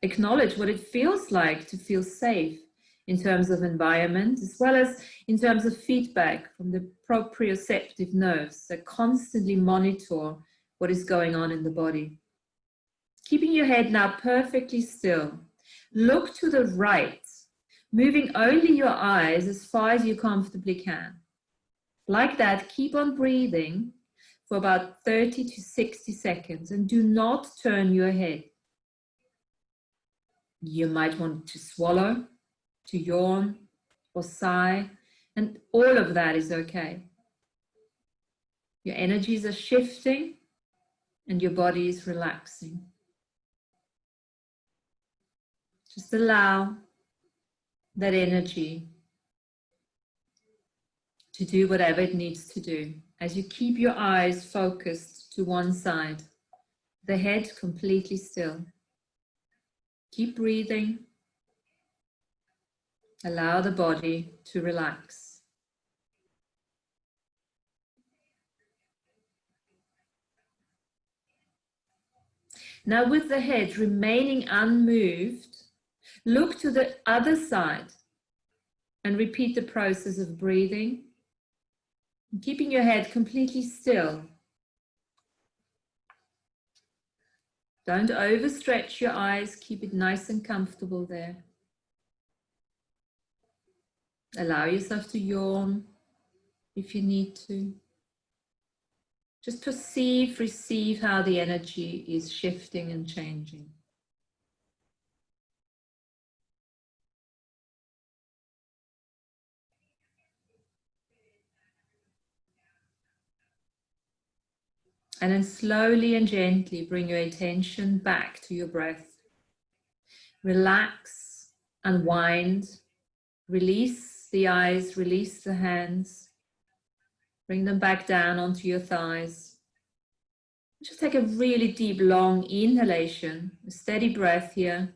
Acknowledge what it feels like to feel safe in terms of environment, as well as in terms of feedback from the proprioceptive nerves that constantly monitor what is going on in the body. Keeping your head now perfectly still, look to the right, moving only your eyes as far as you comfortably can. Like that, keep on breathing for about 30 to 60 seconds and do not turn your head. You might want to swallow, to yawn or sigh, and all of that is okay. Your energies are shifting and your body is relaxing. Just allow that energy to do whatever it needs to do as you keep your eyes focused to one side, the head completely still. Keep breathing. Allow the body to relax. Now, with the head remaining unmoved, look to the other side and repeat the process of breathing, keeping your head completely still. Don't overstretch your eyes. Keep it nice and comfortable there. Allow yourself to yawn if you need to. Just perceive, receive how the energy is shifting and changing. And then slowly and gently bring your attention back to your breath. Relax, unwind, release the eyes, release the hands. Bring them back down onto your thighs. Just take a really deep, long inhalation, a steady breath here.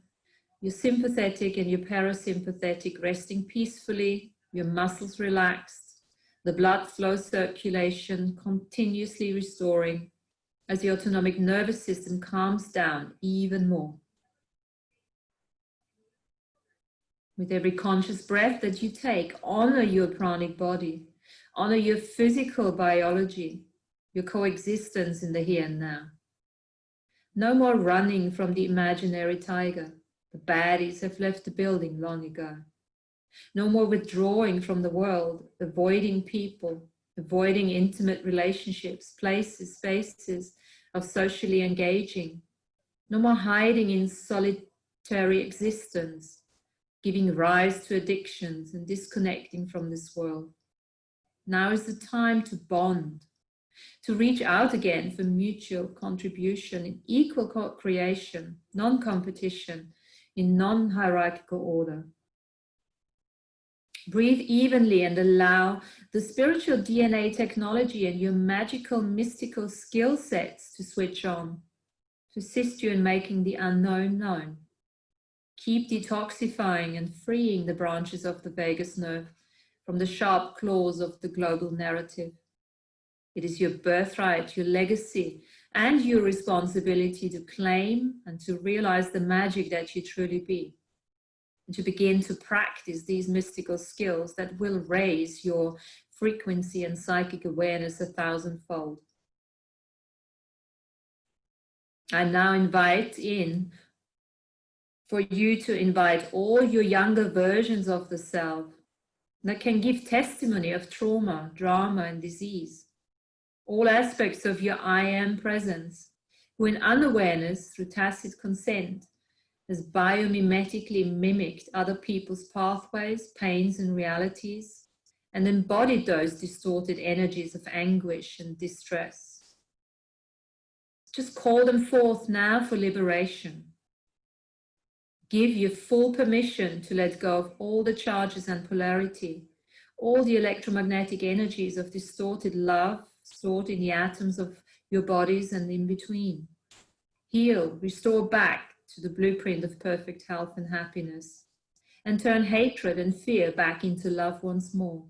Your sympathetic and your parasympathetic resting peacefully, your muscles relaxed, the blood flow circulation continuously restoring as the autonomic nervous system calms down even more. With every conscious breath that you take, honor your pranic body, honor your physical biology, your coexistence in the here and now. No more running from the imaginary tiger. The baddies have left the building long ago. No more withdrawing from the world, avoiding people, avoiding intimate relationships, places, spaces of socially engaging. No more hiding in solitary existence, giving rise to addictions and disconnecting from this world. Now is the time to bond, to reach out again for mutual contribution in equal co-creation, non-competition, in non-hierarchical order. Breathe evenly and allow the spiritual DNA technology and your magical, mystical skill sets to switch on, to assist you in making the unknown known. Keep detoxifying and freeing the branches of the vagus nerve from the sharp claws of the global narrative. It is your birthright, your legacy, and your responsibility to claim and to realize the magic that you truly be, and to begin to practice these mystical skills that will raise your frequency and psychic awareness 1,000-fold. I now invite in for you to invite all your younger versions of the self that can give testimony of trauma, drama, and disease. All aspects of your I am presence, who in unawareness, through tacit consent, has biomimetically mimicked other people's pathways, pains, and realities, and embodied those distorted energies of anguish and distress. Just call them forth now for liberation. Give your full permission to let go of all the charges and polarity, all the electromagnetic energies of distorted love stored in the atoms of your bodies and in between. Heal, restore back to the blueprint of perfect health and happiness, and turn hatred and fear back into love once more.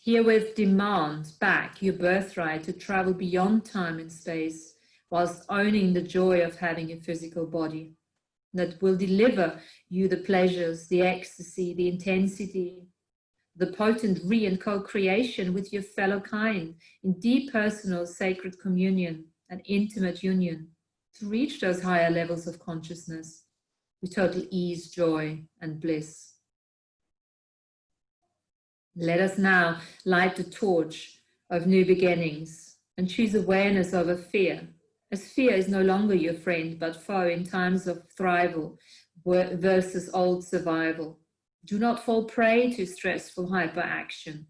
Herewith demand back your birthright to travel beyond time and space, whilst owning the joy of having a physical body that will deliver you the pleasures, the ecstasy, the intensity, the potent re- and co-creation with your fellow kind in deep personal sacred communion and intimate union to reach those higher levels of consciousness with total ease, joy, and bliss. Let us now light the torch of new beginnings and choose awareness over fear, as fear is no longer your friend but foe in times of thrival versus old survival. Do not fall prey to stressful hyperaction,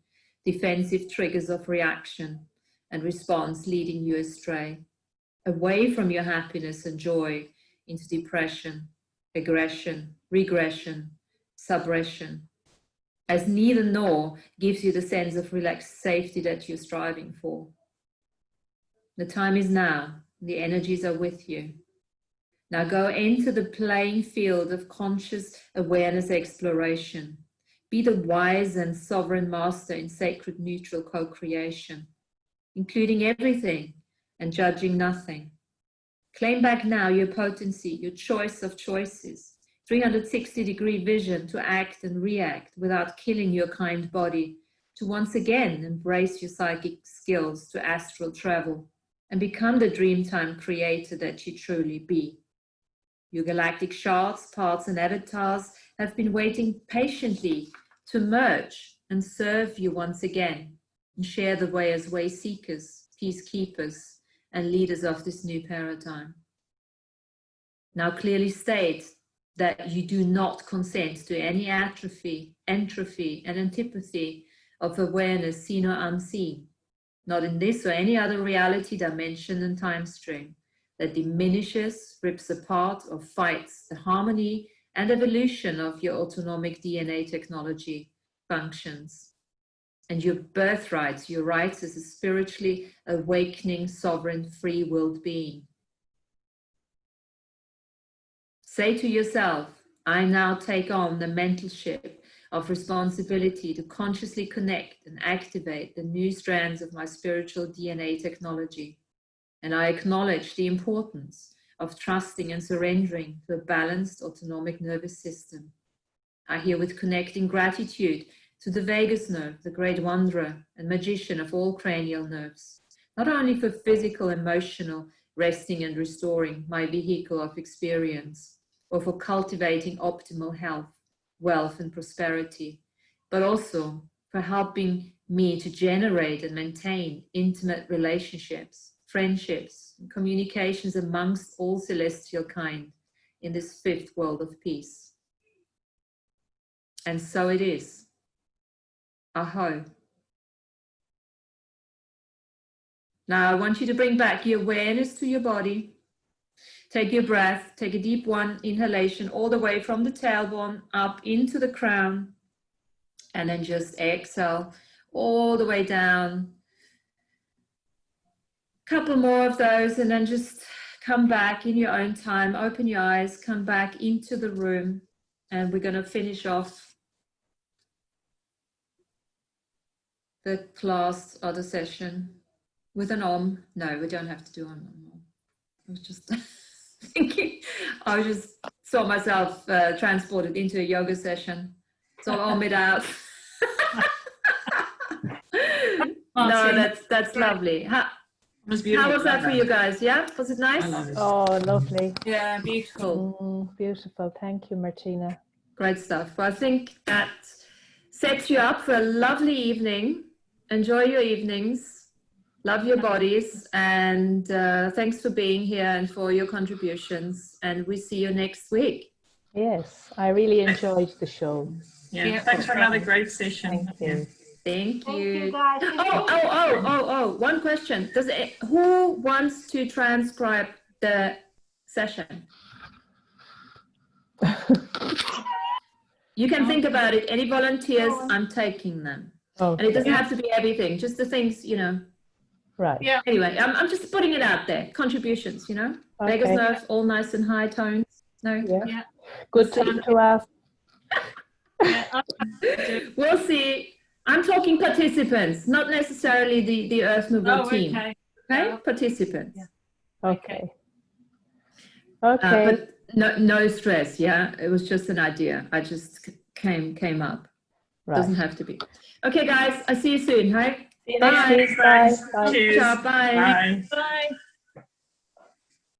defensive triggers of reaction and response leading you astray, away from your happiness and joy into depression, aggression, regression, subression, as neither nor gives you the sense of relaxed safety that you're striving for. The time is now. The energies are with you. Now go into the playing field of conscious awareness exploration. Be the wise and sovereign master in sacred neutral co-creation, including everything and judging nothing. Claim back now your potency, your choice of choices, 360-degree vision to act and react without killing your kind body, to once again embrace your psychic skills to astral travel, and become the dreamtime creator that you truly be. Your galactic shards, parts, and avatars have been waiting patiently to merge and serve you once again and share the way as way seekers, peacekeepers, and leaders of this new paradigm. Now clearly state that you do not consent to any atrophy, entropy, and antipathy of awareness seen or unseen, not in this or any other reality, dimension, and time stream that diminishes, rips apart, or fights the harmony and evolution of your autonomic DNA technology functions and your birthrights, your rights as a spiritually awakening, sovereign, free-willed being. Say to yourself, I now take on the mentorship of responsibility to consciously connect and activate the new strands of my spiritual DNA technology. And I acknowledge the importance of trusting and surrendering to a balanced autonomic nervous system. I herewith connect in gratitude to the vagus nerve, the great wanderer and magician of all cranial nerves, not only for physical, emotional, resting and restoring my vehicle of experience, or for cultivating optimal health, wealth, and prosperity, but also for helping me to generate and maintain intimate relationships, friendships, and communications amongst all celestial kind in this fifth world of peace. And so it is. Aho. Now I want you to bring back your awareness to your body. Take your breath, take a deep one inhalation all the way from the tailbone up into the crown, and then just exhale all the way down. Couple more of those, and then just come back in your own time. Open your eyes, come back into the room, and we're going to finish off the class or the session with an Om. No, we don't have to do an Om. I was just thinking, I just saw myself transported into a yoga session. So I'll Om it out. No, that's lovely. How was that for you guys? Yeah, was it nice? I love it. Oh, lovely. Yeah, beautiful. Beautiful. Thank you, Martina. Great stuff. Well, I think that sets you up for a lovely evening. Enjoy your evenings. Love your bodies. And thanks for being here and for your contributions. And we see you next week. Yes, I really enjoyed the show. Yeah, thanks for another great session. Thank you. Thank Thank you. you, guys. Oh, one question. Who wants to transcribe the session? You can think about it. Any volunteers? I'm taking them. Okay. And it doesn't have to be everything, just the things, you know. Right. Yeah. Anyway, I'm just putting it out there. Contributions, you know. Okay. Vagus nerves, all nice and high tones. No? Yeah. Good time to ask. We'll see. I'm talking participants, not necessarily the Earth Nouveau team. Okay. Okay? Participants. Yeah. Okay. Okay. But no stress, yeah? It was just an idea. I just came up. Right. Doesn't have to be. Okay, guys, I'll see you soon, right? See you next week. Bye. Bye. Cheers. Ciao, bye. Bye. Bye.